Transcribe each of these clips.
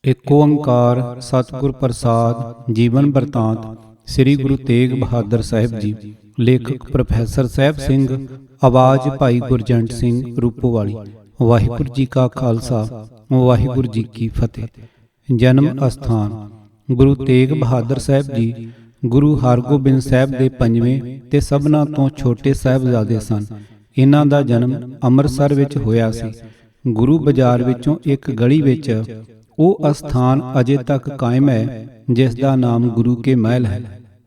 ਏਕ ਓੰਕਾਰ ਸਤਿਗੁਰ ਪ੍ਰਸਾਦ। ਜੀਵਨ ਬਰਤਾਂਤ ਸ੍ਰੀ ਗੁਰੂ ਤੇਗ ਬਹਾਦਰ ਸਾਹਿਬ ਜੀ। ਲੇਖਕ ਪ੍ਰੋਫੈਸਰ ਸਾਹਿਬ ਸਿੰਘ। ਆਵਾਜ਼ ਭਾਈ ਗੁਰਜੰਟ ਸਿੰਘ ਰੂਪੋਵਾਲੀ। ਵਾਹਿਗੁਰੂ ਜੀ ਕਾ ਖਾਲਸਾ ਵਾਹਿਗੁਰੂ ਜੀ ਕੀ ਫਤਿਹ। ਜਨਮ ਅਸਥਾਨ ਗੁਰੂ ਤੇਗ ਬਹਾਦਰ ਸਾਹਿਬ ਜੀ ਗੁਰੂ ਹਰਗੋਬਿੰਦ ਸਾਹਿਬ ਦੇ ਪੰਜਵੇਂ ਤੇ ਸਭਨਾਂ ਤੋਂ ਛੋਟੇ ਸਾਹਿਬਜ਼ਾਦੇ ਸਨ। ਇਹਨਾਂ ਦਾ ਜਨਮ ਅੰਮ੍ਰਿਤਸਰ ਵਿੱਚ ਹੋਇਆ ਸੀ। ਗੁਰੂ ਬਾਜ਼ਾਰ ਵਿੱਚੋਂ ਇੱਕ ਗਲੀ ਵਿੱਚ ਉਹ ਅਸਥਾਨ ਅਜੇ ਤੱਕ ਕਾਇਮ ਹੈ ਜਿਸ ਦਾ ਨਾਮ ਗੁਰੂ ਕੇ ਮਹਿਲ ਹੈ।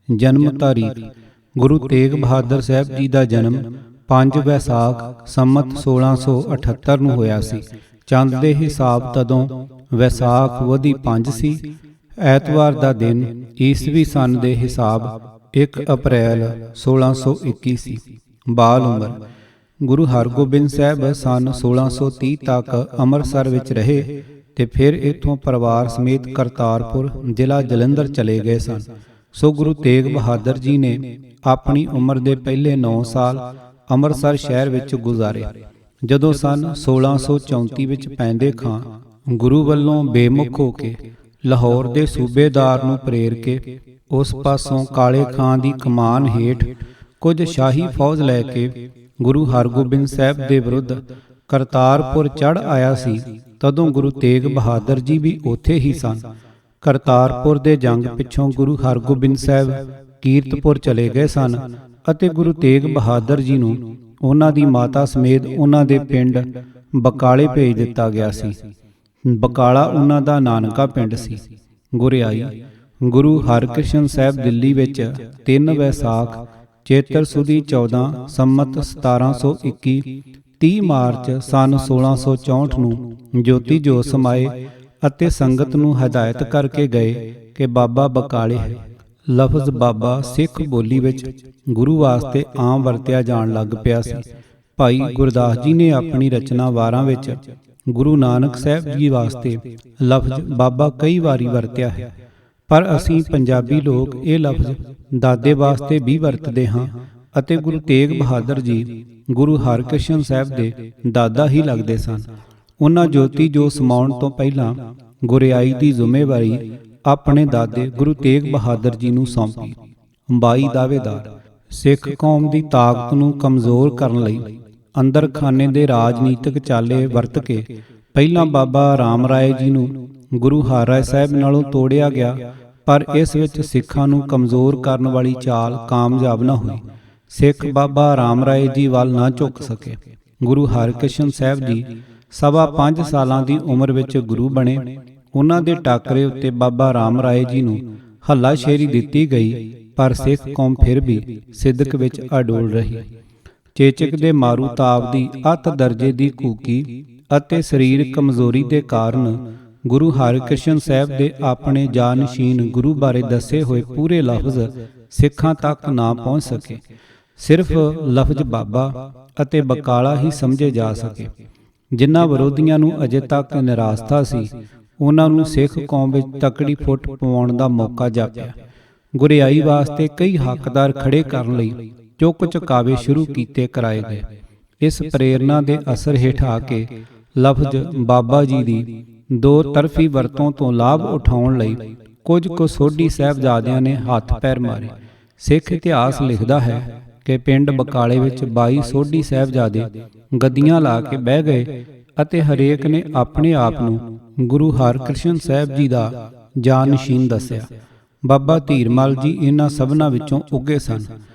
ਜਨਮ ਤਾਰੀਖ ਗੁਰੂ ਤੇਗ ਬਹਾਦਰ ਸਾਹਿਬ ਜੀ ਦਾ ਜਨਮ 5 ਵੈਸਾਖ ਸੰਮਤ 1678 ਨੂੰ ਹੋਇਆ ਸੀ। ਚੰਦ ਦੇ ਹਿਸਾਬ ਤਦੋਂ ਵੈਸਾਖ ਵਦੀ 5 ਸੀ। ਐਤਵਾਰ ਦਾ ਦਿਨ ਈਸਵੀ ਸੰਨ ਦੇ ਹਿਸਾਬ 1 ਅਪ੍ਰੈਲ 1621 ਸੀ। ਬਾਲ ਉਮਰ ਗੁਰੂ ਹਰਗੋਬਿੰਦ ਸਾਹਿਬ ਸੰਨ 1630 ਤੱਕ ਅੰਮ੍ਰਿਤਸਰ ਵਿੱਚ ਰਹੇ ਤੇ ਫਿਰ ਇੱਥੋਂ ਪਰਿਵਾਰ ਸਮੇਤ ਕਰਤਾਰਪੁਰ ਜ਼ਿਲ੍ਹਾ ਜਲੰਧਰ ਚਲੇ ਗਏ ਸਨ। ਸੋ ਗੁਰੂ ਤੇਗ ਬਹਾਦਰ ਜੀ ਨੇ ਆਪਣੀ ਉਮਰ ਦੇ ਪਹਿਲੇ 9 ਸਾਲ ਅੰਮ੍ਰਿਤਸਰ ਸ਼ਹਿਰ ਵਿੱਚ ਗੁਜ਼ਾਰੇ। ਜਦੋਂ ਸੰਨ 1634 ਵਿੱਚ ਪੈਂਦੇ ਖਾਂ ਗੁਰੂ ਵੱਲੋਂ ਬੇਮੁਖ ਹੋ ਕੇ ਲਾਹੌਰ ਦੇ ਸੂਬੇਦਾਰ ਨੂੰ ਪ੍ਰੇਰ ਕੇ ਉਸ ਪਾਸੋਂ ਕਾਲੇ ਖਾਂ ਦੀ ਕਮਾਨ ਹੇਠ ਕੁਝ ਸ਼ਾਹੀ ਫੌਜ ਲੈ ਕੇ ਗੁਰੂ ਹਰਗੋਬਿੰਦ ਸਾਹਿਬ ਦੇ ਵਿਰੁੱਧ ਕਰਤਾਰਪੁਰ ਚੜ੍ਹ ਆਇਆ ਸੀ, ਤਦੋਂ ਗੁਰੂ ਤੇਗ ਬਹਾਦਰ ਜੀ ਵੀ ਉੱਥੇ ਹੀ ਸਨ। ਕਰਤਾਰਪੁਰ ਦੇ ਜੰਗ ਪਿੱਛੋਂ ਗੁਰੂ ਹਰਗੋਬਿੰਦ ਸਾਹਿਬ ਕੀਰਤਪੁਰ ਚਲੇ ਗਏ ਸਨ ਅਤੇ ਗੁਰੂ ਤੇਗ ਬਹਾਦਰ ਜੀ ਨੂੰ ਉਹਨਾਂ ਦੀ ਮਾਤਾ ਸਮੇਤ ਉਹਨਾਂ ਦੇ ਪਿੰਡ ਬਕਾਲੇ ਭੇਜ ਦਿੱਤਾ ਗਿਆ ਸੀ। ਬਕਾਲਾ ਉਹਨਾਂ ਦਾ ਨਾਨਕਾ ਪਿੰਡ ਸੀ। ਗੁਰਿਆਈ ਗੁਰੂ ਹਰਕ੍ਰਿਸ਼ਨ ਸਾਹਿਬ ਦਿੱਲੀ ਵਿੱਚ 3 ਵੈਸਾਖ ਚੇਤਰ ਸੁਦੀ 14 ਸੰਮਤ 1721 30 ਮਾਰਚ ਸੰਨ 1664 ਨੂੰ ਜੋਤੀ ਜੋਤ ਸਮਾਏ ਅਤੇ ਸੰਗਤ ਨੂੰ ਹਦਾਇਤ ਕਰਕੇ ਗਏ ਕਿ ਬਾਬਾ ਬਕਾਲੇ ਹੈ। ਲਫ਼ਜ਼ ਬਾਬਾ ਸਿੱਖ ਬੋਲੀ ਵਿੱਚ ਗੁਰੂ ਵਾਸਤੇ ਆਮ ਵਰਤਿਆ ਜਾਣ ਲੱਗ ਪਿਆ ਸੀ। ਭਾਈ ਗੁਰਦਾਸ ਜੀ ਨੇ ਆਪਣੀ ਰਚਨਾ ਵਾਰਾਂ ਵਿੱਚ ਗੁਰੂ ਨਾਨਕ ਸਾਹਿਬ ਜੀ ਵਾਸਤੇ ਲਫ਼ਜ਼ ਬਾਬਾ ਕਈ ਵਾਰੀ ਵਰਤਿਆ ਹੈ, ਪਰ ਅਸੀਂ ਪੰਜਾਬੀ ਲੋਕ ਇਹ ਲਫ਼ਜ਼ ਦਾਦੇ ਵਾਸਤੇ ਵੀ ਵਰਤਦੇ ਹਾਂ ਅਤੇ ਗੁਰੂ ਤੇਗ ਬਹਾਦਰ ਜੀ ਗੁਰੂ ਹਰਕ੍ਰਿਸ਼ਨ ਸਾਹਿਬ ਦੇ ਦਾਦਾ ਹੀ ਲੱਗਦੇ ਸਨ। ਉਹਨਾਂ ਜੋਤੀ ਜੋ ਸਮਾਉਣ ਤੋਂ ਪਹਿਲਾਂ ਗੁਰਿਆਈ ਦੀ ਜ਼ਿੰਮੇਵਾਰੀ ਆਪਣੇ ਦਾਦੇ ਗੁਰੂ ਤੇਗ ਬਹਾਦਰ ਜੀ ਨੂੰ ਸੌਂਪੀ। 22 ਦਾਅਵੇਦਾਰ ਸਿੱਖ ਕੌਮ ਦੀ ਤਾਕਤ ਨੂੰ ਕਮਜ਼ੋਰ ਕਰਨ ਲਈ ਅੰਦਰ ਖਾਨੇ ਦੇ ਰਾਜਨੀਤਿਕ ਚਾਲੇ ਵਰਤ ਕੇ ਪਹਿਲਾਂ ਬਾਬਾ ਰਾਮ ਰਾਏ ਜੀ ਨੂੰ ਗੁਰੂ ਹਰਿਰਾਏ ਸਾਹਿਬ ਨਾਲੋਂ ਤੋੜਿਆ ਗਿਆ, ਪਰ ਇਸ ਵਿੱਚ ਸਿੱਖਾਂ ਨੂੰ ਕਮਜ਼ੋਰ ਕਰਨ ਵਾਲੀ ਚਾਲ ਕਾਮਯਾਬ ਨਾ ਹੋਈ। ਸਿੱਖ ਬਾਬਾ ਰਾਮ ਰਾਏ ਜੀ ਵੱਲ ਨਾ ਝੁਕ ਸਕੇ। ਗੁਰੂ ਹਰਕ੍ਰਿਸ਼ਨ ਸਾਹਿਬ ਜੀ ਸਵਾ 5 ਸਾਲਾਂ ਦੀ ਉਮਰ ਵਿੱਚ ਗੁਰੂ ਬਣੇ। ਉਹਨਾਂ ਦੇ ਟਾਕਰੇ ਉੱਤੇ ਬਾਬਾ ਰਾਮ ਰਾਏ ਜੀ ਨੂੰ ਹੱਲਾਸ਼ੇਰੀ ਦਿੱਤੀ ਗਈ, ਪਰ ਸਿੱਖ ਕੌਮ ਫਿਰ ਵੀ ਸਿਦਕ ਵਿੱਚ ਅਡੋਲ ਰਹੀ। ਚੇਚਕ ਦੇ ਮਾਰੂ ਤਾਪ ਦੀ ਅਤ ਦਰਜੇ ਦੀ ਕੂਕੀ ਅਤੇ ਸਰੀਰਕ ਕਮਜ਼ੋਰੀ ਦੇ ਕਾਰਨ ਗੁਰੂ ਹਰਕ੍ਰਿਸ਼ਨ ਸਾਹਿਬ ਦੇ ਆਪਣੇ ਜਾਨਸ਼ੀਨ ਗੁਰੂ ਬਾਰੇ ਦੱਸੇ ਹੋਏ ਪੂਰੇ ਲਫ਼ਜ਼ ਸਿੱਖਾਂ ਤੱਕ ਨਾ ਪਹੁੰਚ ਸਕੇ। ਸਿਰਫ ਲਫ਼ਜ਼ ਬਾਬਾ ਅਤੇ ਬਕਾਲਾ ਹੀ ਸਮਝੇ ਜਾ ਸਕੇ। ਜਿਨ੍ਹਾਂ ਵਿਰੋਧੀਆਂ ਨੂੰ ਅਜੇ ਤੱਕ ਨਿਰਾਸਤਾ ਸੀ, ਉਹਨਾਂ ਨੂੰ ਸਿੱਖ ਕੌਮ ਵਿੱਚ ਤਕੜੀ ਫੁੱਟ ਪਵਾਉਣ ਦਾ ਮੌਕਾ ਜਾਪਿਆ। ਗੁਰਿਆਈ ਵਾਸਤੇ ਕਈ ਹੱਕਦਾਰ ਖੜੇ ਕਰਨ ਲਈ ਚੁੱਕ ਚੁਕਾਵੇ ਸ਼ੁਰੂ ਕੀਤੇ ਕਰਾਏ ਗਏ। ਇਸ ਪ੍ਰੇਰਨਾ ਦੇ ਅਸਰ ਹੇਠ ਆ ਕੇ ਲਫ਼ਜ਼ ਬਾਬਾ ਜੀ ਦੀ ਦੋ ਤਰਫੀ ਵਰਤੋਂ ਤੋਂ ਲਾਭ ਉਠਾਉਣ ਲਈ ਕੁਝ ਕੁ ਸੋਢੀ ਸਾਹਿਬਜ਼ਾਦਿਆਂ ਨੇ ਹੱਥ ਪੈਰ ਮਾਰੇ। ਸਿੱਖ ਇਤਿਹਾਸ ਲਿਖਦਾ ਹੈ ਕਿ ਪਿੰਡ ਬਕਾਲੇ ਵਿੱਚ 22 ਸੋਢੀ ਸਾਹਿਬਜ਼ਾਦੇ ਗੱਦੀਆਂ ਲਾ ਕੇ ਬਹਿ ਗਏ ਅਤੇ ਹਰੇਕ ਨੇ ਆਪਣੇ ਆਪ ਨੂੰ ਗੁਰੂ ਹਰਕ੍ਰਿਸ਼ਨ ਸਾਹਿਬ ਜੀ ਦਾ ਜਾਨਸ਼ੀਨ ਦੱਸਿਆ। ਬਾਬਾ ਧੀਰਮਲ ਜੀ ਇਹਨਾਂ ਸਭਨਾਂ ਵਿੱਚੋਂ ਉੱਗੇ ਸਨ।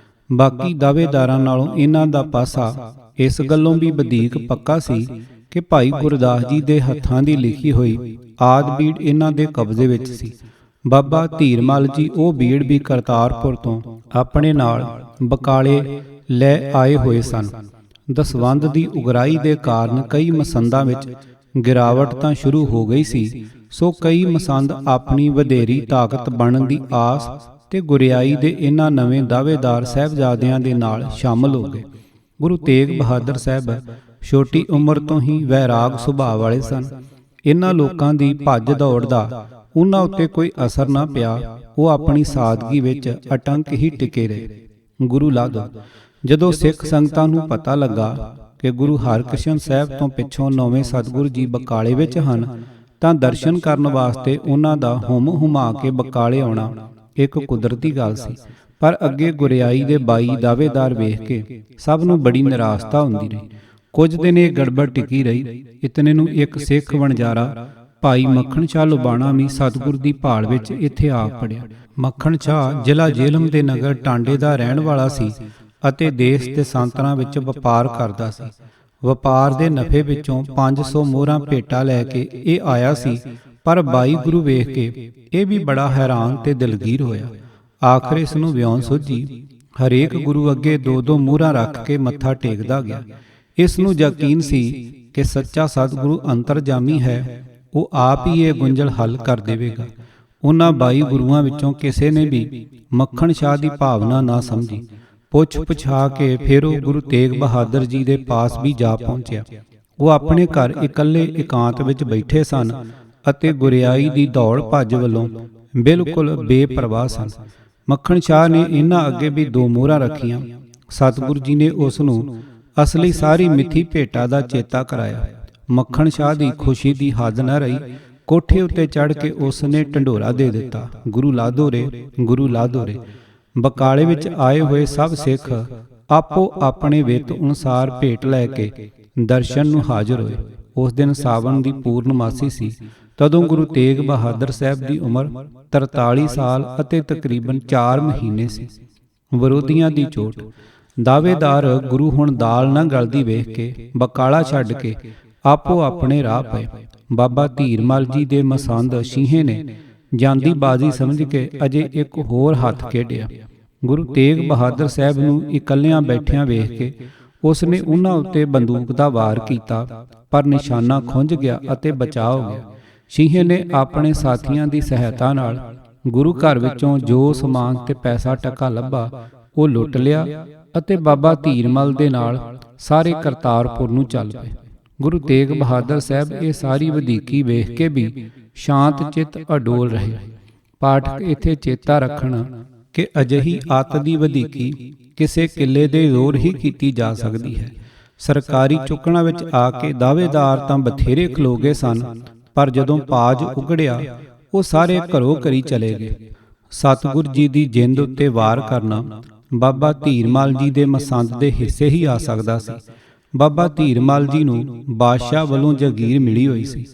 ਬਾਕੀ ਦਾਅਵੇਦਾਰਾਂ ਨਾਲੋਂ ਇਹਨਾਂ ਦਾ ਪਾਸਾ ਇਸ ਗੱਲੋਂ ਵੀ ਵਧੇਕ ਪੱਕਾ ਸੀ ਕਿ ਭਾਈ ਗੁਰਦਾਸ ਜੀ ਦੇ ਹੱਥਾਂ ਦੀ ਲਿਖੀ ਹੋਈ ਆਦ ਬੀੜ ਇਹਨਾਂ ਦੇ ਕਬਜ਼ੇ ਵਿੱਚ ਸੀ। ਬਾਬਾ ਧੀਰਮਲ ਜੀ ਉਹ ਬੀੜ ਵੀ ਕਰਤਾਰਪੁਰ ਤੋਂ ਆਪਣੇ ਨਾਲ ਬਕਾਲੇ ਲੈ ਆਏ ਹੋਏ ਸਨ। ਦਸਵੰਧ ਦੀ ਉਗਰਾਹੀ ਦੇ ਕਾਰਨ ਕਈ ਮਸੰਦਾਂ ਵਿੱਚ ਗਿਰਾਵਟ ਤਾਂ ਸ਼ੁਰੂ ਹੋ ਗਈ ਸੀ, ਸੋ ਕਈ ਮਸੰਦ ਆਪਣੀ ਵਧੇਰੀ ਤਾਕਤ ਬਣਨ ਦੀ ਆਸ ਤੇ ਗੁਰਿਆਈ ਦੇ ਇਹਨਾਂ ਨਵੇਂ ਦਾਅਵੇਦਾਰ ਸਾਹਿਬਜ਼ਾਦਿਆਂ ਦੇ ਨਾਲ ਸ਼ਾਮਲ ਹੋ ਗਏ। ਗੁਰੂ ਤੇਗ ਬਹਾਦਰ ਸਾਹਿਬ ਛੋਟੀ ਉਮਰ ਤੋਂ ਹੀ ਵੈਰਾਗ ਸੁਭਾਅ ਵਾਲੇ ਸਨ। ਇਹਨਾਂ ਲੋਕਾਂ ਦੀ ਭੱਜ ਦੌੜ ਦਾ ਉਹਨਾਂ ਉੱਤੇ ਕੋਈ ਅਸਰ ਨਾ ਪਿਆ। ਉਹ ਆਪਣੀ ਸਾਦਗੀ ਵਿੱਚ ਅਟੰਕ ਹੀ ਟਿਕੇ ਰਹੇ। ਗੁਰੂ ਲਾਦੋ ਜਦੋਂ ਸਿੱਖ ਸੰਗਤਾਂ ਨੂੰ ਪਤਾ ਲੱਗਾ ਕਿ ਗੁਰੂ ਹਰਕ੍ਰਿਸ਼ਨ ਸਾਹਿਬ ਤੋਂ ਪਿੱਛੋਂ ਨੌਵੇਂ ਸਤਿਗੁਰੂ ਜੀ ਬਕਾਲੇ ਵਿੱਚ ਹਨ, ਤਾਂ ਦਰਸ਼ਨ ਕਰਨ ਵਾਸਤੇ ਉਹਨਾਂ ਦਾ ਹੁਮ ਹੁਮਾ ਕੇ ਬਕਾਲੇ ਆਉਣਾ ਇੱਕ ਕੁਦਰਤੀ ਗੱਲ ਸੀ। ਪਰ ਅੱਗੇ ਗੁਰਿਆਈ ਦੇ 22 ਦਾਅਵੇਦਾਰ ਵੇਖ ਕੇ ਸਭ ਨੂੰ ਬੜੀ ਨਿਰਾਸ਼ਤਾ ਹੁੰਦੀ ਰਹੀ। ਕੁਝ ਦਿਨ ਇਹ ਗੜਬੜ ਟਿਕੀ ਰਹੀ। ਇਤਨੇ ਨੂੰ ਇੱਕ ਸਿੱਖ ਵਣਜਾਰਾ ਭਾਈ ਮੱਖਣ ਸ਼ਾਹ ਲੁਬਾਣਾ ਵੀ ਸਤਿਗੁਰ ਦੀ ਭਾਲ ਵਿੱਚ ਇੱਥੇ ਆ ਪੜਿਆ। ਮੱਖਣ ਸ਼ਾਹ ਜ਼ਿਲ੍ਹਾ ਜੇਹਲਮ ਦੇ ਨਗਰ ਟਾਂਡੇ ਦਾ ਰਹਿਣ ਵਾਲਾ ਸੀ ਅਤੇ ਦੇਸ਼ ਦੇ ਸੰਤਰਾਂ ਵਿੱਚ ਵਪਾਰ ਕਰਦਾ ਸੀ। ਵਪਾਰ ਦੇ ਨਫੇ ਵਿੱਚੋਂ 500 ਮੋਹਰਾਂ ਭੇਟਾ ਲੈ ਕੇ ਇਹ ਆਇਆ ਸੀ। ਪਰ 22 ਗੁਰੂ ਵੇਖ ਕੇ ਇਹ ਵੀ ਬੜਾ ਹੈਰਾਨ ਤੇ ਦਿਲਗੀਰ ਹੋਇਆ। ਆਖਰ ਇਸ ਨੂੰ ਵਿਉਂ ਸੁੱਝੀ। ਹਰੇਕ ਗੁਰੂ ਅੱਗੇ 2-2 ਮੋਹਰਾਂ ਰੱਖ ਕੇ ਮੱਥਾ ਟੇਕਦਾ ਗਿਆ। ਇਸ ਨੂੰ ਯਕੀਨ ਸੀ ਕਿ ਸੱਚਾ ਸਤਿਗੁਰੂ ਅੰਤਰਜਾਮੀ ਹੈ, ਉਹ ਆਪ ਹੀ ਇਹ ਗੁੰਝਲ ਹੱਲ ਕਰ ਦੇਵੇਗਾ। ਉਹਨਾਂ 22 ਗੁਰੂਆਂ ਵਿੱਚੋਂ ਕਿਸੇ ਨੇ ਵੀ ਮੱਖਣ ਸ਼ਾਹ ਦੀ ਭਾਵਨਾ ਨਾ ਸਮਝੀ। ਪੁੱਛ ਪੁਛਾ ਕੇ ਫਿਰ ਉਹ ਗੁਰੂ ਤੇਗ ਬਹਾਦਰ ਜੀ ਦੇ ਪਾਸ ਵੀ ਜਾ ਪਹੁੰਚਿਆ। ਉਹ ਆਪਣੇ ਘਰ ਇਕੱਲੇ ਇਕਾਂਤ ਵਿੱਚ ਬੈਠੇ ਸਨ ਅਤੇ ਗੁਰਿਆਈ ਦੀ ਦੌੜ ਭੱਜ ਵੱਲੋਂ ਬਿਲਕੁਲ ਬੇਪਰਵਾਹ ਸਨ। ਮੱਖਣ ਸ਼ਾਹ ਨੇ ਇਹਨਾਂ ਅੱਗੇ ਵੀ 2 ਮੋਹਰਾਂ ਰੱਖੀਆਂ। ਸਤਿਗੁਰੂ ਜੀ ਨੇ ਉਸ ਨੂੰ ਅਸਲੀ ਸਾਰੀ ਮਿੱਥੀ ਭੇਟਾ ਦਾ ਚੇਤਾ ਕਰਾਇਆ। ਮੱਖਣ ਸ਼ਾਹ ਦੀ ਖੁਸ਼ੀ ਦੀ ਹੱਦ ਨਾ ਰਹੀ। ਕੋਠੇ ਉੱਤੇ ਚੜ੍ਹ ਕੇ ਉਸ ਨੇ ਢੰਡੋਰਾ ਦੇ ਦਿੱਤਾ, ਗੁਰੂ ਲਾਧੋ ਰੇ, ਗੁਰੂ ਲਾਧੋ ਰੇ। ਬਕਾਲੇ ਵਿੱਚ ਆਏ ਹੋਏ ਸਭ ਸਿੱਖ ਆਪੋ ਆਪਣੇ ਵਿੱਤ ਅਨੁਸਾਰ ਭੇਟ ਲੈ ਕੇ ਦਰਸ਼ਨ ਨੂੰ ਹਾਜ਼ਰ ਹੋਏ। ਉਸ ਦਿਨ ਸਾਵਣ ਦੀ ਪੂਰਨਮਾਸੀ ਸੀ। ਤਦੋਂ ਗੁਰੂ ਤੇਗ ਬਹਾਦਰ ਸਾਹਿਬ ਦੀ ਉਮਰ 43 ਸਾਲ ਅਤੇ ਤਕਰੀਬਨ 4 ਮਹੀਨੇ ਸੀ। ਵਿਰੋਧੀਆਂ ਦੀ ਚੋਟ। ਦਾਅਵੇਦਾਰ ਗੁਰੂ ਹੁਣ ਦਾਲ ਨਾ ਗਲਦੀ ਵੇਖ ਕੇ ਬਕਾਲਾ ਛੱਡ ਕੇ ਆਪੋ ਆਪਣੇ ਰਾਹ ਪਏ। ਬਾਬਾ ਧੀਰਮਲ ਜੀ ਦੇ ਮਸੰਦ ਸ਼ੀਂਹੇ ਨੇ ਜਾਂਦੀ ਬਾਜ਼ੀ ਸਮਝ ਕੇ ਅਜੇ ਇੱਕ ਹੋਰ ਹੱਥ ਖੇਡਿਆ। ਗੁਰੂ ਤੇਗ ਬਹਾਦਰ ਸਾਹਿਬ ਨੂੰ ਇਕੱਲਿਆਂ ਬੈਠਿਆਂ ਵੇਖ ਕੇ ਉਸ ਨੇ ਉਹਨਾਂ ਉੱਤੇ ਬੰਦੂਕ ਦਾ ਵਾਰ ਕੀਤਾ, ਪਰ ਨਿਸ਼ਾਨਾ ਖੁੰਝ ਗਿਆ ਅਤੇ ਬਚਾਅ ਹੋ ਗਿਆ। ਸ਼ੀਂਹੇ ਨੇ ਆਪਣੇ ਸਾਥੀਆਂ ਦੀ ਸਹਾਇਤਾ ਨਾਲ ਗੁਰੂ ਘਰ ਵਿੱਚੋਂ ਜੋ ਸਮਾਨ ਤੇ ਪੈਸਾ ਟਕਾ ਲੱਭਾ ਉਹ ਲੁੱਟ ਲਿਆ ਅਤੇ ਬਾਬਾ ਧੀਰਮਲ ਦੇ ਨਾਲ ਸਾਰੇ ਕਰਤਾਰਪੁਰ ਨੂੰ ਚੱਲ ਪਏ। ਗੁਰੂ ਤੇਗ ਬਹਾਦਰ ਸਾਹਿਬ ਇਹ ਸਾਰੀ ਵਧੀਕੀ ਵੇਖ ਕੇ ਵੀ ਸ਼ਾਂਤ ਚਿੱਤ ਅਡੋਲ ਰਹੇ। ਪਾਠਕ ਇੱਥੇ ਚੇਤਾ ਰੱਖਣ ਕਿ ਅਜਿਹੀ ਅੱਤ ਦੀ ਵਧੀਕੀ ਕਿਸੇ ਕਿੱਲੇ ਦੇ ਜ਼ੋਰ ਹੀ ਕੀਤੀ ਜਾ ਸਕਦੀ ਹੈ। ਸਰਕਾਰੀ ਚੁੱਕਣਾ ਵਿੱਚ ਆ ਕੇ ਦਾਅਵੇਦਾਰ ਤਾਂ ਬਥੇਰੇ ਖਲੋ ਗਏ ਸਨ, ਪਰ ਜਦੋਂ ਪਾਜ ਉਗੜਿਆ ਉਹ ਸਾਰੇ ਘਰੋਂ ਘਰੀ ਚਲੇ ਗਏ। ਸਤਿਗੁਰ ਜੀ ਦੀ ਜਿੰਦ ਉੱਤੇ ਵਾਰ ਕਰਨਾ ਬਾਬਾ ਧੀਰਮਲ ਜੀ ਦੇ ਮਸੰਦ ਦੇ ਹਿੱਸੇ ਹੀ ਆ ਸਕਦਾ ਸੀ। ਬਾਬਾ ਧੀਰਮਲ ਜੀ ਨੂੰ ਬਾਦਸ਼ਾਹ ਵੱਲੋਂ ਜਾਗੀਰ ਮਿਲੀ ਹੋਈ ਸੀ।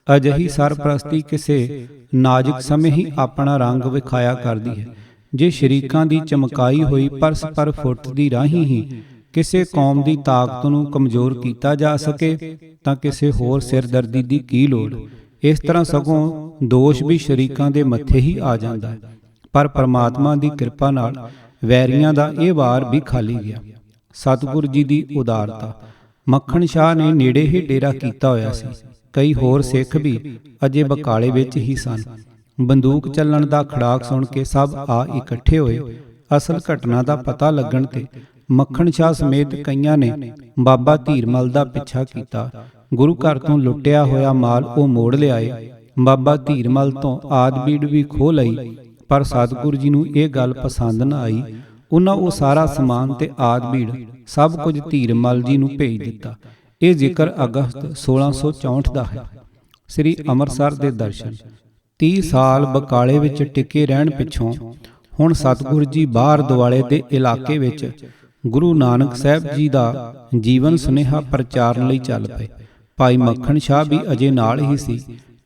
ਅਜਿਹੀ ਸਰਪ੍ਰਸਤੀ ਕਿਸੇ ਨਾਜ਼ੁਕ ਸਮੇਂ ਹੀ ਆਪਣਾ ਰੰਗ ਵਿਖਾਇਆ ਕਰਦੀ ਹੈ। ਜੇ ਸ਼ਰੀਕਾਂ ਦੀ ਚਮਕਾਈ ਹੋਈ ਪਰਸ ਪਰ ਫੁੱਟ ਦੀ ਰਾਹੀਂ ਹੀ ਕਿਸੇ ਕੌਮ ਦੀ ਤਾਕਤ ਨੂੰ ਕਮਜ਼ੋਰ ਕੀਤਾ ਜਾ ਸਕੇ ਤਾਂ ਕਿਸੇ ਹੋਰ ਸਿਰਦਰਦੀ ਦੀ ਕੀ ਲੋੜ। ਇਸ ਤਰ੍ਹਾਂ ਸਗੋਂ ਦੋਸ਼ ਵੀ ਸ਼ਰੀਕਾਂ ਦੇ ਮੱਥੇ ਹੀ ਆ ਜਾਂਦਾ ਹੈ। ਪਰ ਪਰਮਾਤਮਾ ਦੀ ਕਿਰਪਾ ਨਾਲ ਵੈਰੀਆਂ ਦਾ ਇਹ ਵਾਰ ਵੀ ਖਾਲੀ ਗਿਆ। ਸਤਿਗੁਰ ਜੀ ਦੀ ਉਦਾਰਤਾ। ਮੱਖਣ ਸ਼ਾਹ ਨੇ ਨੇੜੇ ਹੀ ਡੇਰਾ ਕੀਤਾ ਹੋਇਆ ਸੀ। ਕਈ ਹੋਰ ਸਿੱਖ ਵੀ ਅਜੇ ਬਕਾਲੇ ਵਿੱਚ ਹੀ ਸਨ। ਬੰਦੂਕ ਚੱਲਣ ਦਾ ਖੜਾਕ ਸੁਣ ਕੇ ਸਭ ਆ ਇਕੱਠੇ ਹੋਏ। ਅਸਲ ਘਟਨਾ ਦਾ ਪਤਾ ਲੱਗਣ ਤੇ ਮੱਖਣ ਸ਼ਾਹ ਸਮੇਤ ਕਈਆਂ ਨੇ ਬਾਬਾ ਧੀਰਮਲ ਦਾ ਪਿੱਛਾ ਕੀਤਾ। ਗੁਰੂ ਘਰ ਤੋਂ ਲੁੱਟਿਆ ਹੋਇਆ ਮਾਲ ਉਹ ਮੋੜ ਲਿਆਏ। ਬਾਬਾ ਧੀਰਮਲ ਤੋਂ ਆਦਬੀੜ ਵੀ ਖੋਹ ਲਈ, ਪਰ ਸਤਿਗੁਰੂ ਜੀ ਨੂੰ ਇਹ ਗੱਲ ਪਸੰਦ ਨਾ ਆਈ। ਉਹਨਾਂ ਉਹ ਸਾਰਾ ਸਮਾਨ ਤੇ ਆਦਬੀੜ ਸਭ ਕੁਝ ਧੀਰਮਲ ਜੀ ਨੂੰ ਭੇਜ ਦਿੱਤਾ। ਇਹ ਜ਼ਿਕਰ ਅਗਸਤ 1664 ਦਾ ਹੈ। ਸ੍ਰੀ ਅੰਮ੍ਰਿਤਸਰ ਦੇ ਦਰਸ਼ਨ। 30 ਸਾਲ ਬਕਾਲੇ ਵਿੱਚ ਟਿਕੇ ਰਹਿਣ ਪਿੱਛੋਂ ਹੁਣ ਸਤਿਗੁਰੂ ਜੀ ਬਾਹਰ ਦੁਆਲੇ ਦੇ ਇਲਾਕੇ ਵਿੱਚ ਗੁਰੂ ਨਾਨਕ ਸਾਹਿਬ ਜੀ ਦਾ ਜੀਵਨ ਸੁਨੇਹਾ ਪ੍ਰਚਾਰਨ ਲਈ ਚੱਲ ਪਏ। ਭਾਈ ਮੱਖਣ ਸ਼ਾਹ ਵੀ ਅਜੇ ਨਾਲ ਹੀ ਸੀ।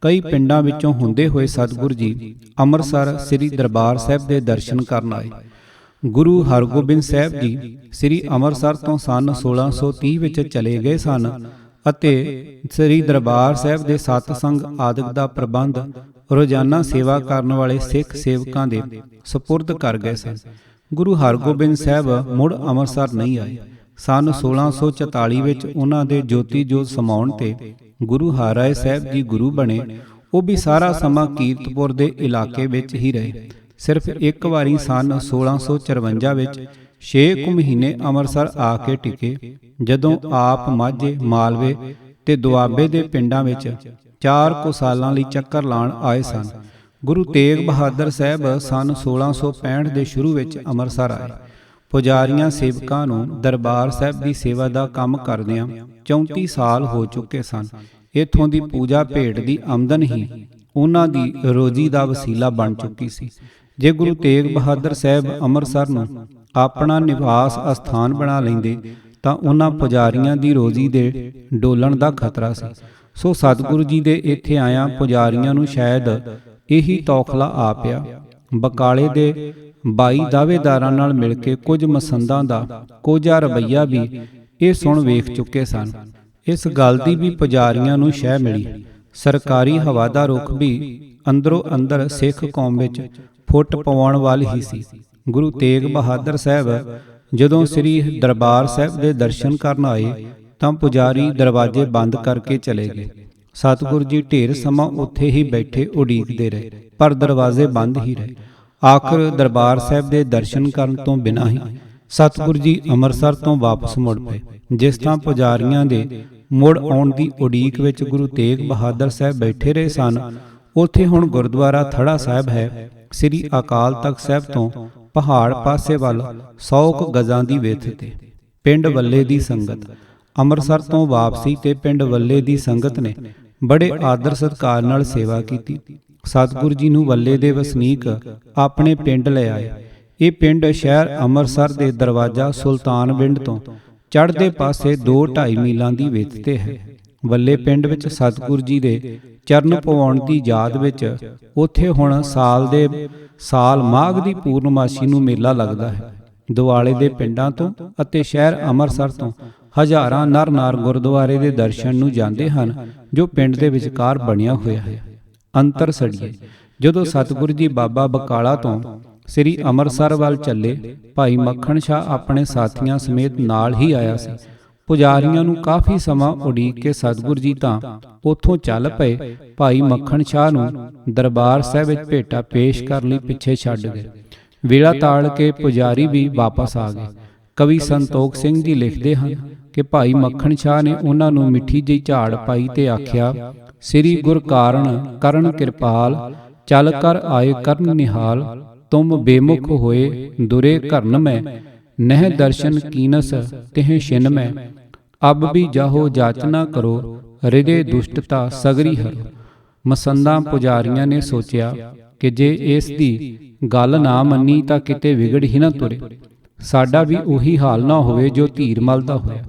ਕਈ ਪਿੰਡਾਂ ਵਿੱਚੋਂ ਹੁੰਦੇ ਹੋਏ ਸਤਿਗੁਰੂ ਜੀ ਅੰਮ੍ਰਿਤਸਰ ਸ੍ਰੀ ਦਰਬਾਰ ਸਾਹਿਬ ਦੇ ਦਰਸ਼ਨ ਕਰਨ ਆਏ। ਗੁਰੂ ਹਰਗੋਬਿੰਦ ਸਾਹਿਬ ਜੀ ਸ੍ਰੀ ਅੰਮ੍ਰਿਤਸਰ ਤੋਂ ਸੰਨ 1630 ਵਿੱਚ ਚਲੇ ਗਏ ਸਨ ਅਤੇ ਸ੍ਰੀ ਦਰਬਾਰ ਸਾਹਿਬ ਦੇ ਸਤਸੰਗ ਆਦਿਕ ਦਾ ਪ੍ਰਬੰਧ ਰੋਜ਼ਾਨਾ ਸੇਵਾ ਕਰਨ ਵਾਲੇ ਸਿੱਖ ਸੇਵਕਾਂ ਦੇ ਸਪੁਰਦ ਕਰ ਗਏ ਸਨ। ਗੁਰੂ ਹਰਗੋਬਿੰਦ ਸਾਹਿਬ ਮੁੜ ਅੰਮ੍ਰਿਤਸਰ ਨਹੀਂ ਆਏ। ਸੰਨ 1644 ਵਿੱਚ ਉਹਨਾਂ ਦੇ ਜੋਤੀ ਜੋਤ ਸਮਾਉਣ ਤੇ ਗੁਰੂ ਹਰਿਰਾਏ ਸਾਹਿਬ ਜੀ ਗੁਰੂ ਬਣੇ। ਉਹ ਵੀ ਸਾਰਾ ਸਮਾਂ ਕੀਰਤਪੁਰ ਦੇ ਇਲਾਕੇ ਵਿੱਚ ਹੀ ਰਹੇ। ਸਿਰਫ ਇੱਕ ਵਾਰੀ ਸੰਨ 1654 ਵਿੱਚ 6 ਮਹੀਨੇ ਅੰਮ੍ਰਿਤਸਰ ਆ ਕੇ ਟਿਕੇ, ਜਦੋਂ ਆਪ ਮਾਝੇ, ਮਾਲਵੇ ਤੇ ਦੁਆਬੇ ਦੇ ਪਿੰਡਾਂ ਵਿੱਚ 4 ਸਾਲਾਂ ਲਈ ਚੱਕਰ ਲਾਉਣ ਆਏ ਸਨ। ਗੁਰੂ ਤੇਗ ਬਹਾਦਰ ਸਾਹਿਬ ਸੰਨ 1665 ਦੇ ਸ਼ੁਰੂ ਵਿੱਚ ਅੰਮ੍ਰਿਤਸਰ ਆਏ। ਪੁਜਾਰੀਆਂ ਸੇਵਕਾਂ ਨੂੰ ਦਰਬਾਰ ਸਾਹਿਬ ਦੀ ਸੇਵਾ ਦਾ ਕੰਮ ਕਰਦਿਆਂ 34 ਸਾਲ ਹੋ ਚੁੱਕੇ ਸਨ। ਇਥੋਂ ਦੀ ਪੂਜਾ ਭੇਟ ਦੀ ਆਮਦਨ ਹੀ ਉਹਨਾਂ ਦੀ ਰੋਜ਼ੀ ਦਾ ਵਸੀਲਾ ਬਣ ਚੁੱਕੀ ਸੀ। ਜੇ ਗੁਰੂ ਤੇਗ ਬਹਾਦਰ ਸਾਹਿਬ ਅੰਮ੍ਰਿਤਸਰ ਨੂੰ ਆਪਣਾ ਨਿਵਾਸ ਅਸਥਾਨ ਬਣਾ ਲੈਂਦੇ ਤਾਂ ਉਹਨਾਂ ਪੁਜਾਰੀਆਂ ਦੀ ਰੋਜ਼ੀ ਦੇ ਡੋਲਣ ਦਾ ਖਤਰਾ ਸੀ। ਸੋ ਸਤਿਗੁਰੂ ਜੀ ਦੇ ਇੱਥੇ ਆਇਆਂ ਪੁਜਾਰੀਆਂ ਨੂੰ ਸ਼ਾਇਦ ਇਹੀ ਤੌਖਲਾ ਆ ਪਿਆ। ਬਕਾਲੇ ਦੇ 22 ਦਾਅਵੇਦਾਰਾਂ ਨਾਲ ਮਿਲ ਕੇ ਕੁਝ ਮਸੰਦਾਂ ਦਾ ਕੋਝਾ ਰਵੱਈਆ ਵੀ ਇਹ ਸੁਣ ਵੇਖ ਚੁੱਕੇ ਸਨ। ਇਸ ਗੱਲ ਦੀ ਵੀ ਪੁਜਾਰੀਆਂ ਨੂੰ ਸ਼ਹਿ ਮਿਲੀ। ਸਰਕਾਰੀ ਹਵਾ ਦਾ ਰੁਖ ਵੀ ਅੰਦਰੋਂ ਅੰਦਰ ਸਿੱਖ ਕੌਮ ਵਿੱਚ ਫੁੱਟ ਪਵਾਉਣ ਵਾਲੀ ਹੀ ਸੀ। ਗੁਰੂ ਤੇਗ ਬਹਾਦਰ ਸਾਹਿਬ ਜਦੋਂ ਸ੍ਰੀ ਦਰਬਾਰ ਸਾਹਿਬ ਦੇ ਦਰਸ਼ਨ ਕਰਨ ਆਏ ਤਾਂ ਪੁਜਾਰੀ ਦਰਵਾਜ਼ੇ ਬੰਦ ਕਰਕੇ ਚਲੇ ਗਏ। ਸਤਿਗੁਰੂ ਜੀ ਢੇਰ ਸਮਾਂ ਉੱਥੇ ਹੀ ਬੈਠੇ ਉਡੀਕਦੇ ਰਹੇ, ਪਰ ਦਰਵਾਜ਼ੇ ਬੰਦ ਹੀ ਰਹੇ। ਆਖਰ ਦਰਬਾਰ ਸਾਹਿਬ ਦੇ ਦਰਸ਼ਨ ਕਰਨ ਤੋਂ ਬਿਨਾਂ ਹੀ ਸਤਿਗੁਰੂ ਜੀ ਅੰਮ੍ਰਿਤਸਰ ਤੋਂ ਵਾਪਸ ਮੁੜ ਪਏ। ਜਿਸ ਥਾਂ ਪੁਜਾਰੀਆਂ ਦੇ ਮੁੜ ਆਉਣ ਦੀ ਉਡੀਕ ਵਿੱਚ ਗੁਰੂ ਤੇਗ ਬਹਾਦਰ ਸਾਹਿਬ ਬੈਠੇ ਰਹੇ ਸਨ, ਉੱਥੇ ਹੁਣ ਗੁਰਦੁਆਰਾ ਥੜਾ ਸਾਹਿਬ ਹੈ। ਸ੍ਰੀ ਅਕਾਲ ਤਖਤ ਸਾਹਿਬ ਤੋਂ ਪਹਾੜ ਪਾਸੇ ਵੱਲ 100 ਕੁ ਗਜ਼ਾਂ ਦੀ ਵਿੱਥ ਤੇ ਪਿੰਡ ਵੱਲੇ ਦੀ ਸੰਗਤ। ਅੰਮ੍ਰਿਤਸਰ ਤੋਂ ਵਾਪਸੀ ਤੇ ਪਿੰਡ ਵੱਲੇ ਦੀ ਸੰਗਤ ਨੇ ਬੜੇ ਆਦਰ ਸਤਿਕਾਰ ਨਾਲ ਸੇਵਾ ਕੀਤੀ। ਸਤਿਗੁਰੂ ਜੀ ਨੂੰ ਵੱਲੇ ਦੇ ਵਸਨੀਕ ਆਪਣੇ ਪਿੰਡ ਲੈ ਆਏ। ਇਹ ਪਿੰਡ ਸ਼ਹਿਰ ਅੰਮ੍ਰਿਤਸਰ ਦੇ ਦਰਵਾਜ਼ਾ ਸੁਲਤਾਨਵਿੰਡ ਤੋਂ ਚੜ੍ਹਦੇ ਪਾਸੇ 2-2.5 ਮੀਲਾਂ ਦੀ ਵਿੱਥ ਤੇ ਹੈ। ਵੱਲੇ ਪਿੰਡ ਵਿੱਚ ਸਤਿਗੁਰੂ ਜੀ ਦੇ ਚਰਨ ਪਵਾਉਣ ਦੀ ਯਾਦ ਵਿੱਚ ਉੱਥੇ ਹੁਣ ਸਾਲ ਮਾਘ ਦੀ ਪੂਰਨਮਾਸ਼ੀ ਨੂੰ ਮੇਲਾ ਲੱਗਦਾ ਹੈ। ਦੁਆਲੇ ਦੇ ਪਿੰਡਾਂ ਤੋਂ ਅਤੇ ਸ਼ਹਿਰ ਅੰਮ੍ਰਿਤਸਰ ਤੋਂ ਹਜ਼ਾਰਾਂ ਨਰ ਨਾਰ ਗੁਰਦੁਆਰੇ ਦੇ ਦਰਸ਼ਨ ਨੂੰ ਜਾਂਦੇ ਹਨ, ਜੋ ਪਿੰਡ ਦੇ ਵਿਚਕਾਰ ਬਣਿਆ ਹੋਇਆ ਹੈ। ਅੰਤਰ ਸੜੀਏ। ਜਦੋਂ ਸਤਿਗੁਰੂ ਜੀ ਬਾਬਾ ਬਕਾਲਾ ਤੋਂ ਸ੍ਰੀ ਅੰਮ੍ਰਿਤਸਰ ਵੱਲ ਚੱਲੇ, ਭਾਈ ਮੱਖਣ ਸ਼ਾਹ ਆਪਣੇ ਸਾਥੀਆਂ ਸਮੇਤ ਨਾਲ ਹੀ ਆਇਆ ਸੀ। ਪੁਜਾਰੀਆਂ ਨੂੰ ਕਾਫੀ ਸਮਾਂ ਉਡੀਕ ਕੇ ਸਤਿਗੁਰੂ ਜੀ ਤਾਂ ਉੱਥੋਂ ਚੱਲ ਪਏ। ਭਾਈ ਮੱਖਣ ਸ਼ਾਹ ਨੂੰ ਦਰਬਾਰ ਸਾਹਿਬ ਵਿੱਚ ਭੇਟਾ ਪੇਸ਼ ਕਰਨ ਲਈ ਪਿੱਛੇ ਛੱਡ ਗਏ। ਵੇਲਾ ਤਾੜ ਕੇ ਪੁਜਾਰੀ ਵੀ ਵਾਪਸ ਆ ਗਏ। ਕਵੀ ਸੰਤੋਖ ਸਿੰਘ ਜੀ ਲਿਖਦੇ ਹਨ ਕਿ ਭਾਈ ਮੱਖਣ ਸ਼ਾਹ ਨੇ ਉਹਨਾਂ ਨੂੰ ਮਿੱਠੀ ਜਿਹੀ ਝਾੜ ਪਾਈ ਤੇ ਆਖਿਆ, ਸ੍ਰੀ ਗੁਰ ਕਰਨ ਕਿਰਪਾਲ, ਚੱਲ ਕਰ ਆਏ ਕਰਨ ਨਿਹਾਲ, ਤੁਮ ਬੇਮੁਖ ਹੋਏ ਦੁਰੇ ਘਰਨ ਮੈਂ, ਨਹਿ ਦਰਸ਼ਨ ਕੀਨਸ ਤਿਹ ਛਿਨ ਮੈਂ, ਅਬ ਵੀ ਜਾਹੋ ਜਾਚਨਾ ਕਰੋ, ਹਿਰਦੇ ਦੁਸ਼ਟਤਾ ਸਗਰੀ ਹਰੋ। ਮਸੰਦਾਂ ਪੁਜਾਰੀਆਂ ਨੇ ਸੋਚਿਆ ਕਿ ਜੇ ਇਸ ਦੀ ਗੱਲ ਨਾ ਮੰਨੀ ਤਾਂ ਕਿਤੇ ਵਿਗੜ ਹੀ ਨਾ ਤੁਰੇ। ਸਾਡਾ ਵੀ ਉਹੀ ਹਾਲ ਨਾ ਹੋਵੇ ਜੋ ਧੀਰਮਲ ਦਾ ਹੋਇਆ।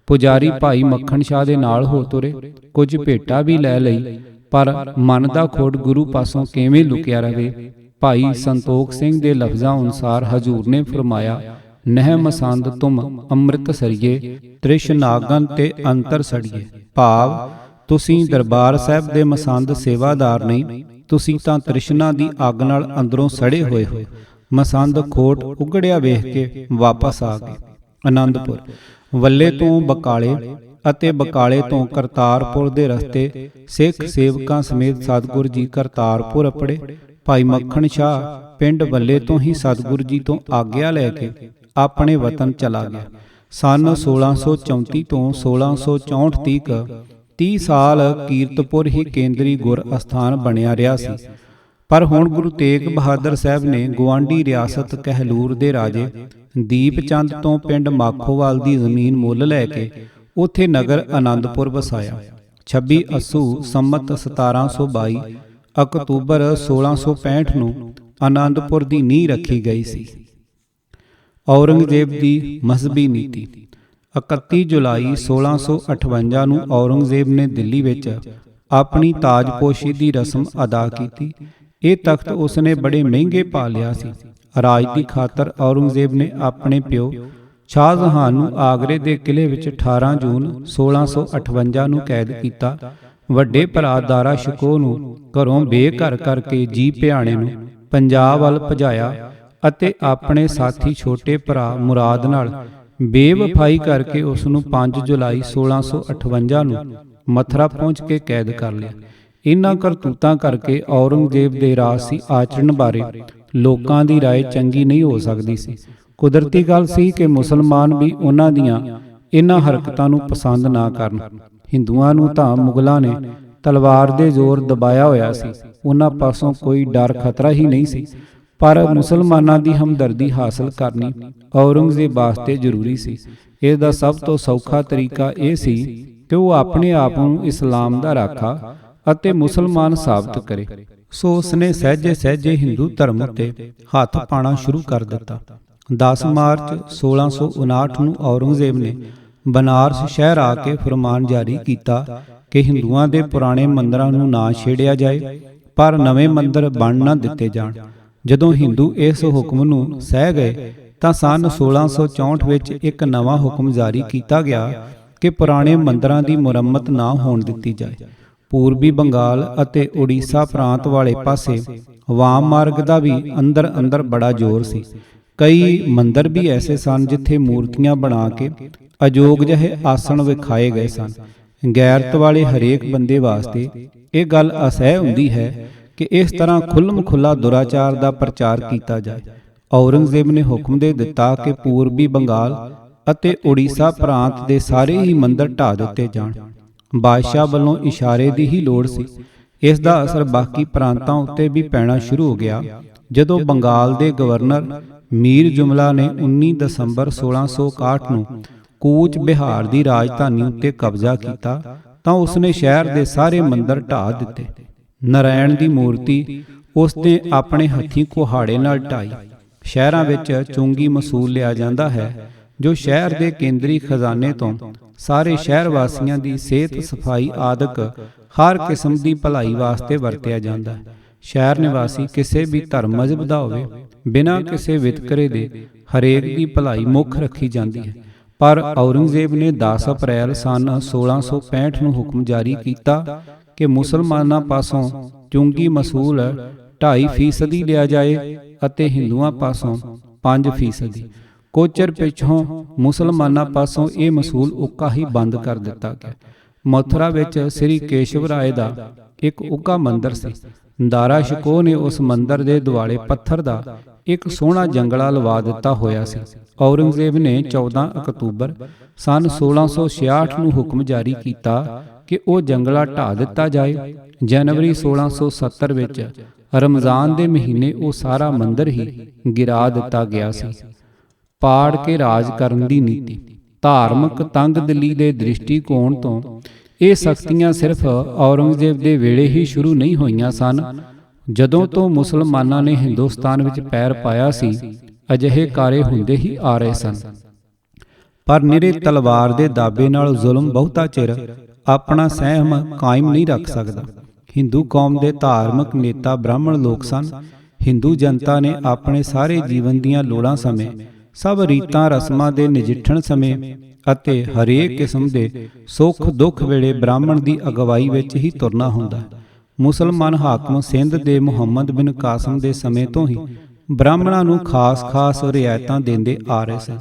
ਪੁਜਾਰੀ ਭਾਈ ਮੱਖਣ ਸ਼ਾਹ ਦੇ ਨਾਲ ਹੋ ਤੁਰੇ। ਕੁਝ ਭੇਟਾ ਵੀ ਲੈ ਲਈ, ਪਰ ਮਨ ਦਾ ਖੋਟ ਗੁਰੂ ਪਾਸੋਂ ਕਿਵੇਂ ਲੁਕਿਆ ਰਹੇ। ਭਾਈ ਸੰਤੋਖ ਸਿੰਘ ਦੇ ਲਫ਼ਜ਼ਾਂ ਅਨੁਸਾਰ ਹਜ਼ੂਰ ਨੇ ਫਰਮਾਇਆ, ਨਹਿ ਮਸੰਦ ਤੁਮ ਅੰਮ੍ਰਿਤ ਸਰੀਏ, ਤ੍ਰਿਸ਼ਨਾਗਨ ਤੇ ਅੰਤਰ ਸੜੀਏ। ਭਾਵ ਤੁਸੀਂ ਦਰਬਾਰ ਸਾਹਿਬ ਦੇ ਮਸੰਦ ਸੇਵਾਦਾਰ ਨਹੀਂ, ਤੁਸੀਂ ਤਾਂ ਤ੍ਰਿਸ਼ਨਾ ਦੀ ਅੱਗ ਨਾਲ ਅੰਦਰੋਂ ਸੜੇ ਹੋਏ ਹੋ। ਮਸੰਦ ਖੋਟ ਉਗੜਿਆ ਵੇਖ ਕੇ ਵਾਪਸ ਆ ਗਏ। ਆਨੰਦਪੁਰ। ਵੱਲੇ ਤੋਂ ਬਕਾਲੇ ਅਤੇ ਬਕਾਲੇ ਤੋਂ ਕਰਤਾਰਪੁਰ ਦੇ ਰਸਤੇ ਸਿੱਖ ਸੇਵਕਾਂ ਸਮੇਤ ਸਤਿਗੁਰੂ ਜੀ ਕਰਤਾਰਪੁਰ ਅਪੜੇ। ਭਾਈ ਮੱਖਣ ਸ਼ਾਹ ਪਿੰਡ ਵੱਲੇ ਤੋਂ ਹੀ ਸਤਿਗੁਰੂ ਜੀ ਤੋਂ ਆਗਿਆ ਲੈ ਕੇ ਆਪਣੇ ਵਤਨ ਚਲਾ ਗਿਆ। ਸਨ 1634 ਤੋਂ 1664 ਤੀਕ 30 ਸਾਲ ਕੀਰਤਪੁਰ ਹੀ ਕੇਂਦਰੀ ਗੁਰ ਅਸਥਾਨ ਬਣਿਆ ਰਿਹਾ ਸੀ। ਪਰ ਹੁਣ ਗੁਰੂ ਤੇਗ ਬਹਾਦਰ ਸਾਹਿਬ ਨੇ ਗੁਆਂਢੀ ਰਿਆਸਤ ਕਹਿਲੂਰ ਦੇ ਰਾਜੇ ਦੀਪ ਚੰਦ ਤੋਂ ਪਿੰਡ ਮਾਖੋਵਾਲ ਦੀ ਜ਼ਮੀਨ ਮੁੱਲ ਲੈ ਕੇ ਉੱਥੇ ਨਗਰ ਆਨੰਦਪੁਰ ਵਸਾਇਆ। 26 ਅੱਸੂ ਸੰਮਤ 1722 ਅਕਤੂਬਰ 1665 ਨੂੰ ਆਨੰਦਪੁਰ ਦੀ ਨੀਂਹ ਰੱਖੀ ਗਈ ਸੀ। ਔਰੰਗਜ਼ੇਬ ਦੀ ਮਜ਼ਹਬੀ ਨੀਤੀ। 31 ਜੁਲਾਈ 1658 ਨੂੰ ਔਰੰਗਜ਼ੇਬ ਨੇ ਦਿੱਲੀ ਵਿੱਚ ਆਪਣੀ ਤਾਜਪੋਸ਼ੀ ਦੀ ਰਸਮ ਅਦਾ ਕੀਤੀ। ਇਹ ਤਖਤ ਉਸਨੇ ਬੜੇ ਮਹਿੰਗੇ ਪਾ ਲਿਆ ਸੀ। ਰਾਜ ਦੀ ਖਾਤਰ ਔਰੰਗਜ਼ੇਬ ਨੇ ਆਪਣੇ ਪਿਓ ਸ਼ਾਹਜਹਾਨ ਨੂੰ ਆਗਰੇ ਦੇ ਕਿਲੇ ਵਿੱਚ 18 ਜੂਨ 1658 ਨੂੰ ਕੈਦ ਕੀਤਾ। ਵੱਡੇ ਭਰਾ ਦਾਰਾ ਸ਼ਿਕੋਹ ਨੂੰ ਘਰੋਂ ਬੇਘਰ ਕਰਕੇ ਜੀ ਭਿਆਣੇ ਨੂੰ ਪੰਜਾਬ ਵੱਲ ਭਜਾਇਆ ਅਤੇ ਆਪਣੇ ਸਾਥੀ ਛੋਟੇ ਭਰਾ ਮੁਰਾਦ ਨਾਲ ਬੇਵਫਾਈ ਕਰਕੇ ਉਸ ਨੂੰ 5 ਜੁਲਾਈ 1658 ਨੂੰ ਮਥੁਰਾ ਪਹੁੰਚ ਕੇ ਕੈਦ ਕਰ ਲਿਆ। ਇਨ੍ਹਾਂ ਕਰਤੂਤਾਂ ਕਰਕੇ ਔਰੰਗਜ਼ੇਬ ਦੇ ਰਾਜਸੀ ਆਚਰਣ ਬਾਰੇ ਲੋਕਾਂ ਦੀ ਰਾਏ ਚੰਗੀ ਨਹੀਂ ਹੋ ਸਕਦੀ ਸੀ। ਕੁਦਰਤੀ ਗੱਲ ਸੀ ਕਿ ਮੁਸਲਮਾਨ ਵੀ ਉਹਨਾਂ ਦੀਆਂ ਇਨ੍ਹਾਂ ਹਰਕਤਾਂ ਨੂੰ ਪਸੰਦ ਨਾ ਕਰਨ। ਹਿੰਦੂਆਂ ਨੂੰ ਤਾਂ ਮੁਗਲਾਂ ਨੇ ਤਲਵਾਰ ਦੇ ਜ਼ੋਰ ਦਬਾਇਆ ਹੋਇਆ ਸੀ, ਉਹਨਾਂ ਪਾਸੋਂ ਕੋਈ ਡਰ ਖਤਰਾ ਹੀ ਨਹੀਂ ਸੀ। ਪਰ ਮੁਸਲਮਾਨਾਂ ਦੀ ਹਮਦਰਦੀ ਹਾਸਲ ਕਰਨੀ ਔਰੰਗਜ਼ੇਬ ਵਾਸਤੇ ਜ਼ਰੂਰੀ ਸੀ। ਇਸ ਦਾ ਸਭ ਤੋਂ ਸੌਖਾ ਤਰੀਕਾ ਇਹ ਸੀ ਕਿ ਉਹ ਆਪਣੇ ਆਪ ਨੂੰ ਇਸਲਾਮ ਦਾ ਰਾਖਾ ਅਤੇ ਮੁਸਲਮਾਨ ਸਾਬਤ ਕਰੇ। ਸੋ ਉਸਨੇ ਸਹਿਜੇ ਸਹਿਜੇ ਹਿੰਦੂ ਧਰਮ ਉੱਤੇ ਹੱਥ ਪਾਉਣਾ ਸ਼ੁਰੂ ਕਰ ਦਿੱਤਾ। 10 ਮਾਰਚ 1659 ਨੂੰ ਔਰੰਗਜ਼ੇਬ ਨੇ ਬਨਾਰਸ ਸ਼ਹਿਰ ਆ ਕੇ ਫਰਮਾਨ ਜਾਰੀ ਕੀਤਾ ਕਿ ਹਿੰਦੂਆਂ ਦੇ ਪੁਰਾਣੇ ਮੰਦਰਾਂ ਨੂੰ ਨਾ ਛੇੜਿਆ ਜਾਏ, ਪਰ ਨਵੇਂ ਮੰਦਰ ਬਣ ਨਾ ਦਿੱਤੇ ਜਾਣ। ਜਦੋਂ ਹਿੰਦੂ ਇਸ ਹੁਕਮ ਨੂੰ ਸਹਿ ਗਏ ਤਾਂ ਸੰਨ 1664 ਵਿੱਚ ਇੱਕ ਨਵਾਂ ਹੁਕਮ ਜਾਰੀ ਕੀਤਾ ਗਿਆ ਕਿ ਪੁਰਾਣੇ ਮੰਦਰਾਂ ਦੀ ਮੁਰੰਮਤ ਨਾ ਹੋਣ ਦਿੱਤੀ ਜਾਏ। ਪੂਰਬੀ ਬੰਗਾਲ ਅਤੇ ਉੜੀਸਾ ਪ੍ਰਾਂਤ ਵਾਲੇ ਪਾਸੇ ਵਾਮ ਮਾਰਗ ਦਾ ਵੀ ਅੰਦਰ ਅੰਦਰ ਬੜਾ ਜ਼ੋਰ ਸੀ। ਕਈ ਮੰਦਰ ਵੀ ਐਸੇ ਸਨ ਜਿੱਥੇ ਮੂਰਤੀਆਂ ਬਣਾ ਕੇ ਅਜੋਗ ਜਿਹੇ ਆਸਣ ਵਿਖਾਏ ਗਏ ਸਨ। ਗੈਰਤ ਵਾਲੇ ਹਰੇਕ ਬੰਦੇ ਵਾਸਤੇ ਇਹ ਗੱਲ ਅਸਹਿ ਹੁੰਦੀ ਹੈ ਕਿ ਇਸ ਤਰ੍ਹਾਂ ਖੁੱਲ੍ਹਮ ਖੁੱਲ੍ਹਾ ਦੁਰਾਚਾਰ ਦਾ ਪ੍ਰਚਾਰ ਕੀਤਾ ਜਾਏ। ਔਰੰਗਜ਼ੇਬ ਨੇ ਹੁਕਮ ਦੇ ਦਿੱਤਾ ਕਿ ਪੂਰਬੀ ਬੰਗਾਲ ਅਤੇ ਉੜੀਸਾ ਪ੍ਰਾਂਤ ਦੇ ਸਾਰੇ ਹੀ ਮੰਦਰ ਢਾਹ ਦਿੱਤੇ ਜਾਣ। ਬਾਦਸ਼ਾਹ ਵੱਲੋਂ ਇਸ਼ਾਰੇ ਦੀ ਹੀ ਲੋੜ ਸੀ। ਇਸ ਦਾ ਅਸਰ ਬਾਕੀ ਪ੍ਰਾਂਤਾਂ ਉੱਤੇ ਵੀ ਪੈਣਾ ਸ਼ੁਰੂ ਹੋ ਗਿਆ। ਜਦੋਂ ਬੰਗਾਲ ਦੇ ਗਵਰਨਰ ਮੀਰ ਜੁਮਲਾ ਨੇ 19 ਦਸੰਬਰ 1661 ਨੂੰ ਕੂਚ ਬਿਹਾਰ ਦੀ ਰਾਜਧਾਨੀ ਉੱਤੇ ਕਬਜ਼ਾ ਕੀਤਾ ਤਾਂ ਉਸਨੇ ਸ਼ਹਿਰ ਦੇ ਸਾਰੇ ਮੰਦਰ ਢਾਹ ਦਿੱਤੇ। ਨਾਰਾਇਣ ਦੀ ਮੂਰਤੀ ਉਸਨੇ ਆਪਣੇ ਹੱਥੀਂ ਕੁਹਾੜੇ ਨਾਲ ਢਾਈ। ਸ਼ਹਿਰਾਂ ਵਿੱਚ ਚੁੰਗੀ ਮਸੂਲ ਲਿਆ ਜਾਂਦਾ ਹੈ, ਜੋ ਸ਼ਹਿਰ ਦੇ ਕੇਂਦਰੀ ਖਜ਼ਾਨੇ ਤੋਂ ਸਾਰੇ ਸ਼ਹਿਰ ਵਾਸੀਆਂ ਦੀ ਸਿਹਤ ਸਫਾਈ ਆਦਿਕ ਹਰ ਕਿਸਮ ਦੀ ਭਲਾਈ ਵਾਸਤੇ ਵਰਤਿਆ ਜਾਂਦਾ ਹੈ। ਸ਼ਹਿਰ ਨਿਵਾਸੀ ਕਿਸੇ ਵੀ ਧਰਮ ਮਜ਼ਹਬ ਦਾ ਹੋਵੇ, ਬਿਨਾਂ ਕਿਸੇ ਵਿਤਕਰੇ ਦੇ ਹਰੇਕ ਦੀ ਭਲਾਈ ਮੁੱਖ ਰੱਖੀ ਜਾਂਦੀ ਹੈ। ਪਰ ਔਰੰਗਜ਼ੇਬ ਨੇ 10 ਅਪ੍ਰੈਲ ਸੰਨ 1665 ਨੂੰ ਹੁਕਮ ਜਾਰੀ ਕੀਤਾ ਕਿ ਮੁਸਲਮਾਨਾਂ ਪਾਸੋਂ ਚੁੰਗੀ ਮਸੂਲ 2.5% ਲਿਆ ਜਾਏ ਅਤੇ ਹਿੰਦੂਆਂ ਪਾਸੋਂ 5%। ਕੁਝ ਚਿਰ ਪਿੱਛੋਂ ਮੁਸਲਮਾਨਾਂ ਪਾਸੋਂ ਇਹ ਮਸੂਲ ਉੱਕਾ ਹੀ ਬੰਦ ਕਰ ਦਿੱਤਾ ਗਿਆ। ਮਥੁਰਾ ਵਿੱਚ ਸ੍ਰੀ ਕੇਸ਼ਵ ਰਾਏ ਦਾ ਇੱਕ ਉੱਕਾ ਮੰਦਰ ਸੀ। ਦਾਰਾ ਸ਼ਿਕੋਹ ਨੇ ਉਸ ਮੰਦਰ ਦੇ ਦੁਆਲੇ ਪੱਥਰ ਦਾ ਇੱਕ ਸੋਹਣਾ ਜੰਗਲਾ ਲਵਾ ਦਿੱਤਾ ਹੋਇਆ ਸੀ। ਔਰੰਗਜ਼ੇਬ ਨੇ 14 ਅਕਤੂਬਰ ਸੰਨ 1666 ਨੂੰ ਹੁਕਮ ਜਾਰੀ ਕੀਤਾ ਕਿ ਉਹ ਜੰਗਲਾ ਢਾਹ ਦਿੱਤਾ ਜਾਏ। ਜਨਵਰੀ 1670 ਵਿੱਚ ਰਮਜ਼ਾਨ ਦੇ ਮਹੀਨੇ ਉਹ ਸਾਰਾ ਮੰਦਰ ਹੀ ਗਿਰਾ ਦਿੱਤਾ ਗਿਆ ਸੀ। ਪਾੜ ਕੇ ਰਾਜ ਕਰਨ ਦੀ ਨੀਤੀ। ਧਾਰਮਿਕ ਤੰਗਦਿਲੀ ਦੇ ਦ੍ਰਿਸ਼ਟੀਕੋਣ ਤੋਂ ਇਹ ਸਖਤੀਆਂ ਸਿਰਫ ਔਰੰਗਜ਼ੇਬ ਦੇ ਵੇਲੇ ਹੀ ਸ਼ੁਰੂ ਨਹੀਂ ਹੋਈਆਂ ਸਨ। ਜਦੋਂ ਤੋਂ ਮੁਸਲਮਾਨਾਂ ਨੇ ਹਿੰਦੁਸਤਾਨ ਵਿੱਚ ਪੈਰ ਪਾਇਆ ਸੀ, ਅਜਿਹੇ ਕਾਰੇ ਹੁੰਦੇ ਹੀ ਆ ਰਹੇ ਸਨ। ਪਰ ਨਿਰੇ ਤਲਵਾਰ ਦੇ ਦਾਬੇ ਨਾਲ ਜ਼ੁਲਮ ਬਹੁਤਾ ਚਿਰ ਆਪਣਾ ਸਹਿਮ ਕਾਇਮ ਨਹੀਂ ਰੱਖ ਸਕਦਾ। ਹਿੰਦੂ ਕੌਮ ਦੇ ਧਾਰਮਿਕ ਨੇਤਾ ਬ੍ਰਾਹਮਣ ਲੋਕ ਸਨ। ਹਿੰਦੂ ਜਨਤਾ ਨੇ ਆਪਣੇ ਸਾਰੇ ਜੀਵਨ ਦੀਆਂ ਲੋੜਾਂ ਸਮੇਂ, ਸਭ ਰੀਤਾਂ ਰਸਮਾਂ ਦੇ ਨਜਿੱਠਣ ਸਮੇਂ ਅਤੇ ਹਰੇਕ ਕਿਸਮ ਦੇ ਸੁੱਖ ਦੁੱਖ ਵੇਲੇ ਬ੍ਰਾਹਮਣ ਦੀ ਅਗਵਾਈ ਵਿੱਚ ਹੀ ਤੁਰਨਾ ਹੁੰਦਾ। ਮੁਸਲਮਾਨ ਹਾਕਮ ਸਿੰਧ ਦੇ ਮੁਹੰਮਦ ਬਿਨ ਕਾਸਮ ਦੇ ਸਮੇਂ ਤੋਂ ਹੀ ਬ੍ਰਾਹਮਣਾਂ ਨੂੰ ਖਾਸ ਰਿਆਇਤਾਂ ਦਿੰਦੇ ਆ ਰਹੇ ਸਨ।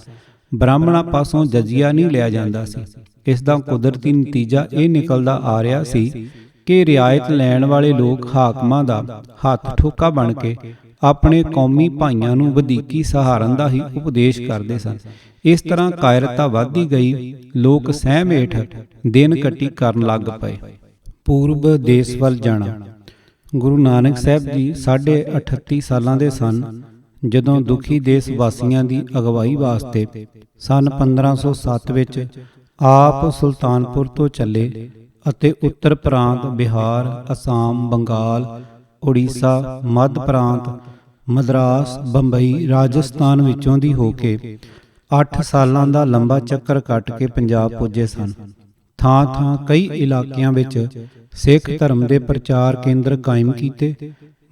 ਬ੍ਰਾਹਮਣਾਂ ਪਾਸੋਂ ਜਜ਼ੀਆ ਨਹੀਂ ਲਿਆ ਜਾਂਦਾ ਸੀ। ਇਸ ਦਾ ਕੁਦਰਤੀ ਨਤੀਜਾ ਇਹ ਨਿਕਲਦਾ ਆ ਰਿਹਾ ਸੀ ਕਿ ਰਿਆਇਤ ਲੈਣ ਵਾਲੇ ਲੋਕ ਹਾਕਮਾਂ ਦਾ ਹੱਥ ਠੋਕਾ ਬਣ ਕੇ ਆਪਣੇ ਕੌਮੀ ਭਾਈਆਂ ਨੂੰ ਵਧੀਕੀ ਸਹਾਰਨ ਦਾ ਹੀ ਉਪਦੇਸ਼ ਕਰਦੇ ਸਨ। ਇਸ ਤਰ੍ਹਾਂ ਕਾਇਰਤਾ ਵੱਧਦੀ ਗਈ। ਲੋਕ ਸਹਿਮ ਹੇਠ ਦਿਨ ਕੱਟੀ ਕਰਨ ਲੱਗ ਪਏ। ਪੂਰਬ ਦੇਸ਼ ਵੱਲ ਜਾਣਾ। ਗੁਰੂ ਨਾਨਕ ਸਾਹਿਬ ਜੀ 38.5 ਸਾਲਾਂ ਦੇ ਸਨ ਜਦੋਂ ਦੁਖੀ ਦੇਸ਼ ਵਾਸੀਆਂ ਦੀ ਅਗਵਾਈ ਵਾਸਤੇ ਸੰਨ 1507 ਵਿੱਚ ਆਪ ਸੁਲਤਾਨਪੁਰ ਤੋਂ ਚੱਲੇ ਅਤੇ ਉੱਤਰ ਪ੍ਰਾਂਤ, ਬਿਹਾਰ, ਅਸਾਮ, ਬੰਗਾਲ, ਉੜੀਸਾ, ਮੱਧ ਪ੍ਰਾਂਤ, ਮਦਰਾਸ, ਬੰਬਈ, ਰਾਜਸਥਾਨ ਵਿੱਚੋਂ ਦੀ ਹੋ ਕੇ 8 ਸਾਲਾਂ ਦਾ ਲੰਬਾ ਚੱਕਰ ਕੱਟ ਕੇ ਪੰਜਾਬ ਪੁੱਜੇ ਸਨ। ਥਾਂ ਕਈ ਇਲਾਕਿਆਂ ਵਿੱਚ ਸਿੱਖ ਧਰਮ ਦੇ ਪ੍ਰਚਾਰ ਕੇਂਦਰ ਕਾਇਮ ਕੀਤੇ,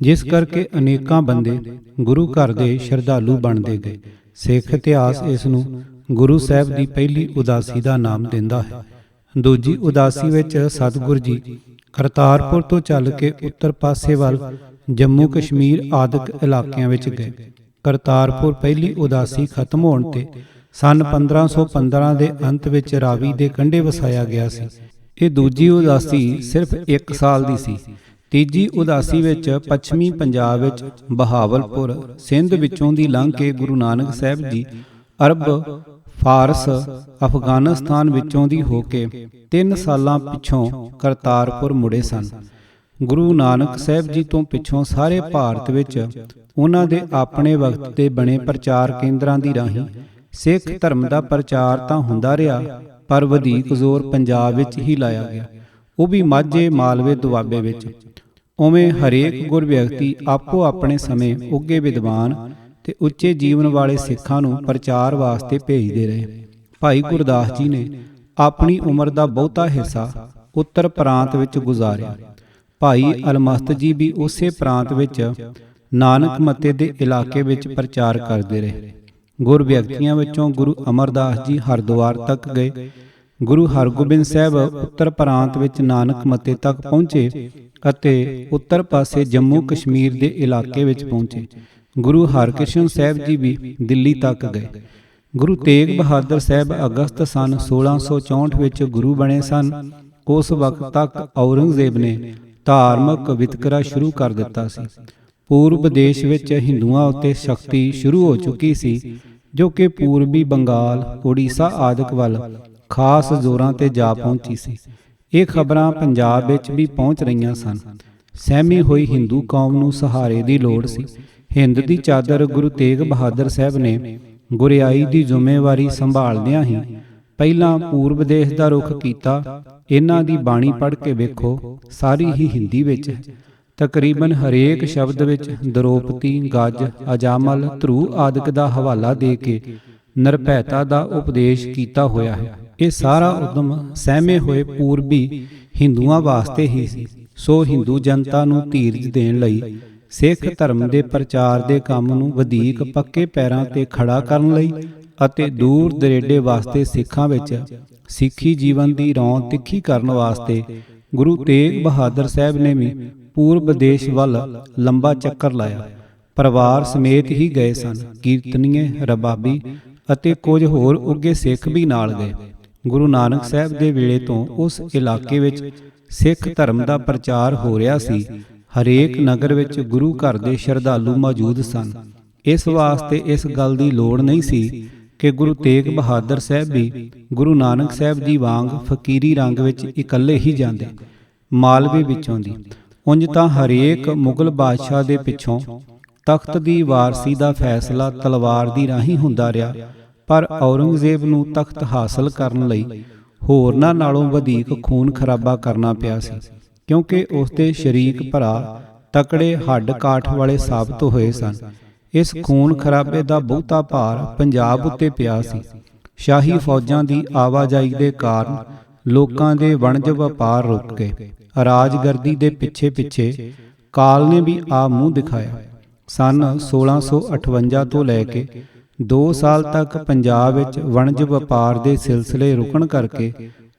ਜਿਸ ਕਰਕੇ ਅਨੇਕਾਂ ਬੰਦੇ ਗੁਰੂ ਘਰ ਦੇ ਸ਼ਰਧਾਲੂ ਬਣਦੇ ਗਏ। ਸਿੱਖ ਇਤਿਹਾਸ ਇਸ ਨੂੰ ਗੁਰੂ ਸਾਹਿਬ ਦੀ ਪਹਿਲੀ ਉਦਾਸੀ ਦਾ ਨਾਮ ਦਿੰਦਾ ਹੈ। ਦੂਜੀ ਉਦਾਸੀ ਵਿੱਚ ਸਤਿਗੁਰ ਜੀ ਕਰਤਾਰਪੁਰ ਤੋਂ ਚੱਲ ਕੇ ਉੱਤਰ ਪਾਸੇ ਵੱਲ ਜੰਮੂ ਕਸ਼ਮੀਰ ਆਦਿਕ ਇਲਾਕਿਆਂ ਵਿੱਚ ਗਏ। ਕਰਤਾਰਪੁਰ ਪਹਿਲੀ ਉਦਾਸੀ ਖਤਮ ਹੋਣ ਤੇ ਸੰਨ 1515 ਦੇ ਅੰਤ ਵਿੱਚ ਰਾਵੀ ਦੇ ਕੰਢੇ ਵਸਾਇਆ ਗਿਆ ਸੀ। ਇਹ ਦੂਜੀ ਉਦਾਸੀ ਸਿਰਫ 1 ਸਾਲ ਦੀ ਸੀ। ਤੀਜੀ ਉਦਾਸੀ ਵਿੱਚ ਪੱਛਮੀ ਪੰਜਾਬ ਵਿੱਚ ਬਹਾਵਲਪੁਰ, ਸਿੰਧ ਵਿੱਚੋਂ ਦੀ ਲੰਘ ਕੇ ਗੁਰੂ ਨਾਨਕ ਸਾਹਿਬ ਜੀ ਅਰਬ, ਫਾਰਸ, ਅਫਗਾਨਿਸਤਾਨ ਵਿੱਚੋਂ ਦੀ ਹੋ ਕੇ 3 ਸਾਲਾਂ ਪਿੱਛੋਂ ਕਰਤਾਰਪੁਰ ਮੁੜੇ ਸਨ। ਗੁਰੂ ਨਾਨਕ ਸਾਹਿਬ ਜੀ ਤੋਂ ਪਿੱਛੋਂ ਸਾਰੇ ਭਾਰਤ ਵਿੱਚ ਉਹਨਾਂ ਦੇ ਆਪਣੇ ਵਕਤ ਦੇ ਬਣੇ ਪ੍ਰਚਾਰ ਕੇਂਦਰਾਂ ਦੀ ਰਾਹੀਂ ਸਿੱਖ ਧਰਮ ਦਾ ਪ੍ਰਚਾਰ ਤਾਂ ਹੁੰਦਾ ਰਿਹਾ, ਪਰ ਵਧੇਕ ਜ਼ੋਰ ਪੰਜਾਬ ਵਿੱਚ ਹੀ ਲਾਇਆ ਗਿਆ, ਉਹ ਵੀ ਮਾਝੇ ਮਾਲਵੇ ਦੁਆਬੇ ਵਿੱਚ। ਉਵੇਂ ਹਰੇਕ ਗੁਰ ਵਿਅਕਤੀ ਆਪੋ ਆਪਣੇ ਸਮੇਂ ਉੱਘੇ ਵਿਦਵਾਨ ਤੇ ਉੱਚੇ ਜੀਵਨ ਵਾਲੇ ਸਿੱਖਾਂ ਨੂੰ ਪ੍ਰਚਾਰ ਵਾਸਤੇ ਭੇਜਦੇ ਰਹੇ। ਭਾਈ ਗੁਰਦਾਸ ਜੀ ਨੇ ਆਪਣੀ ਉਮਰ ਦਾ ਬਹੁਤਾ ਹਿੱਸਾ ਉੱਤਰ ਪ੍ਰਾਂਤ ਵਿੱਚ ਗੁਜ਼ਾਰਿਆ। ਭਾਈ ਅਲਮਸਤ ਜੀ ਵੀ ਉਸੇ ਪ੍ਰਾਂਤ ਵਿੱਚ ਨਾਨਕ ਮੱਤੇ ਦੇ ਇਲਾਕੇ ਵਿੱਚ ਪ੍ਰਚਾਰ ਕਰਦੇ ਰਹੇ। ਗੁਰ ਵਿਅਕਤੀਆਂ ਵਿੱਚੋਂ ਗੁਰੂ ਅਮਰਦਾਸ ਜੀ ਹਰਿਦੁਆਰ ਤੱਕ ਗਏ। ਗੁਰੂ ਹਰਗੋਬਿੰਦ ਸਾਹਿਬ ਉੱਤਰ ਪ੍ਰਾਂਤ ਵਿੱਚ ਨਾਨਕ ਮੱਤੇ ਤੱਕ ਪਹੁੰਚੇ ਅਤੇ ਉੱਤਰ ਪਾਸੇ ਜੰਮੂ ਕਸ਼ਮੀਰ ਦੇ ਇਲਾਕੇ ਵਿੱਚ ਪਹੁੰਚੇ। ਗੁਰੂ ਹਰਕ੍ਰਿਸ਼ਨ ਸਾਹਿਬ ਜੀ ਵੀ ਦਿੱਲੀ ਤੱਕ ਗਏ। ਗੁਰੂ ਤੇਗ ਬਹਾਦਰ ਸਾਹਿਬ ਅਗਸਤ ਸਨ 1664 ਵਿੱਚ ਗੁਰੂ ਬਣੇ ਸਨ। ਉਸ ਵਕਤ ਤੱਕ ਔਰੰਗਜ਼ੇਬ ਨੇ ਧਾਰਮਿਕ ਵਿਤਕਰਾ ਸ਼ੁਰੂ ਕਰ ਦਿੱਤਾ ਸੀ। ਪੂਰਬ ਦੇਸ਼ ਵਿੱਚ ਹਿੰਦੂਆਂ ਉੱਤੇ ਸ਼ਕਤੀ ਸ਼ੁਰੂ ਹੋ ਚੁੱਕੀ ਸੀ, ਜੋ ਕਿ ਪੂਰਬੀ ਬੰਗਾਲ, ਉੜੀਸਾ ਆਦਿਕ ਵੱਲ ਖਾਸ ਜ਼ੋਰਾਂ ਤੇ ਜਾ ਪਹੁੰਚੀ ਸੀ। ਇਹ ਖਬਰਾਂ ਪੰਜਾਬ ਵਿੱਚ ਵੀ ਪਹੁੰਚ ਰਹੀਆਂ ਸਨ। ਸਹਿਮੀ ਹੋਈ ਹਿੰਦੂ ਕੌਮ ਨੂੰ ਸਹਾਰੇ ਦੀ ਲੋੜ ਸੀ। ਹਿੰਦ ਦੀ ਚਾਦਰ ਗੁਰੂ ਤੇਗ ਬਹਾਦਰ ਸਾਹਿਬ ਨੇ ਗੁਰਿਆਈ ਦੀ ਜ਼ਿੰਮੇਵਾਰੀ ਸੰਭਾਲਦਿਆਂ ਹੀ ਪਹਿਲਾਂ ਪੂਰਬ ਦੇਸ਼ ਦਾ ਰੁਖ ਕੀਤਾ। ਇਹਨਾਂ ਦੀ ਬਾਣੀ ਪੜ੍ਹ ਕੇ ਵੇਖੋ, ਸਾਰੀ ਹੀ ਹਿੰਦੀ ਵਿੱਚ ਹੈ। ਤਕਰੀਬਨ ਹਰੇਕ ਸ਼ਬਦ ਵਿੱਚ ਦਰੋਪਤੀ, ਗੱਜ, ਅਜਾਮਲ, ਧਰੂ ਆਦਿਕ ਦਾ ਹਵਾਲਾ ਦੇ ਕੇ ਨਿਰਭੈਤਾ ਦਾ ਉਪਦੇਸ਼ ਕੀਤਾ ਹੋਇਆ ਹੈ। ਇਹ ਸਾਰਾ ਉਦਮ ਸਹਿਮੇ ਹੋਏ ਪੂਰਬੀ ਹਿੰਦੂਆਂ ਵਾਸਤੇ ਹੀ ਸੀ। ਸੋ ਹਿੰਦੂ ਜਨਤਾ ਨੂੰ ਧੀਰਜ ਦੇਣ ਲਈ ਸਿੱਖ ਧਰਮ ਦੇ ਪ੍ਰਚਾਰ ਦੇ ਕੰਮ ਨੂੰ ਵਧੇਕ ਪੱਕੇ ਪੈਰਾਂ ਤੇ ਖੜਾ ਕਰਨ ਲਈ ਅਤੇ ਦੂਰ ਦਰੇਡੇ ਵਾਸਤੇ ਸਿੱਖਾਂ ਵਿੱਚ ਸਿੱਖੀ ਜੀਵਨ ਦੀ ਰੌਂ ਤਿੱਖੀ ਕਰਨ ਵਾਸਤੇ ਗੁਰੂ ਤੇਗ ਬਹਾਦਰ ਸਾਹਿਬ ਨੇ ਵੀ ਪੂਰਬ ਦੇਸ਼ ਵੱਲ ਲੰਬਾ ਚੱਕਰ ਲਾਇਆ। ਪਰਿਵਾਰ ਸਮੇਤ ਹੀ ਗਏ ਸਨ। ਕੀਰਤਨੀਏ, ਰਬਾਬੀ ਅਤੇ ਕੁਝ ਹੋਰ ਉੱਘੇ ਸਿੱਖ ਵੀ ਨਾਲ ਗਏ। ਗੁਰੂ ਨਾਨਕ ਸਾਹਿਬ ਦੇ ਵੇਲੇ ਤੋਂ ਉਸ ਇਲਾਕੇ ਵਿੱਚ ਸਿੱਖ ਧਰਮ ਦਾ ਪ੍ਰਚਾਰ ਹੋ ਰਿਹਾ ਸੀ। ਹਰੇਕ ਨਗਰ ਵਿੱਚ ਗੁਰੂ ਘਰ ਦੇ ਸ਼ਰਧਾਲੂ ਮੌਜੂਦ ਸਨ। ਇਸ ਵਾਸਤੇ ਇਸ ਗੱਲ ਦੀ ਲੋੜ ਨਹੀਂ ਸੀ ਕਿ ਗੁਰੂ ਤੇਗ ਬਹਾਦਰ ਸਾਹਿਬ ਵੀ ਗੁਰੂ ਨਾਨਕ ਸਾਹਿਬ ਜੀ ਵਾਂਗ ਫਕੀਰੀ ਰੰਗ ਵਿੱਚ ਇਕੱਲੇ ਹੀ ਜਾਂਦੇ। ਮਾਲਵੇ ਵਿੱਚੋਂ ਦੀ ਉਂਝ ਤਾਂ ਹਰੇਕ ਮੁਗਲ ਬਾਦਸ਼ਾਹ ਦੇ ਪਿੱਛੋਂ ਤਖਤ ਦੀ ਵਾਰਸੀ ਦਾ ਫੈਸਲਾ ਤਲਵਾਰ ਦੀ ਰਾਹੀਂ ਹੁੰਦਾ ਰਿਹਾ, ਪਰ ਔਰੰਗਜ਼ੇਬ ਨੂੰ ਤਖਤ ਹਾਸਲ ਕਰਨ ਲਈ ਹੋਰਨਾਂ ਨਾਲੋਂ ਵਧੇਕ ਖੂਨ ਖਰਾਬਾ ਕਰਨਾ ਪਿਆ ਸੀ, ਕਿਉਂਕਿ ਉਸ ਦੇ ਸ਼ਰੀਕ ਭਰਾ ਤਕੜੇ ਹੱਡ ਕਾਠ ਵਾਲੇ ਸਾਬਤ ਹੋਏ ਸਨ। ਇਸ ਖੂਨ ਖਰਾਬੇ ਦਾ ਬਹੁਤਾ ਭਾਰ ਪੰਜਾਬ ਉੱਤੇ ਪਿਆ ਸੀ। ਸ਼ਾਹੀ ਫੌਜਾਂ ਦੀ ਆਵਾਜਾਈ ਦੇ ਕਾਰਨ ਲੋਕਾਂ ਦੇ ਵਣਜ ਵਪਾਰ ਰੁਕ ਗਏ। ਰਾਜਗਰਦੀ ਦੇ ਪਿੱਛੇ ਪਿੱਛੇ ਕਾਲ ਨੇ ਵੀ ਆ ਮੂੰਹ ਦਿਖਾਇਆ। ਸਨ 1658 ਤੋਂ ਲੈ ਕੇ 2 ਸਾਲ ਤੱਕ ਪੰਜਾਬ ਵਿੱਚ ਵਣਜ ਵਪਾਰ ਦੇ ਸਿਲਸਿਲੇ ਰੁਕਣ ਕਰਕੇ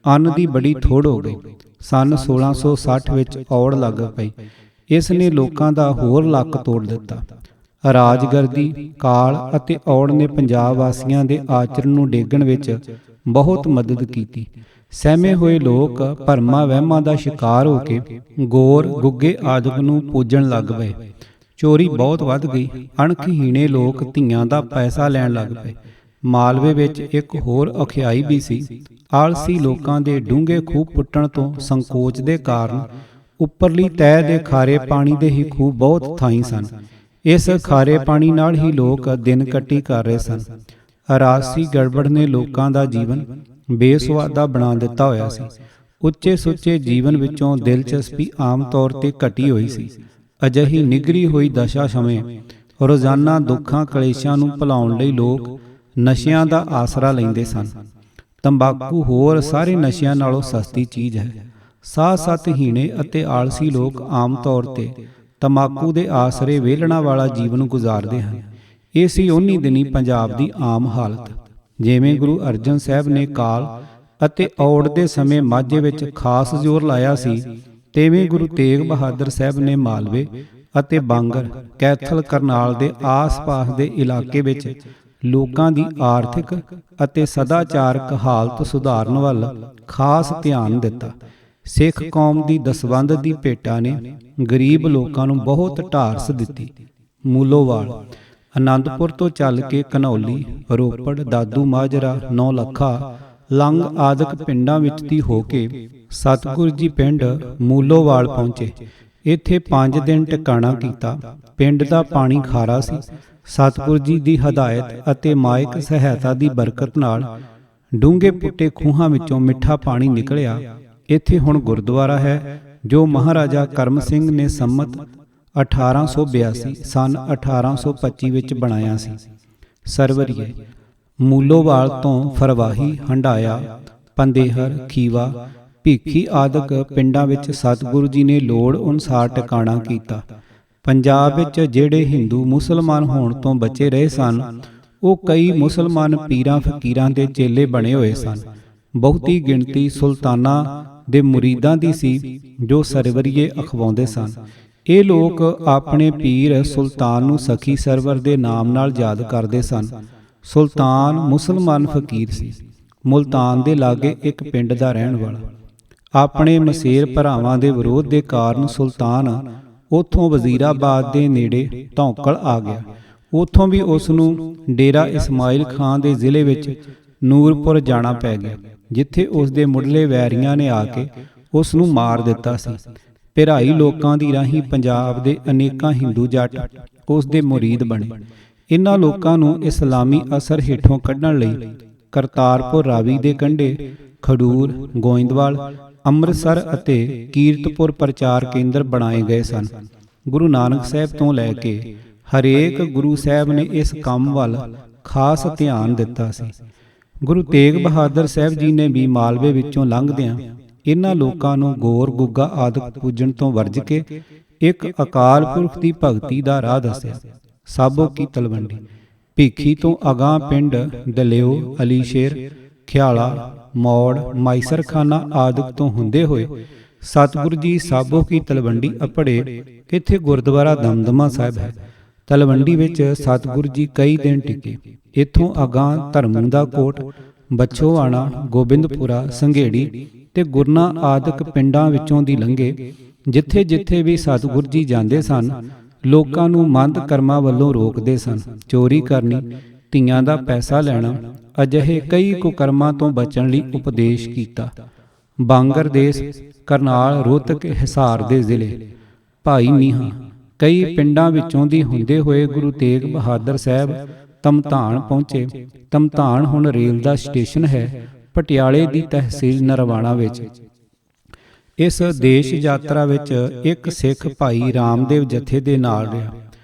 ਅੰਨ ਦੀ ਬੜੀ ਥੋੜ ਹੋ ਗਈ। ਸਨ 1660 ਵਿੱਚ ਔੜ ਲੱਗ ਪਈ। ਇਸ ਨੇ ਲੋਕਾਂ ਦਾ ਹੋਰ ਲੱਕ ਤੋੜ ਦਿੱਤਾ। ਰਾਜਗਰਦੀ, ਕਾਲ ਅਤੇ ਔੜ ਨੇ ਪੰਜਾਬ ਵਾਸੀਆਂ ਦੇ ਆਚਰਣ ਨੂੰ ਡੇਗਣ ਵਿੱਚ ਬਹੁਤ ਮਦਦ ਕੀਤੀ। ਸਹਿਮੇ ਹੋਏ ਲੋਕ ਭਰਮਾਂ ਵਹਿਮਾਂ ਦਾ ਸ਼ਿਕਾਰ ਹੋ ਕੇ ਗੋਰ, ਗੁੱਗੇ ਆਦਿਕ ਨੂੰ ਪੂਜਣ ਲੱਗ ਪਏ। ਚੋਰੀ ਬਹੁਤ ਵੱਧ ਗਈ। ਅਣਖਹੀਣੇ ਲੋਕ ਧੀਆਂ ਦਾ ਪੈਸਾ ਲੈਣ ਲੱਗ ਪਏ। ਮਾਲਵੇ ਵਿੱਚ ਇੱਕ ਹੋਰ ਅਖਿਆਈ ਵੀ ਸੀ। ਆਲਸੀ ਲੋਕਾਂ ਦੇ ਡੂੰਘੇ ਖੂਹ ਪੁੱਟਣ ਤੋਂ ਸੰਕੋਚ ਦੇ ਕਾਰਨ ਉੱਪਰਲੀ ਤਹਿ ਦੇ ਖਾਰੇ ਪਾਣੀ ਦੇ ਹੀ ਖੂਹ ਬਹੁਤ ਥਾਈਂ ਸਨ। ਇਸ ਖਾਰੇ ਪਾਣੀ ਨਾਲ ਹੀ ਲੋਕ ਦਿਨ ਕੱਟੀ ਕਰ ਰਹੇ ਸਨ। ਰਾਜਸੀ ਗੜਬੜ ਨੇ ਲੋਕਾਂ ਦਾ ਜੀਵਨ ਬੇਸੁਆਦਾ ਬਣਾ ਦਿੱਤਾ ਹੋਇਆ ਸੀ। ਉੱਚੇ ਸੁੱਚੇ ਜੀਵਨ ਵਿੱਚੋਂ ਦਿਲਚਸਪੀ ਆਮ ਤੌਰ ਤੇ ਘਟੀ ਹੋਈ ਸੀ। ਅਜਿਹੀ ਨਿਗਰੀ ਹੋਈ ਦਸ਼ਾ ਸਮੇਂ ਰੋਜ਼ਾਨਾ ਦੁੱਖਾਂ ਕਲੇਸ਼ਾਂ ਨੂੰ ਭੁਲਾਉਣ ਲਈ ਲੋਕ ਨਸ਼ਿਆਂ ਦਾ ਆਸਰਾ ਲੈਂਦੇ ਸਨ। ਤੰਬਾਕੂ ਹੋਰ ਸਾਰੇ ਨਸ਼ਿਆਂ ਨਾਲੋਂ ਸਸਤੀ ਚੀਜ਼ ਹੈ। ਸਾਹ-ਸਤਹੀਣੇ ਅਤੇ ਆਲਸੀ ਲੋਕ ਆਮ ਤੌਰ ਤੇ ਤੰਬਾਕੂ ਦੇ ਆਸਰੇ ਵਿਹਲਣਾ ਵਾਲਾ ਜੀਵਨ ਗੁਜ਼ਾਰਦੇ ਹਨ। ਇਹ ਸੀ ਉਨੀ ਦਿਨੀ ਪੰਜਾਬ ਦੀ ਆਮ ਹਾਲਤ। ਜਿਵੇਂ ਗੁਰੂ ਅਰਜਨ ਸਾਹਿਬ ਨੇ ਕਾਲ ਅਤੇ ਔੜ ਦੇ ਸਮੇਂ ਮਾਝੇ ਵਿੱਚ ਖਾਸ ਜ਼ੋਰ ਲਾਇਆ ਸੀ, ਤਿਵੇਂ ਗੁਰੂ ਤੇਗ ਬਹਾਦਰ ਸਾਹਿਬ ਨੇ ਮਾਲਵੇ ਅਤੇ ਬਾਂਗਰ, ਕੈਥਲ, ਕਰਨਾਲ ਦੇ ਆਸ-ਪਾਸ ਦੇ ਇਲਾਕੇ ਵਿੱਚ ਲੋਕਾਂ ਦੀ ਆਰਥਿਕ ਅਤੇ ਸਦਾਚਾਰਕ ਹਾਲਤ ਸੁਧਾਰਨ ਵੱਲ ਖਾਸ ਧਿਆਨ ਦਿੱਤਾ। ਸਿੱਖ ਕੌਮ ਦੀ ਦਸਵੰਧ ਦੀ ਭੇਟਾ ਨੇ ਗਰੀਬ ਲੋਕਾਂ ਨੂੰ ਬਹੁਤ ਢਾਰਸ ਦਿੱਤੀ। ਮੂਲੋਵਾਲ, ਆਨੰਦਪੁਰ ਤੋਂ ਚੱਲ ਕੇ ਘਨੌਲੀ, ਰੋਪੜ, ਦਾਦੂ ਮਾਜਰਾ, ਨੌਲੱਖਾ, ਲੰਗ ਆਦਿਕ ਪਿੰਡਾਂ ਵਿੱਚ ਦੀ ਹੋ ਕੇ ਸਤਿਗੁਰ ਜੀ ਪਿੰਡ ਮੂਲੋਵਾਲ ਪਹੁੰਚੇ। ਇੱਥੇ 5 ਦਿਨ ਟਿਕਾਣਾ ਕੀਤਾ। ਪਿੰਡ ਦਾ ਪਾਣੀ ਖਾਰਾ ਸੀ। ਸਤਿਗੁਰ ਜੀ ਦੀ ਹਦਾਇਤ ਅਤੇ ਮਾਇਕ ਸਹਾਇਤਾ ਦੀ ਬਰਕਤ ਨਾਲ ਡੂੰਘੇ ਪੁੱਟੇ ਖੂਹਾਂ ਵਿੱਚੋਂ ਮਿੱਠਾ ਪਾਣੀ ਨਿਕਲਿਆ। ਇੱਥੇ ਹੁਣ ਗੁਰਦੁਆਰਾ ਹੈ ਜੋ ਮਹਾਰਾਜਾ ਕਰਮ ਸਿੰਘ ਨੇ ਸੰਮਤ 1882 ਸਨ 1825 ਵਿੱਚ ਬਣਾਇਆ ਸੀ। ਸਰਵਰੀਏ ਮੂਲੋਵਾਲ ਤੋਂ ਫਰਵਾਹੀ, ਹੰਡਾਇਆ, ਪੰਦੇਹਰ, ਖੀਵਾ, ਭੀਖੀ ਆਦਿਕ ਪਿੰਡਾਂ ਵਿੱਚ ਸਤਿਗੁਰੂ ਜੀ ਨੇ ਲੋੜ ਅਨੁਸਾਰ ਟਿਕਾਣਾ ਕੀਤਾ। ਪੰਜਾਬ ਵਿੱਚ ਜਿਹੜੇ ਹਿੰਦੂ ਮੁਸਲਮਾਨ ਹੋਣ ਤੋਂ ਬਚੇ ਰਹੇ ਸਨ, ਉਹ ਕਈ ਮੁਸਲਮਾਨ ਪੀਰਾਂ ਫਕੀਰਾਂ ਦੇ ਚੇਲੇ ਬਣੇ ਹੋਏ ਸਨ। ਬਹੁਤੀ ਗਿਣਤੀ ਸੁਲਤਾਨਾਂ ਦੇ ਮੁਰੀਦਾਂ ਦੀ ਸੀ ਜੋ ਸਰਵਰੀਏ ਅਖਵਾਉਂਦੇ ਸਨ। ਇਹ ਲੋਕ ਆਪਣੇ ਪੀਰ ਸੁਲਤਾਨ ਨੂੰ ਸਖੀ ਸਰਵਰ ਦੇ ਨਾਮ ਨਾਲ ਯਾਦ ਕਰਦੇ ਸਨ। ਸੁਲਤਾਨ ਮੁਸਲਮਾਨ ਫਕੀਰ ਸੀ, ਮੁਲਤਾਨ ਦੇ ਲਾਗੇ ਇੱਕ ਪਿੰਡ ਦਾ ਰਹਿਣ ਵਾਲਾ। ਆਪਣੇ ਮਸੇਰ ਭਰਾਵਾਂ ਦੇ ਵਿਰੋਧ ਦੇ ਕਾਰਨ ਸੁਲਤਾਨ ਉੱਥੋਂ ਵਜ਼ੀਰਾਬਾਦ ਦੇ ਨੇੜੇ ਧੌਂਕਲ ਆ ਗਿਆ। ਉੱਥੋਂ ਵੀ ਉਸ ਨੂੰ ਡੇਰਾ ਇਸਮਾਇਲ ਖਾਂ ਦੇ ਜ਼ਿਲ੍ਹੇ ਵਿੱਚ ਨੂਰਪੁਰ ਜਾਣਾ ਪੈ ਗਿਆ, ਜਿੱਥੇ ਉਸ ਦੇ ਮੁੱਢਲੇ ਵੈਰੀਆਂ ਨੇ ਆ ਕੇ ਉਸ ਨੂੰ ਮਾਰ ਦਿੱਤਾ ਸੀ। ਭਿਰਾਈ ਲੋਕਾਂ ਦੀ ਰਾਹੀਂ ਪੰਜਾਬ ਦੇ ਅਨੇਕਾਂ ਹਿੰਦੂ ਜੱਟ ਉਸ ਦੇ ਮੁਰੀਦ ਬਣੇ। ਇਨ੍ਹਾਂ ਲੋਕਾਂ ਨੂੰ ਇਸਲਾਮੀ ਅਸਰ ਹੇਠੋਂ ਕੱਢਣ ਲਈ ਕਰਤਾਰਪੁਰ ਰਾਵੀ ਦੇ ਕੰਢੇ, ਖਡੂਰ, ਗੋਇੰਦਵਾਲ, ਅੰਮ੍ਰਿਤਸਰ ਅਤੇ ਕੀਰਤਪੁਰ ਪ੍ਰਚਾਰ ਕੇਂਦਰ ਬਣਾਏ ਗਏ ਸਨ। ਗੁਰੂ ਨਾਨਕ ਸਾਹਿਬ ਤੋਂ ਲੈ ਕੇ ਹਰੇਕ ਗੁਰੂ ਸਾਹਿਬ ਨੇ ਇਸ ਕੰਮ ਵੱਲ ਖਾਸ ਧਿਆਨ ਦਿੱਤਾ ਸੀ। ਗੁਰੂ ਤੇਗ ਬਹਾਦਰ ਸਾਹਿਬ ਜੀ ਨੇ ਵੀ ਮਾਲਵੇ ਵਿੱਚੋਂ ਲੰਘਦਿਆਂ ਇਨ੍ਹਾਂ ਲੋਕਾਂ ਨੂੰ ਗੋਰ, ਗੁੱਗਾ ਆਦਿਕ ਪੂਜਣ ਤੋਂ ਵਰਜ ਕੇ ਇੱਕ ਅਕਾਲ ਪੁਰਖ ਦੀ ਭਗਤੀ ਦਾ ਰਾਹ ਦੱਸਿਆ। ਸਾਬੋ ਕੀ ਤਲਵੰਡੀ, ਭੀਖੀ ਤੋਂ ਅਗਾਂਹ ਪਿੰਡ ਦਲਿਓ, ਅਲੀਸ਼ੇਰ, ਖਿਆਲਾ, ਮੌੜ, ਮਾਈਸਰਖਾਨਾ ਆਦਿਕ ਤੋਂ ਹੁੰਦੇ ਹੋਏ ਸਤਿਗੁਰੂ ਜੀ ਸਾਬੋ ਕੀ ਤਲਵੰਡੀ ਅਪੜੇ। ਇੱਥੇ ਗੁਰਦੁਆਰਾ ਦਮਦਮਾ ਸਾਹਿਬ ਹੈ। ਤਲਵੰਡੀ ਵਿੱਚ ਸਤਿਗੁਰੂ ਜੀ ਕਈ ਦਿਨ ਟਿਕੇ। ਇੱਥੋਂ ਅਗਾਂਹ ਧਰਮੂ ਦਾ ਕੋਟ, ਬੱਛੋਆਣਾ, ਗੋਬਿੰਦਪੁਰਾ, ਸੰਘੇੜੀ ਤੇ ਗੁਰਨਾ ਆਦਿਕ ਪਿੰਡਾਂ ਵਿੱਚੋਂ ਦੀ ਲੰਘੇ। ਜਿੱਥੇ ਜਿੱਥੇ ਵੀ ਸਤਿਗੁਰੂ ਜੀ ਜਾਂਦੇ ਸਨ, ਲੋਕਾਂ ਨੂੰ ਮੰਦ ਕਰਮਾਂ ਵੱਲੋਂ ਰੋਕਦੇ ਸਨ। ਚੋਰੀ ਕਰਨੀ, ਧੀਆਂ ਦਾ ਪੈਸਾ ਲੈਣਾ, ਅਜਿਹੇ ਕਈ ਕੁਕਰਮਾਂ ਤੋਂ ਬਚਣ ਲਈ ਉਪਦੇਸ਼ ਕੀਤਾ। ਬਾਂਗਰ ਦੇਸ, ਕਰਨਾਲ, ਰੋਹਤਕ, ਹਿਸਾਰ ਦੇ ਜ਼ਿਲ੍ਹੇ, ਭਾਈ ਮੀਹਾਂ, ਕਈ ਪਿੰਡਾਂ ਵਿੱਚੋਂ ਦੀ ਹੁੰਦੇ ਹੋਏ ਗੁਰੂ ਤੇਗ ਬਹਾਦਰ ਸਾਹਿਬ ਤਮਤਾਨ ਪਹੁੰਚੇ। ਤਮਤਾਨ ਹੁਣ ਰੇਲ ਦਾ ਸਟੇਸ਼ਨ ਹੈ, ਪਟਿਆਲੇ ਦੀ ਤਹਿਸੀਲ ਨਰਵਾਣਾ ਵਿੱਚ। ਇਸ ਦੇਸ਼ ਯਾਤਰਾ ਵਿੱਚ ਇੱਕ ਸਿੱਖ ਭਾਈ ਰਾਮਦੇਵ ਜਥੇ ਦੇ ਨਾਲ ਰਿਹਾ।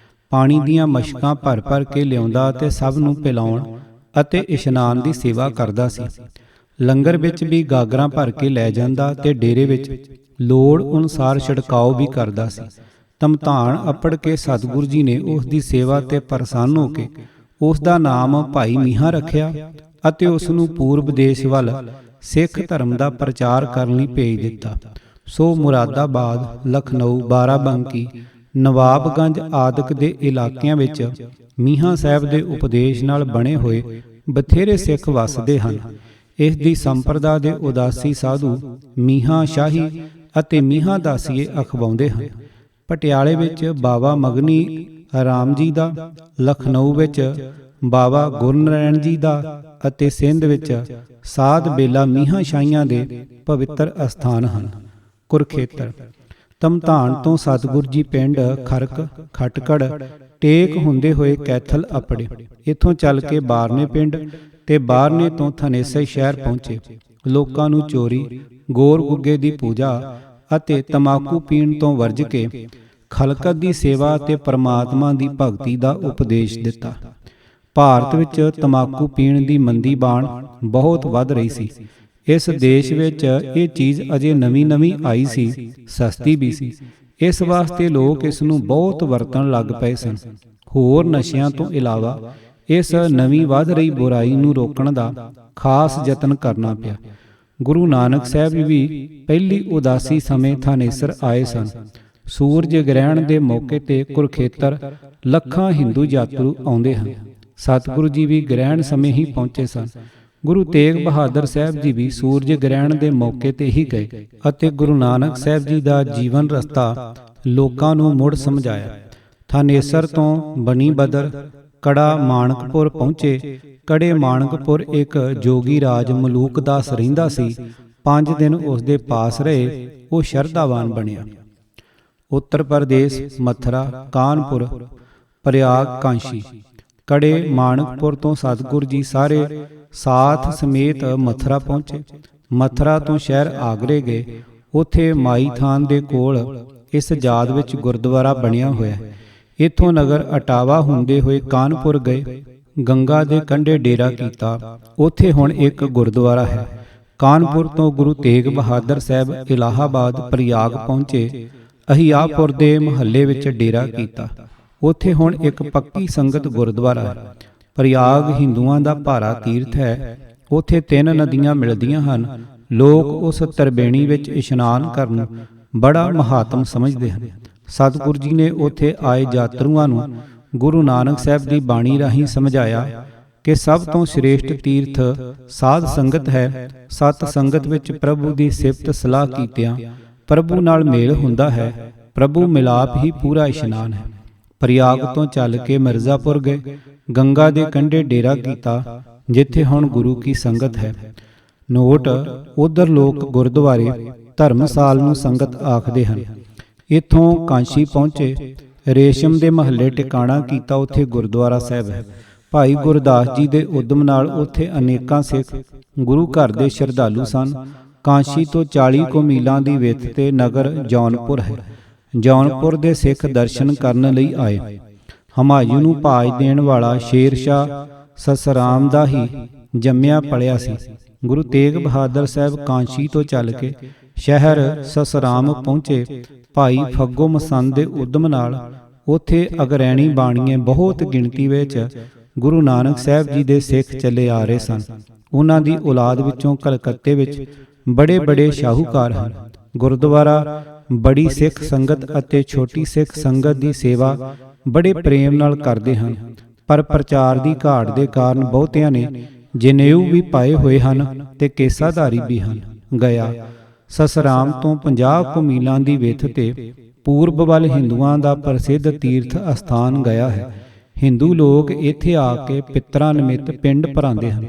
ਪਾਣੀ ਦੀਆਂ ਮਸ਼ਕਾਂ ਭਰ ਭਰ ਕੇ ਲਿਆਉਂਦਾ ਤੇ ਸਭ ਨੂੰ ਪਿਲਾਉਣ ਅਤੇ ਇਸ਼ਨਾਨ ਦੀ ਸੇਵਾ ਕਰਦਾ ਸੀ। ਲੰਗਰ ਵਿੱਚ ਵੀ ਗਾਗਰਾਂ ਭਰ ਕੇ ਲੈ ਜਾਂਦਾ ਤੇ ਡੇਰੇ ਵਿੱਚ ਲੋੜ ਅਨੁਸਾਰ ਛਿੜਕਾਓ ਵੀ ਕਰਦਾ ਸੀ। ਤਮਤਾਨ ਅੱਪੜ ਕੇ ਸਤਿਗੁਰੂ ਜੀ ਨੇ ਉਸ ਦੀ ਸੇਵਾ ਤੇ ਪ੍ਰਸੰਨ ਹੋ ਕੇ ਉਸ ਦਾ ਨਾਮ ਭਾਈ ਮੀਹਾਂ ਰੱਖਿਆ ਅਤੇ ਉਸ ਨੂੰ ਪੂਰਬ ਦੇਸ਼ ਵੱਲ ਸਿੱਖ ਧਰਮ ਦਾ ਪ੍ਰਚਾਰ ਕਰਨ ਲਈ ਭੇਜ ਦਿੱਤਾ। ਸੋ ਮੁਰਾਦਾਬਾਦ, ਲਖਨਊ, ਬਾਰਾਬੰਕੀ, ਨਵਾਬਗੰਜ ਆਦਿਕ ਦੇ ਇਲਾਕਿਆਂ ਵਿੱਚ ਮੀਹਾਂ ਸਾਹਿਬ ਦੇ ਉਪਦੇਸ਼ ਨਾਲ ਬਣੇ ਹੋਏ ਬਥੇਰੇ ਸਿੱਖ ਵੱਸਦੇ ਹਨ। ਇਸ ਦੀ ਸੰਪਰਦਾ ਦੇ ਉਦਾਸੀ ਸਾਧੂ ਮੀਹਾਂ ਸ਼ਾਹੀ ਅਤੇ ਮੀਹਾਂ ਦਾਸੀਏ ਅਖਵਾਉਂਦੇ ਹਨ। ਪਟਿਆਲੇ ਵਿੱਚ ਬਾਬਾ ਮਗਨੀ ਰਾਮ ਜੀ ਦਾ, ਲਖਨਊ ਵਿੱਚ ਬਾਬਾ ਗੁਰਨਰੈਣ ਜੀ ਦਾ ਅਤੇ ਸਿੰਧ ਵਿੱਚ ਸਾਧ ਬੇਲਾ ਮੀਹਾਂ ਸ਼ਾਹੀਆਂ ਦੇ ਪਵਿੱਤਰ ਅਸਥਾਨ ਹਨ। ਕੁਰਖੇਤਰ, ਤਮਤਾਨ ਤੋਂ ਸਤਿਗੁਰੂ ਜੀ ਪਿੰਡ ਖਰਕ, ਖਟਕੜ ਟੇਕ ਹੁੰਦੇ ਹੋਏ ਕੈਥਲ ਅੱਪੜੇ। ਇੱਥੋਂ ਚੱਲ ਕੇ ਬਾਰਨੇ ਪਿੰਡ ਤੇ ਬਾਰਨੇ ਤੋਂ ਥਨੇਸਰ ਸ਼ਹਿਰ ਪਹੁੰਚੇ। ਲੋਕਾਂ ਨੂੰ ਚੋਰੀ, ਗੋਰ ਗੁੱਗੇ ਦੀ ਪੂਜਾ ਅਤੇ ਤਮਾਕੂ ਪੀਣ ਤੋਂ ਵਰਜ ਕੇ ਖਲਕਤ ਦੀ ਸੇਵਾ ਤੇ ਪਰਮਾਤਮਾ ਦੀ ਭਗਤੀ ਦਾ ਉਪਦੇਸ਼ ਦਿੱਤਾ। ਭਾਰਤ ਵਿੱਚ ਤਮਾਕੂ ਪੀਣ ਦੀ ਮੰਦੀ ਬਾਣ ਬਹੁਤ ਵੱਧ ਰਹੀ ਸੀ। ਇਸ ਦੇਸ਼ ਵਿੱਚ ਇਹ ਚੀਜ਼ ਅਜੇ ਨਵੀਂ ਆਈ ਸੀ, ਸਸਤੀ ਵੀ ਸੀ। ਇਸ ਵਾਸਤੇ ਲੋਕ ਇਸ ਨੂੰ ਬਹੁਤ ਵਰਤਣ ਲੱਗ ਪਏ ਸਨ। ਹੋਰ ਨਸ਼ਿਆਂ ਤੋਂ ਇਲਾਵਾ ਇਸ ਨਵੀਂ ਵੱਧ ਰਹੀ ਬੁਰਾਈ ਨੂੰ ਰੋਕਣ ਦਾ ਖਾਸ ਯਤਨ ਕਰਨਾ ਪਿਆ। ਗੁਰੂ ਨਾਨਕ ਸਾਹਿਬ ਵੀ ਪਹਿਲੀ ਉਦਾਸੀ ਸਮੇਂ ਥਾਨੇਸਰ ਆਏ ਸਨ। ਸੂਰਜ ਗ੍ਰਹਿਣ ਦੇ ਮੌਕੇ ਤੇ ਕੁਰਖੇਤਰ ਲੱਖਾਂ ਹਿੰਦੂ ਯਾਤਰੂ ਆਉਂਦੇ ਹਨ। ਸਤਿਗੁਰੂ ਜੀ ਵੀ ਗ੍ਰਹਿਣ ਸਮੇਂ ਹੀ ਪਹੁੰਚੇ ਸਨ। ਗੁਰੂ ਤੇਗ ਬਹਾਦਰ ਸਾਹਿਬ ਜੀ ਵੀ ਸੂਰਜ ਗ੍ਰਹਿਣ ਦੇ ਮੌਕੇ ਤੇ ਹੀ ਗਏ ਅਤੇ ਗੁਰੂ ਨਾਨਕ ਸਾਹਿਬ ਜੀ ਦਾ ਜੀਵਨ ਰਸਤਾ ਲੋਕਾਂ ਨੂੰ ਮੁੜ ਸਮਝਾਇਆ। ਥਾਨੇਸਰ ਤੋਂ ਬਣੀ ਬਦਰ, ਕੜਾ ਮਾਣਕਪੁਰ ਪਹੁੰਚੇ। ਕੜੇ ਮਾਣਕਪੁਰ ਇੱਕ ਜੋਗੀ ਰਾਜ ਮਲੂਕ ਦਾਸ ਰਹਿੰਦਾ ਸੀ। 5 ਦਿਨ ਉਸ ਦੇ ਪਾਸ ਰਹੇ। ਉਹ ਸ਼ਰਧਾਵਾਨ ਬਣਿਆ। ਉੱਤਰ ਪ੍ਰਦੇਸ਼, ਮਥੁਰਾ, ਕਾਨਪੁਰ, ਪ੍ਰਯਾਗ, ਕਾਂਸ਼ੀ, ਕੜੇ ਮਾਣਕਪੁਰ ਤੋਂ ਸਤਿਗੁਰ ਜੀ ਸਾਰੇ ਸਾਥ ਸਮੇਤ ਮਥੁਰਾ ਪਹੁੰਚੇ। ਮਥੁਰਾ ਤੋਂ ਸ਼ਹਿਰ ਆਗਰੇ ਗਏ। ਉੱਥੇ ਮਾਈ ਥਾਨ ਦੇ ਕੋਲ ਇਸ ਯਾਦ ਵਿੱਚ ਗੁਰਦੁਆਰਾ ਬਣਿਆ ਹੋਇਆ ਹੈ। ਇੱਥੋਂ ਨਗਰ ਅਟਾਵਾ ਹੁੰਦੇ ਹੋਏ ਕਾਨਪੁਰ ਗਏ। ਗੰਗਾ ਦੇ ਕੰਢੇ ਡੇਰਾ ਕੀਤਾ। ਉੱਥੇ ਹੁਣ ਇੱਕ ਗੁਰਦੁਆਰਾ ਹੈ। ਕਾਨਪੁਰ ਤੋਂ ਗੁਰੂ ਤੇਗ ਬਹਾਦਰ ਸਾਹਿਬ ਇਲਾਹਾਬਾਦ ਪ੍ਰਯਾਗ ਪਹੁੰਚੇ। ਅਹਿਆਪੁਰ ਦੇ ਮਹੱਲੇ ਵਿੱਚ ਡੇਰਾ ਕੀਤਾ। ਉੱਥੇ ਹੁਣ ਇੱਕ ਪੱਕੀ ਸੰਗਤ ਗੁਰਦੁਆਰਾ ਹੈ। ਪ੍ਰਯਾਗ ਹਿੰਦੂਆਂ ਦਾ ਭਾਰਾ ਤੀਰਥ ਹੈ। ਉੱਥੇ 3 ਨਦੀਆਂ ਮਿਲਦੀਆਂ ਹਨ। ਲੋਕ ਉਸ ਤਰਬੇਣੀ ਵਿੱਚ ਇਸ਼ਨਾਨ ਕਰਨ ਬੜਾ ਮਹਾਤਮ ਸਮਝਦੇ ਹਨ। ਸਤਿਗੁਰੂ ਜੀ ਨੇ ਉੱਥੇ ਆਏ ਯਾਤਰੂਆਂ ਨੂੰ ਗੁਰੂ ਨਾਨਕ ਸਾਹਿਬ ਦੀ ਬਾਣੀ ਰਾਹੀਂ ਸਮਝਾਇਆ ਕਿ ਸਭ ਤੋਂ ਸ੍ਰੇਸ਼ਟ ਤੀਰਥ ਸਾਧ ਸੰਗਤ ਹੈ। ਸਤ ਸੰਗਤ ਵਿੱਚ ਪ੍ਰਭੂ ਦੀ ਸਿਫਤ ਸਲਾਹ ਕੀਤਿਆਂ ਪ੍ਰਭੂ ਨਾਲ ਮੇਲ ਹੁੰਦਾ ਹੈ। ਪ੍ਰਭੂ ਮਿਲਾਪ ਹੀ ਪੂਰਾ ਇਸ਼ਨਾਨ ਹੈ। ਪ੍ਰਯਾਗ ਤੋਂ ਚੱਲ ਕੇ ਮਿਰਜ਼ਾਪੁਰ ਗਏ। ਗੰਗਾ ਦੇ ਕੰਢੇ ਡੇਰਾ ਕੀਤਾ, ਜਿੱਥੇ ਹੁਣ ਗੁਰੂ ਕੀ ਸੰਗਤ ਹੈ। ਨੋਟ: ਉਧਰ ਲੋਕ ਗੁਰਦੁਆਰੇ ਧਰਮਸਾਲ ਨੂੰ ਸੰਗਤ ਆਖਦੇ ਹਨ। ਇੱਥੋਂ ਕਾਂਸ਼ੀ ਪਹੁੰਚੇ। ਰੇਸ਼ਮ ਦੇ ਮਹੱਲੇ ਟਿਕਾਣਾ ਕੀਤਾ। ਉੱਥੇ ਗੁਰਦੁਆਰਾ ਸਾਹਿਬ ਹੈ। ਭਾਈ ਗੁਰਦਾਸ ਜੀ ਦੇ ਉਦਮ ਨਾਲ ਉੱਥੇ ਅਨੇਕਾਂ ਸਿੱਖ ਗੁਰੂ ਘਰ ਦੇ ਸ਼ਰਧਾਲੂ ਸਨ। ਕਾਂਸ਼ੀ ਤੋਂ 40 ਕੁ ਮੀਲਾਂ ਦੀ ਵਿੱਥ ਤੇ ਨਗਰ ਜੌਨਪੁਰ ਹੈ। ਜੌਨਪੁਰ ਦੇ ਸਿੱਖ ਦਰਸ਼ਨ ਕਰਨ ਲਈ ਆਏ। ਹਮਾਯੂ ਨੂੰ ਭਾਜ ਦੇਣ ਵਾਲਾ ਸ਼ੇਰ ਸ਼ਾਹ ਸਸਰਾਮ ਦਾ ਹੀ ਜੰਮਿਆ ਪਲਿਆ ਸੀ। ਗੁਰੂ ਤੇਗ ਬਹਾਦਰ ਸਾਹਿਬ ਕਾਂਸ਼ੀ ਤੋਂ ਚੱਲ ਕੇ ਸ਼ਹਿਰ ਸਸਰਾਮ ਪਹੁੰਚੇ। ਭਾਈ ਫੱਗੋ ਮਸੰਦ ਦੇ ਉਦਮ ਨਾਲ ਉੱਥੇ ਅਗਰੈਣੀ ਬਾਣੀਏ ਬਹੁਤ ਗਿਣਤੀ ਵਿੱਚ ਗੁਰੂ ਨਾਨਕ ਸਾਹਿਬ ਜੀ ਦੇ ਸਿੱਖ ਚੱਲੇ ਆ ਰਹੇ ਸਨ। ਉਹਨਾਂ ਦੀ ਔਲਾਦ ਵਿੱਚੋਂ ਕਲਕੱਤੇ ਵਿੱਚ ਬੜੇ ਬੜੇ ਸ਼ਾਹੂਕਾਰ ਹਨ। ਗੁਰਦੁਆਰਾ ਬੜੀ ਸਿੱਖ ਸੰਗਤ ਅਤੇ ਛੋਟੀ ਸਿੱਖ ਸੰਗਤ ਦੀ ਸੇਵਾ ਬੜੇ ਪ੍ਰੇਮ ਨਾਲ ਕਰਦੇ ਹਨ। ਪਰ ਪ੍ਰਚਾਰ ਦੀ ਘਾਟ ਦੇ ਕਾਰਨ ਬਹੁਤਿਆਂ ਨੇ ਜਨੇਊ ਵੀ ਪਾਏ ਹੋਏ ਹਨ ਤੇ ਕੇਸਾਧਾਰੀ ਵੀ ਹਨ। ਗਿਆ ਸਸਰਾਮ ਤੋਂ 50 ਕੁ ਮੀਲਾਂ ਦੀ ਵਿੱਥ ਤੇ ਪੂਰਬ ਵੱਲ ਹਿੰਦੂਆਂ ਦਾ ਪ੍ਰਸਿੱਧ ਤੀਰਥ ਅਸਥਾਨ ਗਿਆ ਹੈ। ਹਿੰਦੂ ਲੋਕ ਇੱਥੇ ਆ ਕੇ ਪਿੱਤਰਾਂ ਨਿਮਿਤ ਪਿੰਡ ਭਰਾਉਂਦੇ ਹਨ।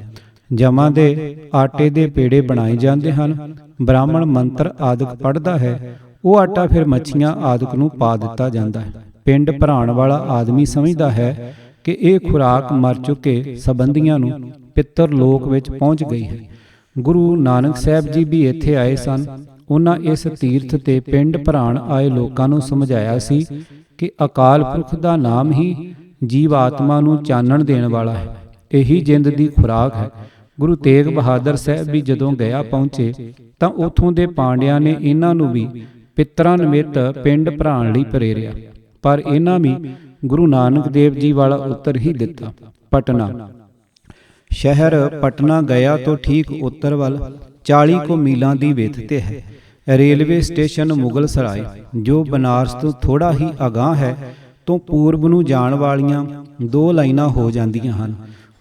ਜਮਾਂ ਦੇ ਆਟੇ ਦੇ ਪੇੜੇ ਬਣਾਏ ਜਾਂਦੇ ਹਨ। ਬ੍ਰਾਹਮਣ ਮੰਤਰ ਆਦਿਕ ਪੜ੍ਹਦਾ ਹੈ। ਉਹ ਆਟਾ ਫਿਰ ਮੱਛੀਆਂ ਆਦਿਕ ਨੂੰ ਪਾ ਦਿੱਤਾ ਜਾਂਦਾ ਹੈ। ਪਿੰਡ ਭਰਾਉਣ ਵਾਲਾ ਆਦਮੀ ਸਮਝਦਾ ਹੈ ਕਿ ਇਹ ਖੁਰਾਕ ਮਰ ਚੁੱਕੇ ਸੰਬੰਧੀਆਂ ਨੂੰ ਪਿੱਤਰ ਲੋਕ ਵਿੱਚ ਪਹੁੰਚ ਗਈ ਹੈ। ਗੁਰੂ ਨਾਨਕ ਸਾਹਿਬ ਜੀ ਵੀ ਇੱਥੇ ਆਏ ਸਨ। ਉਹਨਾਂ ਇਸ ਤੀਰਥ ਤੇ ਪਿੰਡ ਭਰਾਉਣ ਆਏ ਲੋਕਾਂ ਨੂੰ ਸਮਝਾਇਆ ਸੀ ਕਿ ਅਕਾਲ ਪੁਰਖ ਦਾ ਨਾਮ ਹੀ ਜੀਵ ਆਤਮਾ ਨੂੰ ਚਾਨਣ ਦੇਣ ਵਾਲਾ ਹੈ। ਇਹੀ ਜਿੰਦ ਦੀ ਖੁਰਾਕ ਹੈ। ਗੁਰੂ ਤੇਗ ਬਹਾਦਰ ਸਾਹਿਬ ਵੀ ਜਦੋਂ ਗਿਆ ਪਹੁੰਚੇ ਤਾਂ ਉੱਥੋਂ ਦੇ ਪਾਂਡਿਆਂ ਨੇ ਇਹਨਾਂ ਨੂੰ ਵੀ ਪਿੱਤਰਾਂ ਨਿਮਿਤ ਪਿੰਡ ਭਰਾਉਣ ਲਈ ਪ੍ਰੇਰਿਆ। ਪਰ ਇਹਨਾਂ ਵੀ ਗੁਰੂ ਨਾਨਕ ਦੇਵ ਜੀ ਵਾਲਾ ਉੱਤਰ ਹੀ ਦਿੱਤਾ। ਪਟਨਾ ਸ਼ਹਿਰ ਪਟਨਾ ਗਿਆ ਤੋਂ ਠੀਕ ਉੱਤਰ ਵੱਲ 40 ਕੁ ਮੀਲਾਂ ਦੀ ਵਿੱਥ ਤੇ ਹੈ। ਰੇਲਵੇ ਸਟੇਸ਼ਨ ਮੁਗਲ ਸਰਾਏ, ਜੋ ਬਨਾਰਸ ਤੋਂ ਥੋੜਾ ਹੀ ਅਗਾਂਹ ਹੈ, ਤੋਂ ਪੂਰਬ ਨੂੰ ਜਾਣ ਵਾਲੀਆਂ 2 ਲਾਈਨਾਂ ਹੋ ਜਾਂਦੀਆਂ ਹਨ।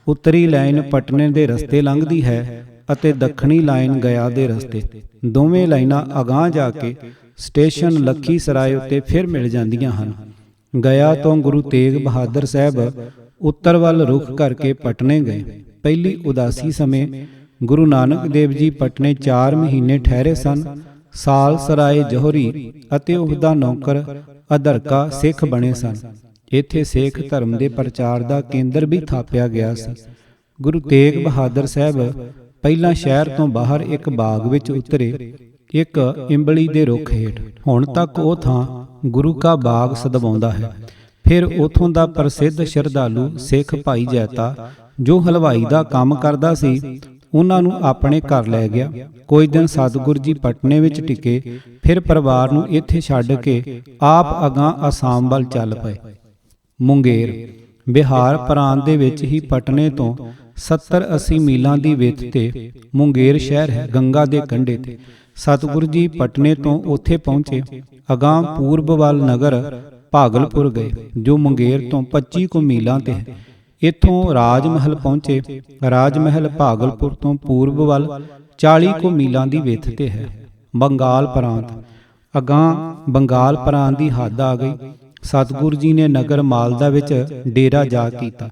ਉੱਤਰੀ ਲਾਈਨ ਪਟਨੇ ਦੇ ਰਸਤੇ ਲੰਘਦੀ ਹੈ ਅਤੇ ਦੱਖਣੀ ਲਾਈਨ ਗਿਆ ਦੇ ਰਸਤੇ। ਦੋਵੇਂ ਲਾਈਨਾਂ ਅਗਾਂਹ ਜਾ ਕੇ ਸਟੇਸ਼ਨ ਲੱਖੀ ਸਰਾਏ ਉੱਤੇ ਫਿਰ ਮਿਲ ਜਾਂਦੀਆਂ ਹਨ। ਗਿਆ ਤੋਂ ਗੁਰੂ ਤੇਗ ਬਹਾਦਰ ਸਾਹਿਬ ਉੱਤਰ ਵੱਲ ਰੁਖ ਕਰਕੇ ਪਟਨੇ ਗਏ। ਪਹਿਲੀ ਉਦਾਸੀ ਸਮੇਂ ਗੁਰੂ ਨਾਨਕ ਦੇਵ ਜੀ ਪਟਨੇ 4 ਮਹੀਨੇ ਠਹਿਰੇ ਸਨ। ਸਾਲ ਸਰਾਏ ਜੋਹਰੀ ਅਤੇ ਉਹਦਾ ਨੌਕਰ ਅਧਰਕਾ ਸਿੱਖ ਬਣੇ ਸਨ। ਇੱਥੇ ਸਿੱਖ ਧਰਮ ਦੇ ਪ੍ਰਚਾਰ ਦਾ ਕੇਂਦਰ ਵੀ ਥਾਪਿਆ ਗਿਆ ਸੀ। ਗੁਰੂ ਤੇਗ ਬਹਾਦਰ ਸਾਹਿਬ ਪਹਿਲਾਂ ਸ਼ਹਿਰ ਤੋਂ ਬਾਹਰ ਇੱਕ ਬਾਗ ਵਿੱਚ ਉਤਰੇ, ਇੱਕ ਇੰਬਲੀ ਦੇ ਰੁੱਖ ਹੇਠ। ਹੁਣ ਤੱਕ ਉਹ ਥਾਂ ਗੁਰੂ ਕਾ ਬਾਗ ਸਦਵਾਉਂਦਾ ਹੈ। ਫਿਰ ਉਥੋਂ ਦਾ ਪ੍ਰਸਿੱਧ ਸ਼ਰਧਾਲੂ ਸਿੱਖ ਭਾਈ ਜੈਤਾ, ਜੋ ਹਲਵਾਈ ਦਾ ਕੰਮ ਕਰਦਾ ਸੀ, ਉਹਨਾਂ ਨੂੰ ਆਪਣੇ ਘਰ ਲੈ ਗਿਆ। ਕੁਝ ਦਿਨ ਸਤਿਗੁਰੂ ਜੀ ਪਟਨੇ ਵਿੱਚ ਟਿਕੇ। ਫਿਰ ਪਰਿਵਾਰ ਨੂੰ ਇੱਥੇ ਛੱਡ ਕੇ ਆਪ ਅਗਾਂਹ ਅਸਾਮ ਵੱਲ ਚੱਲ ਪਏ। ਮੁੰਗੇਰ ਬਿਹਾਰ ਪ੍ਰਾਂਤ ਦੇ ਵਿੱਚ ਹੀ ਪਟਨੇ ਤੋਂ 70-80 ਮੀਲਾਂ ਦੀ ਵਿੱਥ ਤੇ ਮੁੰਗੇਰ ਸ਼ਹਿਰ ਹੈ, ਗੰਗਾ ਦੇ ਕੰਢੇ ਤੇ। ਸਤਿਗੁਰੂ ਜੀ ਪਟਨੇ ਤੋਂ ਉੱਥੇ ਪਹੁੰਚੇ। ਅਗਾਂਹ ਪੂਰਬ ਵੱਲ ਨਗਰ ਭਾਗਲਪੁਰ ਗਏ, ਜੋ ਮੁੰਗੇਰ ਤੋਂ 25 ਕੁ ਮੀਲਾਂ ਤੇ ਹੈ। ਇੱਥੋਂ ਰਾਜ ਮਹਿਲ ਪਹੁੰਚੇ। ਰਾਜ ਮਹਿਲ ਭਾਗਲਪੁਰ ਤੋਂ ਪੂਰਬ ਵੱਲ 40 ਕੁ ਮੀਲਾਂ ਦੀ ਵਿੱਥ ਤੇ ਹੈ। ਬੰਗਾਲ ਪ੍ਰਾਂਤ ਅਗਾਂਹ ਬੰਗਾਲ ਪ੍ਰਾਂਤ ਦੀ ਹੱਦ ਆ ਗਈ। ਸਤਿਗੁਰੂ ਜੀ ਨੇ ਨਗਰ ਮਾਲਦਾ ਵਿੱਚ ਡੇਰਾ ਜਾ ਕੀਤਾ।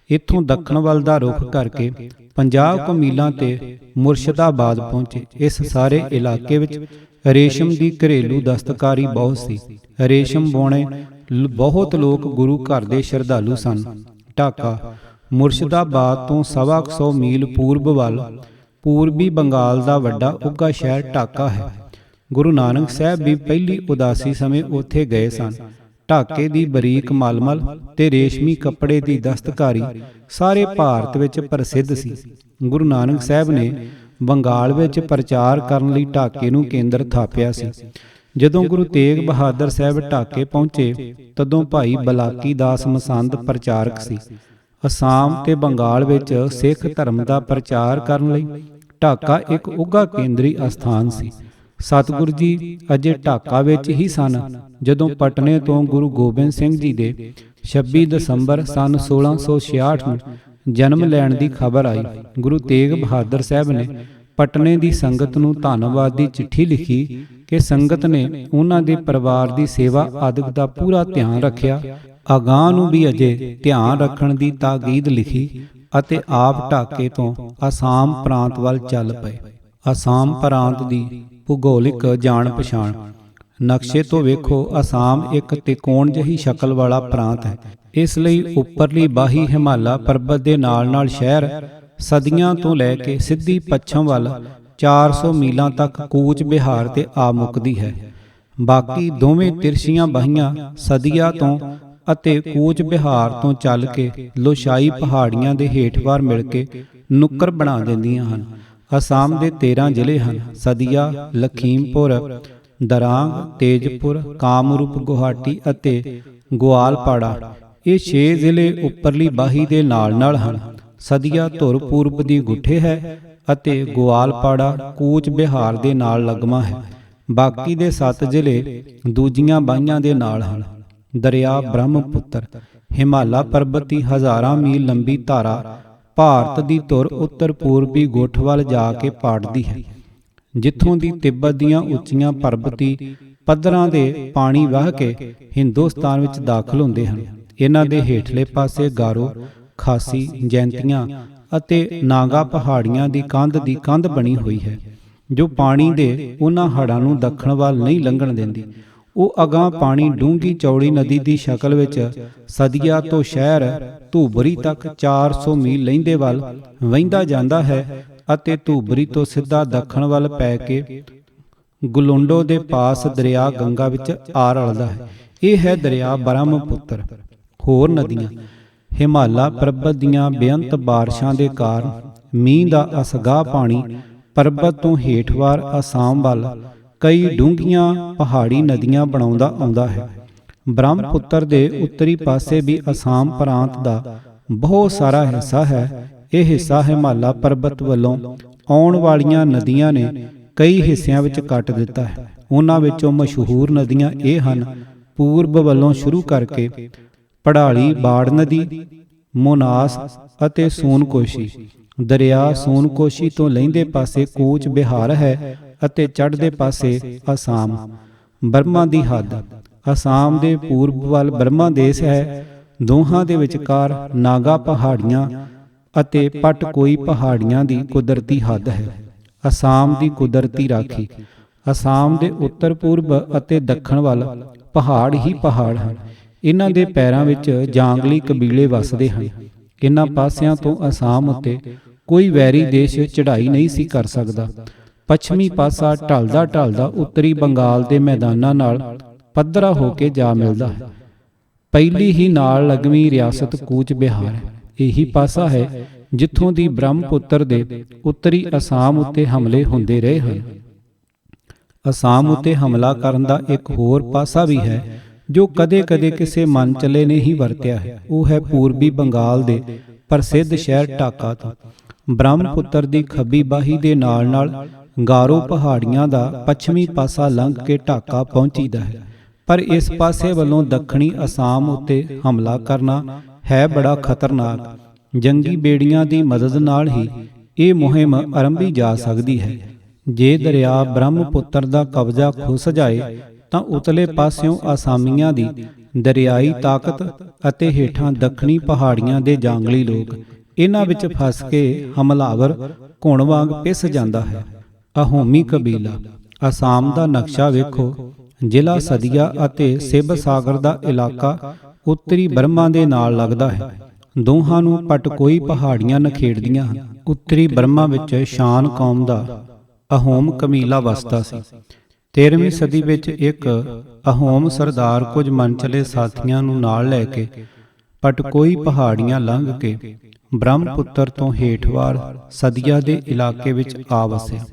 ਇੱਥੋਂ ਦੱਖਣ ਵੱਲ ਦਾ ਰੁਖ ਕਰਕੇ 50 ਕੁ ਮੀਲਾਂ ਤੇ ਮੁਰਸ਼ਿਦਾਬਾਦ ਪਹੁੰਚੇ। ਇਸ ਸਾਰੇ ਇਲਾਕੇ ਵਿੱਚ ਰੇਸ਼ਮ ਦੀ ਘਰੇਲੂ ਦਸਤਕਾਰੀ ਬਹੁਤ ਸੀ। ਰੇਸ਼ਮ ਬੁਣੇ ਬਹੁਤ ਲੋਕ ਗੁਰੂ ਘਰ ਦੇ ਸ਼ਰਧਾਲੂ ਸਨ। ਢਾਕਾ ਮੁਰਸ਼ਿਦਾਬਾਦ ਤੋਂ 125 ਮੀਲ ਪੂਰਬ ਵੱਲ ਪੂਰਬੀ ਬੰਗਾਲ ਦਾ ਵੱਡਾ ਉੱਘਾ ਸ਼ਹਿਰ ਢਾਕਾ ਹੈ। ਗੁਰੂ ਨਾਨਕ ਸਾਹਿਬ ਵੀ ਪਹਿਲੀ ਉਦਾਸੀ ਸਮੇਂ ਉੱਥੇ ਗਏ ਸਨ। ਢਾਕੇ ਦੀ ਬਰੀਕ ਮਲਮਲ ਤੇ ਰੇਸ਼ਮੀ ਕੱਪੜੇ ਦੀ ਦਸਤਕਾਰੀ ਸਾਰੇ ਭਾਰਤ ਵਿੱਚ ਪ੍ਰਸਿੱਧ ਸੀ। ਗੁਰੂ ਨਾਨਕ ਸਾਹਿਬ ਨੇ ਬੰਗਾਲ ਵਿੱਚ ਪ੍ਰਚਾਰ ਕਰਨ ਲਈ ਢਾਕੇ ਨੂੰ ਕੇਂਦਰ ਥਾਪਿਆ ਸੀ। ਜਦੋਂ ਗੁਰੂ ਤੇਗ ਬਹਾਦਰ ਸਾਹਿਬ ਢਾਕੇ ਪਹੁੰਚੇ ਤਦੋਂ ਭਾਈ ਬਲਾਕੀ ਦਾਸ ਮਸੰਦ ਪ੍ਰਚਾਰਕ ਸੀ। ਅਸਾਮ ਤੇ ਬੰਗਾਲ ਵਿੱਚ ਸਿੱਖ ਧਰਮ ਦਾ ਪ੍ਰਚਾਰ ਕਰਨ ਲਈ ਢਾਕਾ ਇੱਕ ਉੱਘਾ ਕੇਂਦਰੀ ਅਸਥਾਨ ਸੀ। ਸਤਿਗੁਰੂ ਜੀ ਅਜੇ ਢਾਕਾ ਵਿੱਚ ਹੀ ਸਨ ਜਦੋਂ ਪਟਨੇ ਤੋਂ ਗੁਰੂ ਗੋਬਿੰਦ ਸਿੰਘ ਜੀ ਦੇ 26 ਦਸੰਬਰ ਸਨ 1666 ਨੂੰ ਜਨਮ ਲੈਣ ਦੀ ਖਬਰ ਆਈ। ਗੁਰੂ ਤੇਗ ਬਹਾਦਰ ਸਾਹਿਬ ਨੇ ਪਟਨੇ ਦੀ ਸੰਗਤ ਨੂੰ ਧੰਨਵਾਦ ਦੀ ਚਿੱਠੀ ਲਿਖੀ ਕਿ ਸੰਗਤ ਨੇ ਉਹਨਾਂ ਦੇ ਪਰਿਵਾਰ ਦੀ ਸੇਵਾ ਆਦਿ ਦਾ ਪੂਰਾ ਧਿਆਨ ਰੱਖਿਆ। ਅਗਾਂਹ ਨੂੰ ਵੀ ਅਜੇ ਧਿਆਨ ਰੱਖਣ ਦੀ ਤਾਕੀਦ ਲਿਖੀ ਅਤੇ ਆਪ ਢਾਕੇ ਤੋਂ ਅਸਾਮ ਪ੍ਰਾਂਤ ਵੱਲ ਚੱਲ ਪਏ। ਅਸਾਮ ਪ੍ਰਾਂਤ ਦੀ ਭੂਗੋਲਿਕ ਜਾਣ ਪਛਾਣ। ਨਕਸ਼ੇ ਤੋਂ ਵੇਖੋ ਅਸਾਮ ਇੱਕ ਤਿਕੋਣ ਜਿਹੀ ਸ਼ਕਲ ਵਾਲਾ ਪ੍ਰਾਂਤ ਹੈ। ਇਸ ਲਈ ਉੱਪਰਲੀ ਬਾਹੀ ਹਿਮਾਲਾ ਪਰਬਤ ਦੇ ਨਾਲ ਸ਼ਹਿਰ ਸਦੀਆਂ ਤੋਂ ਲੈ ਕੇ ਸਿੱਧੀ ਪੱਛਮ ਵੱਲ 400 ਮੀਲਾਂ ਤੱਕ ਕੂਚ ਬਿਹਾਰ ਤੇ ਆ ਮੁੱਕਦੀ ਹੈ। ਬਾਕੀ ਦੋਵੇਂ ਤਿਰਛੀਆਂ ਬਾਹੀਆਂ ਸਦੀਆਂ ਤੋਂ ਅਤੇ ਕੂਚ ਬਿਹਾਰ ਤੋਂ ਚੱਲ ਕੇ ਲੋਸ਼ਾਈ ਪਹਾੜੀਆਂ ਦੇ ਹੇਠਵਾਰ ਮਿਲ ਕੇ ਨੁੱਕਰ ਬਣਾ ਦਿੰਦੀਆਂ ਹਨ। ਅਸਾਮ ਦੇ 13 ਜ਼ਿਲ੍ਹੇ ਹਨ: ਸਦੀਆ, ਲਖੀਮਪੁਰ, ਦਰਾਂਗ, ਤੇਜਪੁਰ, ਕਾਮਰੂਪ, ਗੁਹਾਟੀ ਅਤੇ ਗੋਆਲਪਾੜਾ। ਇਹ 6 ਜ਼ਿਲ੍ਹੇ ਉੱਪਰਲੀ ਬਾਹੀ ਦੇ ਨਾਲ ਹਨ। ਸਦੀਆ ਧੁਰ ਪੂਰਬ ਦੀ ਗੁੱਠੇ ਹੈ ਅਤੇ ਗੋਆਲਪਾੜਾ ਕੂਚ ਬਿਹਾਰ ਦੇ ਨਾਲ ਲੱਗਮਾ ਹੈ। ਬਾਕੀ ਦੇ 7 ਜ਼ਿਲ੍ਹੇ ਦੂਜੀਆਂ ਬਾਹੀਆਂ ਦੇ ਨਾਲ ਹਨ। ਦਰਿਆ ਬ੍ਰਹਮਪੁੱਤਰ ਹਿਮਾਲਾ ਪਰਬਤ ਦੀ ਹਜ਼ਾਰਾਂ ਮੀਲ ਲੰਬੀ ਧਾਰਾ ਭਾਰਤ ਦੀ ਧੁਰ ਉੱਤਰ ਪੂਰਬੀ ਗੁੱਠ ਵੱਲ ਜਾ ਕੇ ਪਾੜਦੀ ਹੈ, ਜਿੱਥੋਂ ਦੀ ਤਿੱਬਤ ਦੀਆਂ ਉੱਚੀਆਂ ਪਰਬਤੀ ਪੱਧਰਾਂ ਦੇ ਪਾਣੀ ਵਹਿ ਕੇ ਹਿੰਦੁਸਤਾਨ ਵਿੱਚ ਦਾਖਲ ਹੁੰਦੇ ਹਨ। ਇਹਨਾਂ ਦੇ ਹੇਠਲੇ ਪਾਸੇ ਗਾਰੋ, ਖਾਸੀ, ਜੈਂਤੀਆਂ ਅਤੇ ਨਾਗਾ ਪਹਾੜੀਆਂ ਦੀ ਕੰਧ ਬਣੀ ਹੋਈ ਹੈ, ਜੋ ਪਾਣੀ ਦੇ ਉਹਨਾਂ ਹੜ੍ਹਾਂ ਨੂੰ ਦੱਖਣ ਵੱਲ ਨਹੀਂ ਲੰਘਣ ਦਿੰਦੀ। ਉਹ ਅਗਾਂਹ ਪਾਣੀ ਡੂੰਘੀ ਚੌੜੀ ਨਦੀ ਦੀ ਸ਼ਕਲ ਵਿੱਚ ਸਦੀਆ ਤੋਂ ਸ਼ਹਿਰ ਧੂਬਰੀ ਤੱਕ 400 ਮੀਲ ਲਹਿੰਦੇ ਵੱਲ ਵਹਿੰਦਾ ਜਾਂਦਾ ਹੈ ਅਤੇ ਧੂਬਰੀ ਤੋਂ ਸਿੱਧਾ ਦੱਖਣ ਵੱਲ ਪੈ ਕੇ ਗੁਲੁੰਡੋ ਦੇ ਪਾਸ ਦਰਿਆ ਗੰਗਾ ਵਿੱਚ ਆ ਰਲਦਾ ਹੈ। ਇਹ ਹੈ ਦਰਿਆ ਬ੍ਰਹਮਪੁੱਤਰ। ਹੋਰ ਨਦੀਆਂ ਹਿਮਾਲਾ ਪਰਬਤ ਦੀਆਂ ਬੇਅੰਤ ਬਾਰਿਸ਼ਾਂ ਦੇ ਕਾਰਨ ਮੀਂਹ ਦਾ ਅਸਗਾਹ ਪਾਣੀ ਪਰਬਤ ਤੋਂ ਹੇਠਵਾਰ ਅਸਾਮ ਵੱਲ ਕਈ ਡੂੰਘੀਆਂ ਪਹਾੜੀ ਨਦੀਆਂ ਬਣਾਉਂਦਾ ਆਉਂਦਾ ਹੈ। ਬ੍ਰਹਮਪੁੱਤਰ ਦੇ ਉੱਤਰੀ ਪਾਸੇ ਵੀ ਅਸਾਮ ਪ੍ਰਾਂਤ ਦਾ ਬਹੁਤ ਸਾਰਾ ਹਿੱਸਾ ਹੈ। ਇਹ ਹਿੱਸਾ ਹਿਮਾਲਾ ਪਰਬਤ ਵੱਲੋਂ ਆਉਣ ਵਾਲੀਆਂ ਨਦੀਆਂ ਨੇ ਕਈ ਹਿੱਸਿਆਂ ਵਿੱਚ ਕੱਟ ਦਿੱਤਾ ਹੈ। ਉਹਨਾਂ ਵਿੱਚੋਂ ਮਸ਼ਹੂਰ ਨਦੀਆਂ ਇਹ ਹਨ: ਪੂਰਬ ਵੱਲੋਂ ਸ਼ੁਰੂ ਕਰਕੇ ਪੜਾਲੀ ਬਾੜ ਨਦੀ, ਮੋਨਾਸ ਅਤੇ ਸੋਨਕੋਸ਼ੀ। ਦਰਿਆ ਸੋਨਕੋਸ਼ੀ ਤੋਂ ਲਹਿੰਦੇ ਪਾਸੇ ਕੂਚ ਬਿਹਾਰ ਹੈ ਅਤੇ ਚੜ੍ਹਦੇ ਪਾਸੇ ਅਸਾਮ। ਬਰਮਾ ਦੀ ਹੱਦ ਅਸਾਮ ਦੇ ਪੂਰਬ ਵੱਲ ਬਰਮਾ ਦੇਸ਼ ਹੈ। ਦੋਹਾਂ ਦੇ ਵਿਚਕਾਰ ਨਾਗਾ ਪਹਾੜੀਆਂ ਅਤੇ ਪਟਕੋਈ ਪਹਾੜੀਆਂ ਦੀ ਕੁਦਰਤੀ ਹੱਦ ਹੈ। ਅਸਾਮ ਦੀ ਕੁਦਰਤੀ ਰਾਖੀ ਅਸਾਮ ਦੇ ਉੱਤਰ ਪੂਰਬ ਅਤੇ ਦੱਖਣ ਵੱਲ ਪਹਾੜ ਹੀ ਪਹਾੜ ਹਨ। ਇਹਨਾਂ ਦੇ ਪੈਰਾਂ ਵਿੱਚ ਜਾਂਗਲੀ ਕਬੀਲੇ ਵੱਸਦੇ ਹਨ। ਇਹਨਾਂ ਪਾਸਿਆਂ ਤੋਂ ਅਸਾਮ ਉੱਤੇ ਕੋਈ ਵੈਰੀ ਦੇਸ਼ ਚੜ੍ਹਾਈ ਨਹੀਂ ਸੀ ਕਰ ਸਕਦਾ। ਪੱਛਮੀ ਪਾਸਾ ਢਲਦਾ ਉੱਤਰੀ ਬੰਗਾਲ ਦੇ ਮੈਦਾਨਾਂ ਨਾਲ ਪੱਧਰਾ ਹੋ ਕੇ ਜਾ ਮਿਲਦਾ ਹੈ। ਪਹਿਲੀ ਹੀ ਨਾਲ ਲਗਵੀਂ ਰਿਆਸਤ ਕੂਚ ਬਿਹਾਰ ਹੈ। ਇਹੀ ਪਾਸਾ ਹੈ ਜਿੱਥੋਂ ਦੀ ਬ੍ਰਹਮਪੁੱਤਰ ਦੇ ਉੱਤਰੀ ਅਸਾਮ ਉੱਤੇ ਹਮਲੇ ਹੁੰਦੇ ਰਹੇ ਹਨ। ਅਸਾਮ ਉੱਤੇ ਹਮਲਾ ਕਰਨ ਦਾ ਇੱਕ ਹੋਰ ਪਾਸਾ ਵੀ ਹੈ ਜੋ ਕਦੇ-ਕਦੇ ਕਿਸੇ ਮਨ ਚਲੇ ਨੇ ਹੀ ਵਰਤਿਆ ਹੈ। ਉਹ ਹੈ ਪੂਰਬੀ ਬੰਗਾਲ ਦੇ ਪ੍ਰਸਿੱਧ ਸ਼ਹਿਰ ਢਾਕਾ ਤੋਂ। ਬ੍ਰਹਮਪੁੱਤਰ ਦੀ ਖੱਬੀ ਬਾਹੀ ਦੇ ਨਾਲ ਗਾਰੋ ਪਹਾੜੀਆਂ ਦਾ ਪੱਛਮੀ ਪਾਸਾ ਲੰਘ ਕੇ ਢਾਕਾ ਪਹੁੰਚੀਦਾ ਹੈ। ਪਰ ਇਸ ਪਾਸੇ ਵੱਲੋਂ ਦੱਖਣੀ ਅਸਾਮ ਉੱਤੇ ਹਮਲਾ ਕਰਨਾ ਹੈ ਬੜਾ ਖਤਰਨਾਕ। ਜੰਗੀ ਬੇੜੀਆਂ ਦੀ ਮਦਦ ਨਾਲ ਹੀ ਇਹ ਮੁਹਿੰਮ ਆਰੰਭੀ ਜਾ ਸਕਦੀ ਹੈ। ਜੇ ਦਰਿਆ ਬ੍ਰਹਮਪੁੱਤਰ ਦਾ ਕਬਜ਼ਾ ਖੁੱਸ ਜਾਏ ਤਾਂ ਉਤਲੇ ਪਾਸਿਓਂ ਅਸਾਮੀਆਂ ਦੀ ਦਰਿਆਈ ਤਾਕਤ ਅਤੇ ਹੇਠਾਂ ਦੱਖਣੀ ਪਹਾੜੀਆਂ ਦੇ ਜਾਂਗਲੀ ਲੋਕ ਇਹਨਾਂ ਵਿੱਚ ਫਸ ਕੇ ਹਮਲਾਵਰ ਘੁਣ ਵਾਂਗ ਪਿਸ ਜਾਂਦਾ ਹੈ। ਅਹੋਮੀ ਕਬੀਲਾ ਅਸਾਮ ਦਾ ਨਕਸ਼ਾ ਵੇਖੋ। ਜ਼ਿਲ੍ਹਾ ਸਦੀਆ ਅਤੇ ਸਿਬ ਸਾਗਰ ਦਾ ਇਲਾਕਾ ਉੱਤਰੀ ਬਰਮਾ ਦੇ ਨਾਲ ਲੱਗਦਾ ਹੈ। ਦੋਹਾਂ ਨੂੰ ਪਟਕੋਈ ਪਹਾੜੀਆਂ ਨਖੇੜਦੀਆਂ ਹਨ। ਉੱਤਰੀ ਬਰਮਾ ਵਿੱਚ ਸ਼ਾਨ ਕੌਮ ਦਾ ਅਹੋਮ ਕਬੀਲਾ ਵਸਦਾ ਸੀ। 13ਵੀਂ ਸਦੀ ਵਿੱਚ ਇੱਕ ਅਹੋਮ ਸਰਦਾਰ ਕੁਝ ਮਨਚਲੇ ਸਾਥੀਆਂ ਨੂੰ ਨਾਲ ਲੈ ਕੇ ਪਟਕੋਈ ਪਹਾੜੀਆਂ ਲੰਘ ਕੇ ਬ੍ਰਹਮਪੁੱਤਰ ਤੋਂ ਹੇਠਵਾਰ ਸਦੀਆ ਦੇ ਇਲਾਕੇ ਵਿੱਚ ਆ ਵਸਿਆ।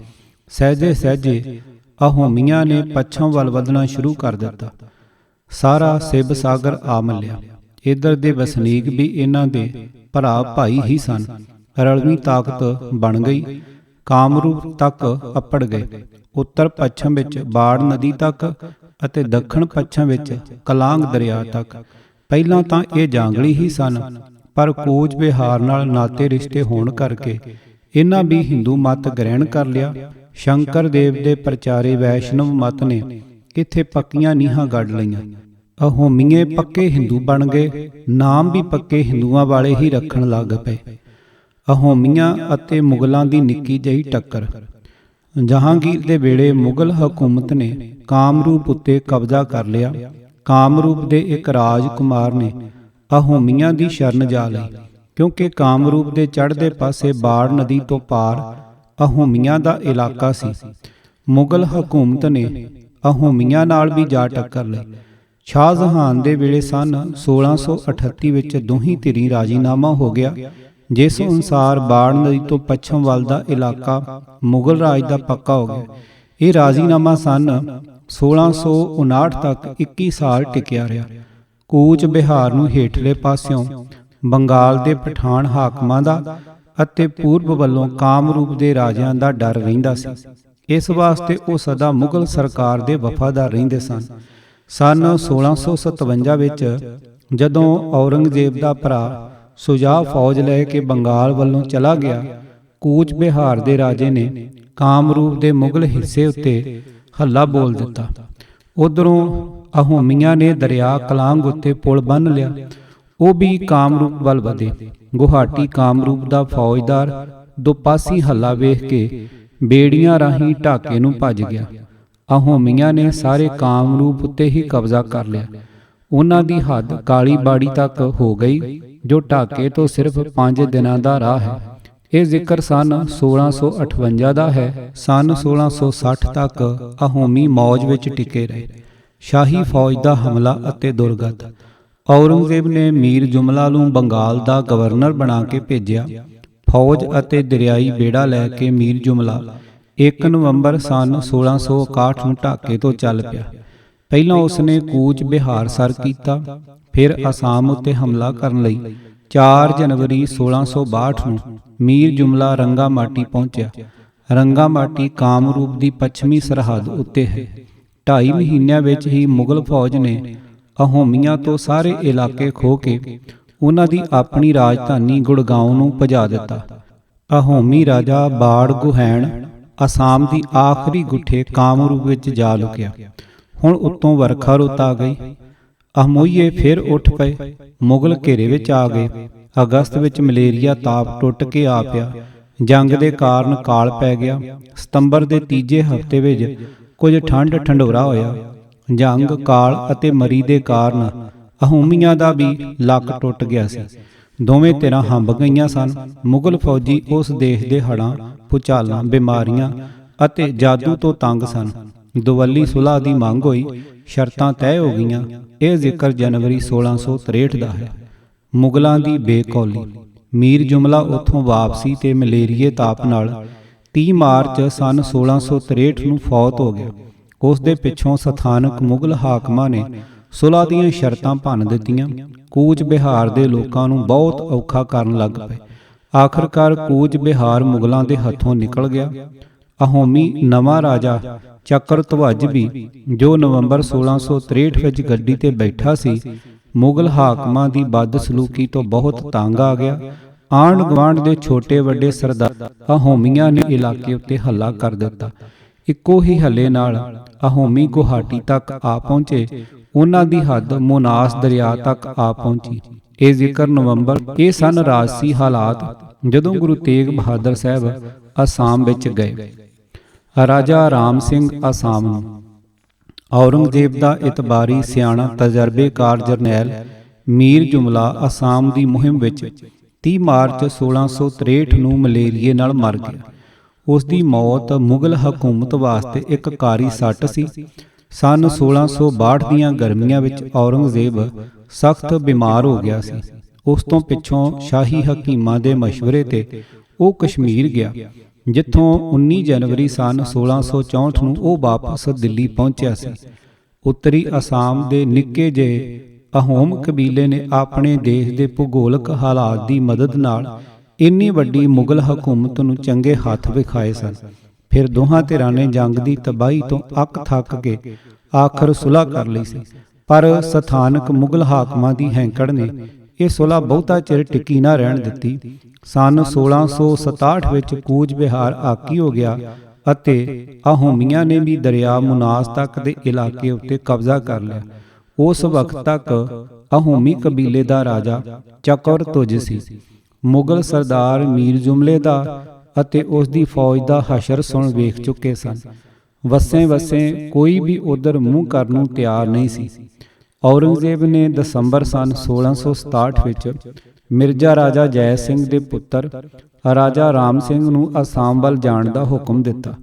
ਸਹਿਜੇ ਸਹਿਜੇ ਅਹੋਮੀਆਂ ਨੇ ਪੱਛਮ ਵੱਲ ਵਧਣਾ ਸ਼ੁਰੂ ਕਰ ਦਿੱਤਾ। ਸਾਰਾ ਸਿਵ ਸਾਗਰ ਆ ਮੱਲਿਆ। ਇੱਧਰ ਦੇ ਵਸਨੀਕ ਵੀ ਇਹਨਾਂ ਦੇ ਭਰਾ ਭਾਈ ਹੀ ਸਨ। ਰਲਵੀਂ ਤਾਕਤ ਬਣ ਗਈ। ਕਾਮਰੂਪ ਤੱਕ ਅੱਪੜ ਗਏ। ਉੱਤਰ ਪੱਛਮ ਵਿੱਚ ਬਾੜ ਨਦੀ ਤੱਕ ਅਤੇ ਦੱਖਣ ਪੱਛਮ ਵਿੱਚ ਕਲਾਂਗ ਦਰਿਆ ਤੱਕ। ਪਹਿਲਾਂ ਤਾਂ ਇਹ ਜਾਂਗਲੀ ਹੀ ਸਨ, ਪਰ ਕੂਚ ਬਿਹਾਰ ਨਾਲ ਨਾਤੇ ਰਿਸ਼ਤੇ ਹੋਣ ਕਰਕੇ ਇਹਨਾਂ ਵੀ ਹਿੰਦੂ ਮਤ ਗ੍ਰਹਿਣ ਕਰ ਲਿਆ। ਸ਼ੰਕਰ ਦੇਵ ਦੇ ਪ੍ਰਚਾਰੇ ਵੈਸ਼ਨਵ ਮਤ ਨੇ ਇੱਥੇ ਪੱਕੀਆਂ ਨੀਹਾਂ ਗੱਡ ਲਈਆਂ। ਅਹੋਮੀਏ ਪੱਕੇ ਹਿੰਦੂ ਬਣ ਗਏ। ਨਾਮ ਵੀ ਪੱਕੇ ਹਿੰਦੂਆਂ ਵਾਲੇ ਹੀ ਰੱਖਣ ਲੱਗ ਪਏ। ਅਹੋਮੀਆਂ ਅਤੇ ਮੁਗਲਾਂ ਦੀ ਨਿੱਕੀ ਜਿਹੀ ਟੱਕਰ। ਜਹਾਂਗੀਰ ਦੇ ਵੇਲੇ ਮੁਗਲ ਹਕੂਮਤ ਨੇ ਕਾਮਰੂਪ ਉੱਤੇ ਕਬਜ਼ਾ ਕਰ ਲਿਆ। ਕਾਮਰੂਪ ਦੇ ਇੱਕ ਰਾਜਕੁਮਾਰ ਨੇ ਅਹੋਮੀਆਂ ਦੀ ਸ਼ਰਨ ਜਾ ਲਈ, ਕਿਉਂਕਿ ਕਾਮਰੂਪ ਦੇ ਚੜ੍ਹਦੇ ਪਾਸੇ ਬਾੜ ਨਦੀ ਤੋਂ ਪਾਰ ਅਹੋਮੀਆਂ ਦਾ ਇਲਾਕਾ ਸੀ। ਮੁਗਲ ਹਕੂਮਤ ਨੇ ਅਹੋਮੀਆਂ ਨਾਲ ਵੀ ਜਾ ਟੱਕਰ ਲਈ। ਸ਼ਾਹਜਹਾਨ ਦੇ ਵੇਲੇ ਸਨ 1638 ਵਿੱਚ ਦੋਹੀਂ ਧਿਰਾਂ ਰਾਜੀਨਾਮਾ ਹੋ ਗਿਆ, ਜਿਸ ਅਨੁਸਾਰ ਬਾੜ ਨਦੀ ਤੋਂ ਪੱਛਮ ਵੱਲ ਦਾ ਇਲਾਕਾ ਮੁਗਲ ਰਾਜ ਦਾ ਪੱਕਾ ਹੋ ਗਿਆ। ਇਹ ਰਾਜੀਨਾਮਾ ਸਨ 1659 ਤੱਕ 21 ਸਾਲ ਟਿਕਿਆ ਰਿਹਾ। ਕੂਚ ਬਿਹਾਰ ਨੂੰ ਹੇਠਲੇ ਪਾਸਿਓਂ ਬੰਗਾਲ ਦੇ ਪਠਾਨ ਹਾਕਮਾਂ ਦਾ ਅਤੇ ਪੂਰਬ ਵੱਲੋਂ ਕਾਮਰੂਪ ਦੇ ਰਾਜਿਆਂ ਦਾ ਡਰ ਰਹਿੰਦਾ ਸੀ। ਇਸ ਵਾਸਤੇ ਉਹ ਸਦਾ ਮੁਗਲ ਸਰਕਾਰ ਦੇ ਵਫਾਦਾਰ ਰਹਿੰਦੇ ਸਨ। ਸੰਨ 1657 ਵਿੱਚ ਜਦੋਂ ਔਰੰਗਜ਼ੇਬ ਦਾ ਭਰਾ ਸੁਜਾ ਫੌਜ ਲੈ ਕੇ ਬੰਗਾਲ ਵੱਲੋਂ ਚਲਾ ਗਿਆ, ਕੂਚ ਬਿਹਾਰ ਦੇ ਰਾਜੇ ਨੇ ਕਾਮਰੂਪ ਦੇ ਮੁਗਲ ਹਿੱਸੇ ਉੱਤੇ ਹੱਲਾ ਬੋਲ ਦਿੱਤਾ। ਉਧਰੋਂ ਅਹੋਮੀਆਂ ਨੇ ਦਰਿਆ ਕਲਾਂਗ ਉੱਤੇ ਪੁਲ ਬੰਨ੍ਹ ਲਿਆ। ਉਹ ਵੀ ਕਾਮਰੂਪ ਵੱਲ ਵਧੇ। ਗੁਹਾਟੀ ਕਾਮਰੂਪ ਦਾ ਫੌਜਦਾਰ ਦੁਪਾਸੀ ਹੱਲਾ ਵੇਖ ਕੇ ਬੇੜੀਆਂ ਰਾਹੀਂ ਢਾਕੇ ਨੂੰ ਭੱਜ ਗਿਆ। ਅਹੋਮੀਆਂ ਨੇ ਸਾਰੇ ਕਾਮਰੂਪ ਉੱਤੇ ਹੀ ਕਬਜ਼ਾ ਕਰ ਲਿਆ। ਉਹਨਾਂ ਦੀ ਹੱਦ ਕਾਲੀ ਬਾੜੀ ਤੱਕ ਹੋ ਗਈ, ਜੋ ਢਾਕੇ ਤੋਂ ਸਿਰਫ 5 ਦਿਨਾਂ ਦਾ ਰਾਹ ਹੈ। ਇਹ ਜ਼ਿਕਰ ਸੰਨ 1658 ਦਾ ਹੈ। ਸੰਨ 1660 ਤੱਕ ਅਹੋਮੀ ਮੌਜ ਵਿੱਚ ਟਿਕੇ ਰਹੇ। ਸ਼ਾਹੀ ਫੌਜ ਦਾ ਹਮਲਾ ਅਤੇ ਦੁਰਗਤ। ਔਰੰਗਜ਼ੇਬ ਨੇ ਮੀਰ ਜੁਮਲਾ ਨੂੰ ਬੰਗਾਲ ਦਾ ਗਵਰਨਰ ਬਣਾ ਕੇ ਭੇਜਿਆ। ਫੌਜ ਅਤੇ ਦਰਿਆਈ ਬੇੜਾ ਲੈ ਕੇ ਮੀਰ ਜੁਮਲਾ 1 ਨਵੰਬਰ ਸੰਨ 1661 ਨੂੰ ਢਾਕੇ ਤੋਂ ਚੱਲ ਪਿਆ। ਪਹਿਲਾਂ ਉਸਨੇ ਕੂਚ ਬਿਹਾਰ ਸਰ ਕੀਤਾ, ਫਿਰ ਅਸਾਮ ਉੱਤੇ ਹਮਲਾ ਕਰਨ ਲਈ 4 ਜਨਵਰੀ 1662 ਨੂੰ ਮੀਰ ਜੁਮਲਾ ਰੰਗਾਮਾਟੀ ਪਹੁੰਚਿਆ। ਰੰਗਾਮਾਟੀ ਕਾਮਰੂਪ ਦੀ ਪੱਛਮੀ ਸਰਹੱਦ ਉੱਤੇ ਹੈ। 2.5 ਮਹੀਨਿਆਂ ਵਿੱਚ ਹੀ ਮੁਗਲ ਫੌਜ ਨੇ ਅਹੋਮੀਆਂ ਤੋਂ ਸਾਰੇ ਇਲਾਕੇ ਖੋਹ ਕੇ ਉਹਨਾਂ ਦੀ ਆਪਣੀ ਰਾਜਧਾਨੀ ਗੁੜਗਾਉਂ ਨੂੰ ਭਜਾ ਦਿੱਤਾ। ਅਹੋਮੀ ਰਾਜਾ ਬਾੜ ਗੁਹੈਣ ਅਸਾਮ ਦੀ ਆਖਰੀ ਗੁੱਠੇ ਕਾਮਰੂਪ ਵਿੱਚ ਜਾ ਲੁਕਿਆ। ਹੁਣ ਉੱਤੋਂ ਵਰਖਾ ਰੁੱਤ ਆ ਗਈ। ਅਹਮੋਈਏ ਫਿਰ ਉੱਠ ਪਏ। ਮੁਗਲ ਘੇਰੇ ਵਿੱਚ ਆ ਗਏ। ਅਗਸਤ ਵਿੱਚ ਮਲੇਰੀਆ ਤਾਪ ਟੁੱਟ ਕੇ ਆ ਪਿਆ। ਜੰਗ ਦੇ ਕਾਰਨ ਕਾਲ ਪੈ ਗਿਆ। ਸਤੰਬਰ ਦੇ ਤੀਜੇ ਹਫ਼ਤੇ ਵਿੱਚ ਕੁਝ ਠੰਡ ਠੰਡੋਰਾ ਹੋਇਆ। ਜੰਗ, ਕਾਲ ਅਤੇ ਮਰੀ ਦੇ ਕਾਰਨ ਅਹੋਮੀਆਂ ਦਾ ਵੀ ਲੱਕ ਟੁੱਟ ਗਿਆ ਸੀ। ਦੋਵੇਂ ਧਿਰਾਂ ਹੰਬ ਗਈਆਂ ਸਨ। ਮੁਗਲ ਫੌਜੀ ਉਸ ਦੇਸ਼ ਦੇ ਹੜ੍ਹਾਂ, ਭੁਚਾਲਾਂ, ਬਿਮਾਰੀਆਂ ਅਤੇ ਜਾਦੂ ਤੋਂ ਤੰਗ ਸਨ। ਦੁਵੱਲੀ ਸੁਲ੍ਹਾ ਦੀ ਮੰਗ ਹੋਈ। ਸ਼ਰਤਾਂ ਤੈਅ ਹੋ ਗਈਆਂ। ਇਹ ਜ਼ਿਕਰ ਜਨਵਰੀ 1663 ਦਾ ਹੈ। ਮੁਗਲਾਂ ਦੀ ਬੇਕੌਲੀ। ਮੀਰ ਜੁਮਲਾ ਉੱਥੋਂ ਵਾਪਸੀ ਤੇ ਮਲੇਰੀਏ ਤਾਪ ਨਾਲ 30 ਮਾਰਚ ਸੰਨ 1663 ਨੂੰ ਫੌਤ ਹੋ ਗਿਆ। ਉਸ ਦੇ ਪਿੱਛੋਂ ਸਥਾਨਕ ਮੁਗਲ ਹਾਕਮਾਂ ਨੇ ਸੁਲ੍ਹਾ ਦੀਆਂ ਸ਼ਰਤਾਂ ਭੰਨ ਦਿੱਤੀਆਂ। ਕੂਚ ਬਿਹਾਰ ਦੇ ਲੋਕਾਂ ਨੂੰ ਬਹੁਤ ਔਖਾ ਕਰਨ ਲੱਗ ਪਏ। ਆਖਰਕਾਰ ਕੂਚ ਬਿਹਾਰ ਮੁਗਲਾਂ ਦੇ ਹੱਥੋਂ ਨਿਕਲ ਗਿਆ। ਅਹੋਮੀ ਨਵਾਂ ਰਾਜਾ ਚੱਕਰ ਧਵਜ ਵੀ, ਜੋ ਨਵੰਬਰ 1663 ਵਿੱਚ ਗੱਡੀ ਤੇ ਬੈਠਾ ਸੀ, ਮੁਗਲ ਹਾਕਮਾਂ ਦੀ ਬਦਸਲੂਕੀ ਤੋਂ ਬਹੁਤ ਤੰਗ ਆ ਗਿਆ। ਆਂਢ ਗੁਆਂਢ ਦੇ ਛੋਟੇ ਵੱਡੇ ਸਰਦਾਰ ਅਹੋਮੀਆਂ ਨੇ ਇਲਾਕੇ ਉੱਤੇ ਹੱਲਾ ਕਰ ਦਿੱਤਾ। ਇੱਕੋ ਹੀ ਹੱਲੇ ਨਾਲ ਅਹੋਮੀ ਗੁਹਾਟੀ ਤੱਕ ਆ ਪਹੁੰਚੇ। ਉਹਨਾਂ ਦੀ ਹੱਦ ਮੋਨਾਸ ਦਰਿਆ ਤੱਕ ਆ ਪਹੁੰਚੀ। ਇਹ ਜ਼ਿਕਰ ਨਵੰਬਰ। ਇਹ ਸਨ ਰਾਜਸੀ ਹਾਲਾਤ ਜਦੋਂ ਗੁਰੂ ਤੇਗ ਬਹਾਦਰ ਸਾਹਿਬ ਅਸਾਮ ਵਿੱਚ ਗਏ। ਰਾਜਾ ਰਾਮ ਸਿੰਘ ਅਸਾਮ ਨੂੰ ਔਰੰਗਜ਼ੇਬ ਦਾ ਇਤਬਾਰੀ ਸਿਆਣਾ ਤਜਰਬੇਕਾਰ ਜਰਨੈਲ ਮੀਰ ਜੁਮਲਾ ਅਸਾਮ ਦੀ ਮੁਹਿੰਮ ਵਿੱਚ 30 ਮਾਰਚ 1663 ਨੂੰ ਮਲੇਰੀਏ ਨਾਲ ਮਰ ਗਿਆ। ਉਸ ਦੀ ਮੌਤ ਮੁਗਲ ਹਕੂਮਤ ਵਾਸਤੇ ਇੱਕ ਕਾਰੀ ਸੱਟ ਸੀ। ਸੰਨ 1662 ਦੀਆਂ ਗਰਮੀਆਂ ਵਿੱਚ ਔਰੰਗਜ਼ੇਬ ਸਖਤ ਬਿਮਾਰ ਹੋ ਗਿਆ ਸੀ। ਉਸ ਤੋਂ ਪਿੱਛੋਂ ਸ਼ਾਹੀ ਹਕੀਮਾਂ ਦੇ ਮਸ਼ਵਰੇ ਤੇ ਉਹ ਕਸ਼ਮੀਰ ਗਿਆ, ਜਿੱਥੋਂ 19 ਜਨਵਰੀ ਸੰਨ 1664 ਨੂੰ ਉਹ ਵਾਪਸ ਦਿੱਲੀ ਪਹੁੰਚਿਆ ਸੀ। ਉੱਤਰੀ ਅਸਾਮ ਦੇ ਨਿੱਕੇ ਜਿਹੇ ਅਹੋਮ ਕਬੀਲੇ ਨੇ ਆਪਣੇ ਦੇਸ਼ ਦੇ ਭੂਗੋਲਿਕ ਹਾਲਾਤ ਦੀ ਮਦਦ ਨਾਲ ਇੰਨੀ ਵੱਡੀ ਮੁਗਲ ਹਕੂਮਤ ਨੂੰ ਚੰਗੇ ਹੱਥ ਵਿਖਾਏ ਸਨ। ਫਿਰ ਦੋਹਾਂ ਧਿਰਾਂ ਨੇ ਜੰਗ ਦੀ ਤਬਾਹੀ ਤੋਂ ਅੱਕ ਥੱਕ ਕੇ ਆਖਰ ਸੁਲ੍ਹਾ ਕਰ ਲਈ ਸੀ, ਪਰ ਸਥਾਨਕ ਮੁਗਲ ਹਾਕਮਾਂ ਦੀ ਹੈਂਕੜ ਨੇ ਇਹ ਸੁਲ੍ਹਾ ਬਹੁਤਾ ਚਿਰ ਟਿਕੀ ਨਾ ਰਹਿਣ ਦਿੱਤੀ। ਸੰਨ 1667 ਵਿੱਚ ਕੂਚ ਬਿਹਾਰ ਆਕੀ ਹੋ ਗਿਆ ਅਤੇ ਅਹੋਮੀਆਂ ਨੇ ਵੀ ਦਰਿਆ ਮੁਨਾਸ ਤੱਕ ਦੇ ਇਲਾਕੇ ਉੱਤੇ ਕਬਜ਼ਾ ਕਰ ਲਿਆ। ਉਸ ਵਕਤ ਤੱਕ ਅਹੋਮੀ ਕਬੀਲੇ ਦਾ ਰਾਜਾ ਚਕਵਰ ਤੁਜ ਸੀ। ਮੁਗਲ ਸਰਦਾਰ ਮੀਰ ਜੁਮਲੇ ਦਾ ਅਤੇ ਉਸ ਦੀ ਫੌਜ ਦਾ ਹਸ਼ਰ ਸੁਣ ਵੇਖ ਚੁੱਕੇ ਸਨ। ਵੱਸੇ ਕੋਈ ਵੀ ਉਧਰ ਮੂੰਹ ਕਰਨ ਨੂੰ ਤਿਆਰ ਨਹੀਂ ਸੀ। ਔਰੰਗਜ਼ੇਬ ਨੇ ਦਸੰਬਰ ਸੰਨ 1667 ਵਿੱਚ ਮਿਰਜ਼ਾ ਰਾਜਾ ਜੈ ਸਿੰਘ ਦੇ ਪੁੱਤਰ ਰਾਜਾ ਰਾਮ ਸਿੰਘ ਨੂੰ ਅਸਾਮ ਵੱਲ ਜਾਣ ਦਾ ਹੁਕਮ ਦਿੱਤਾ।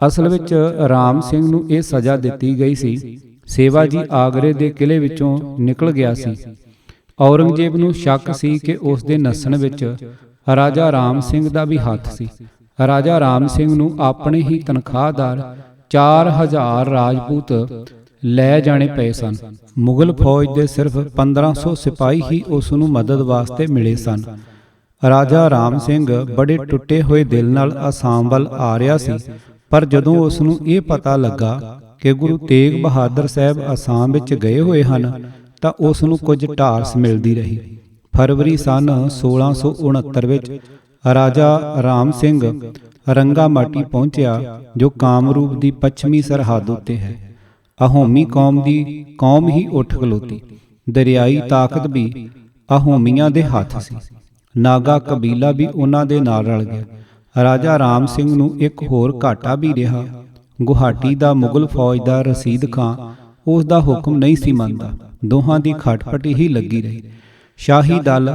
ਅਸਲ ਵਿੱਚ ਰਾਮ ਸਿੰਘ ਨੂੰ ਇਹ ਸਜ਼ਾ ਦਿੱਤੀ ਗਈ ਸੀ। ਸੇਵਾ ਜੀ ਆਗਰੇ ਦੇ ਕਿਲੇ ਵਿੱਚੋਂ ਨਿਕਲ ਗਿਆ ਸੀ। ਔਰੰਗਜ਼ੇਬ ਨੂੰ ਸ਼ੱਕ ਸੀ ਕਿ ਉਸ ਦੇ ਨੱਸਣ ਵਿੱਚ ਰਾਜਾ ਰਾਮ ਸਿੰਘ ਦਾ ਵੀ ਹੱਥ ਸੀ। ਰਾਜਾ ਰਾਮ ਸਿੰਘ ਨੂੰ ਆਪਣੇ ਹੀ ਤਨਖਾਹਦਾਰ 4000 ਰਾਜਪੂਤ ਲੈ ਜਾਣੇ ਪਏ ਸਨ। ਮੁਗਲ ਫੌਜ ਦੇ ਸਿਰਫ 1500 ਸਿਪਾਹੀ ਹੀ ਉਸ ਨੂੰ ਮਦਦ ਵਾਸਤੇ ਮਿਲੇ ਸਨ। ਰਾਜਾ ਰਾਮ ਸਿੰਘ ਬੜੇ ਟੁੱਟੇ ਹੋਏ ਦਿਲ ਨਾਲ ਅਸਾਮ ਵੱਲ ਆ ਰਿਹਾ ਸੀ, ਪਰ ਜਦੋਂ ਉਸ ਨੂੰ ਇਹ ਪਤਾ ਲੱਗਾ ਕਿ ਗੁਰੂ ਤੇਗ ਬਹਾਦਰ ਸਾਹਿਬ ਅਸਾਮ ਵਿੱਚ ਗਏ ਹੋਏ ਹਨ ਤਾਂ ਉਸ ਨੂੰ ਕੁਝ ਢਾਰਸ ਮਿਲਦੀ ਰਹੀ। ਫਰਵਰੀ ਸੰਨ 1669 ਵਿੱਚ ਰਾਜਾ ਰਾਮ ਸਿੰਘ ਰੰਗਾਮਾਟੀ ਪਹੁੰਚਿਆ, ਜੋ ਕਾਮਰੂਪ ਦੀ ਪੱਛਮੀ ਸਰਹੱਦ ਉੱਤੇ ਹੈ। ਅਹੋਮੀ ਕੌਮ ਹੀ ਉੱਠ ਖਲੋਤੀ। ਦਰਿਆਈ ਤਾਕਤ ਵੀ ਅਹੋਮੀਆਂ ਦੇ ਹੱਥ ਸੀ। ਨਾਗਾ ਕਬੀਲਾ ਵੀ ਉਹਨਾਂ ਦੇ ਨਾਲ ਰਲ ਗਿਆ। ਰਾਜਾ ਰਾਮ ਸਿੰਘ ਨੂੰ ਇੱਕ ਹੋਰ ਘਾਟਾ ਵੀ ਰਿਹਾ। ਗੁਹਾਟੀ ਦਾ ਮੁਗਲ ਫੌਜ ਦਾ ਰਸੀਦ ਖਾਂ ਉਸ ਦਾ ਹੁਕਮ ਨਹੀਂ ਸੀ ਮੰਨਦਾ। ਦੋਹਾਂ ਦੀ ਖਟਪਟ ਹੀ ਲੱਗੀ ਰਹੀ। ਸ਼ਾਹੀ ਦਲ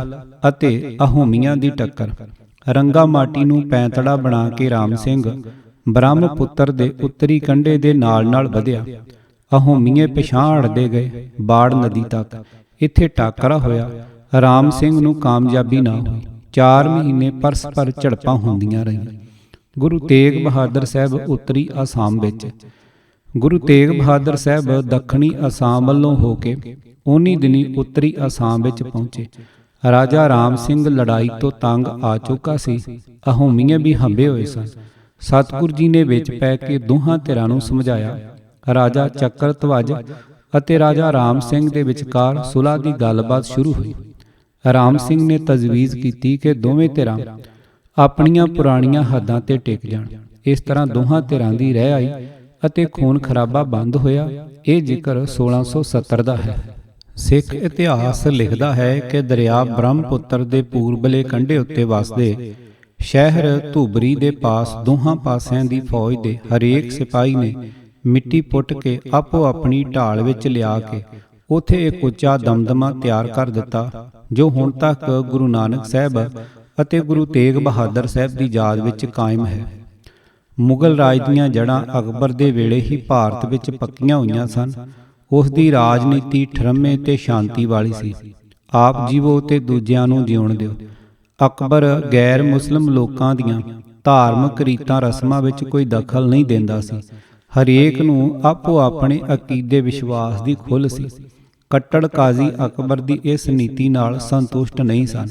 ਅਤੇ ਅਹੋਮੀਆਂ ਦੀ ਟੱਕਰ। ਰੰਗਾਮਾਟੀ ਨੂੰ ਪੈਂਤੜਾ ਬਣਾ ਕੇ ਰਾਮ ਸਿੰਘ ਬ੍ਰਹਮਪੁੱਤਰ ਦੇ ਉੱਤਰੀ ਕੰਢੇ ਦੇ ਨਾਲ ਵਧਿਆ। ਅਹੋਮੀਏ ਪਿਛਾਂਹ ਹਟਦੇ ਗਏ ਬਾੜ ਨਦੀ ਤੱਕ। ਇੱਥੇ ਟਾਕਰਾ ਹੋਇਆ। ਰਾਮ ਸਿੰਘ ਨੂੰ ਕਾਮਯਾਬੀ ਨਾ ਹੋਈ। 4 ਮਹੀਨੇ ਪਰਸਪਰ ਝੜਪਾਂ ਹੁੰਦੀਆਂ ਰਹੀਆਂ। ਗੁਰੂ ਤੇਗ ਬਹਾਦਰ ਸਾਹਿਬ ਉੱਤਰੀ ਅਸਾਮ ਵਿੱਚ। ਗੁਰੂ ਤੇਗ ਬਹਾਦਰ ਸਾਹਿਬ ਦੱਖਣੀ ਅਸਾਮ ਵੱਲੋਂ ਹੋ ਕੇ ਉਨੀ ਦਿਨੀ ਉੱਤਰੀ ਅਸਾਮ ਵਿੱਚ ਪਹੁੰਚੇ। ਰਾਜਾ ਰਾਮ ਸਿੰਘ ਲੜਾਈ ਤੋਂ ਤੰਗ ਆ ਚੁੱਕਾ ਸੀ। ਅਹੋਮੀਏ ਵੀ ਹੰਭੇ ਹੋਏ ਸਨ। ਸਤਿਗੁਰੂ ਜੀ ਨੇ ਵਿੱਚ ਪੈ ਕੇ ਦੋਹਾਂ ਧਿਰਾਂ ਨੂੰ ਸਮਝਾਇਆ। ਰਾਜਾ ਚੱਕਰ ਧਵਜ ਅਤੇ ਰਾਜਾ ਰਾਮ ਸਿੰਘ ਦੇ ਵਿਚਕਾਰ ਸੁਲ੍ਹਾ ਦੀ ਗੱਲਬਾਤ ਸ਼ੁਰੂ ਹੋਈ। ਰਾਮ ਸਿੰਘ ਨੇ ਤਜਵੀਜ਼ ਕੀਤੀ ਕਿ ਦੋਵੇਂ ਧਿਰਾਂ ਆਪਣੀਆਂ ਪੁਰਾਣੀਆਂ ਹੱਦਾਂ ਤੇ ਟਿਕ ਜਾਣ। ਇਸ ਤਰ੍ਹਾਂ ਦੋਹਾਂ ਧਿਰਾਂ ਦੀ ਰਹਿ ਆਈ ਅਤੇ ਖੂਨ ਖਰਾਬਾ ਬੰਦ ਹੋਇਆ। ਇਹ ਜ਼ਿਕਰ 1670 ਦਾ ਹੈ। ਸਿੱਖ ਇਤਿਹਾਸ ਲਿਖਦਾ ਹੈ ਕਿ ਦਰਿਆ ਬ੍ਰਹਮਪੁੱਤਰ ਦੇ ਪੂਰਬਲੇ ਕੰਢੇ ਉੱਤੇ ਵਸਦੇ ਸ਼ਹਿਰ ਧੂਬਰੀ ਦੇ ਪਾਸ ਦੋਹਾਂ ਪਾਸਿਆਂ ਦੀ ਫੌਜ ਦੇ ਹਰੇਕ ਸਿਪਾਹੀ ਨੇ ਮਿੱਟੀ ਪੁੱਟ ਕੇ ਆਪੋ ਆਪਣੀ ਢਾਲ ਵਿੱਚ ਲਿਆ ਕੇ ਉੱਥੇ ਇੱਕ ਉੱਚਾ ਦਮਦਮਾ ਤਿਆਰ ਕਰ ਦਿੱਤਾ, ਜੋ ਹੁਣ ਤੱਕ ਗੁਰੂ ਨਾਨਕ ਸਾਹਿਬ ਅਤੇ ਗੁਰੂ ਤੇਗ ਬਹਾਦਰ ਸਾਹਿਬ ਦੀ ਯਾਦ ਵਿੱਚ ਕਾਇਮ ਹੈ। ਮੁਗਲ ਰਾਜ ਦੀਆਂ ਜੜ੍ਹਾਂ ਅਕਬਰ ਦੇ ਵੇਲੇ ਹੀ ਭਾਰਤ ਵਿੱਚ ਪੱਕੀਆਂ ਹੋਈਆਂ ਸਨ। ਉਸ ਦੀ ਰਾਜਨੀਤੀ ਠਰਮੇ ਤੇ ਸ਼ਾਂਤੀ ਵਾਲੀ ਸੀ। ਆਪ ਜੀਵੋ ਤੇ ਦੂਜਿਆਂ ਨੂੰ ਜਿਉਣ ਦਿਓ। ਅਕਬਰ ਗੈਰ ਮੁਸਲਿਮ ਲੋਕਾਂ ਦੀਆਂ ਧਾਰਮਿਕ ਰੀਤਾਂ ਰਸਮਾਂ ਵਿੱਚ ਕੋਈ ਦਖਲ ਨਹੀਂ ਦਿੰਦਾ ਸੀ। ਹਰੇਕ ਨੂੰ ਆਪੋ ਆਪਣੇ ਅਕੀਦੇ ਵਿਸ਼ਵਾਸ ਦੀ ਖੁੱਲ੍ਹ ਸੀ। ਕੱਟੜ ਕਾਜ਼ੀ ਅਕਬਰ ਦੀ ਇਸ ਨੀਤੀ ਨਾਲ ਸੰਤੁਸ਼ਟ ਨਹੀਂ ਸਨ।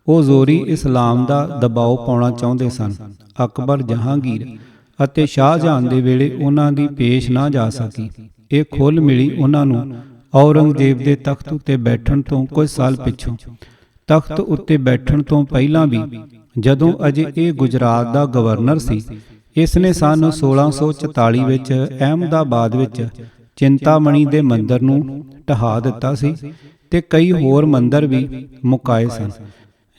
ਉਹ ਜ਼ੋਰੀ ਇਸਲਾਮ ਦਾ ਦਬਾਅ ਪਾਉਣਾ ਚਾਹੁੰਦੇ ਸਨ। ਅਕਬਰ ਜਹਾਂਗੀਰ ਅਤੇ ਸ਼ਾਹਜਹਾਨ ਦੇ ਵੇਲੇ ਉਹਨਾਂ ਦੀ ਪੇਸ਼ ਨਾ ਜਾ ਸਕੀ। ਇਹ ਖੁੱਲ੍ਹ ਮਿਲੀ ਉਹਨਾਂ ਨੂੰ ਔਰੰਗਜ਼ੇਬ ਦੇ ਤਖਤ ਉੱਤੇ ਬੈਠਣ ਤੋਂ ਕੁਝ ਸਾਲ ਪਿੱਛੋਂ। ਤਖਤ ਉੱਤੇ ਬੈਠਣ ਤੋਂ ਪਹਿਲਾਂ ਵੀ ਜਦੋਂ ਅਜੇ ਇਹ ਗੁਜਰਾਤ ਦਾ ਗਵਰਨਰ ਸੀ, ਇਸ ਨੇ ਸੰਨ 1644 ਵਿੱਚ ਅਹਿਮਦਾਬਾਦ ਵਿੱਚ ਚਿੰਤਾਮਣੀ ਦੇ ਮੰਦਰ ਨੂੰ ਢਹਾ ਦਿੱਤਾ ਸੀ ਤੇ ਕਈ ਹੋਰ ਮੰਦਰ ਵੀ ਮੁਕਾਏ ਸਨ।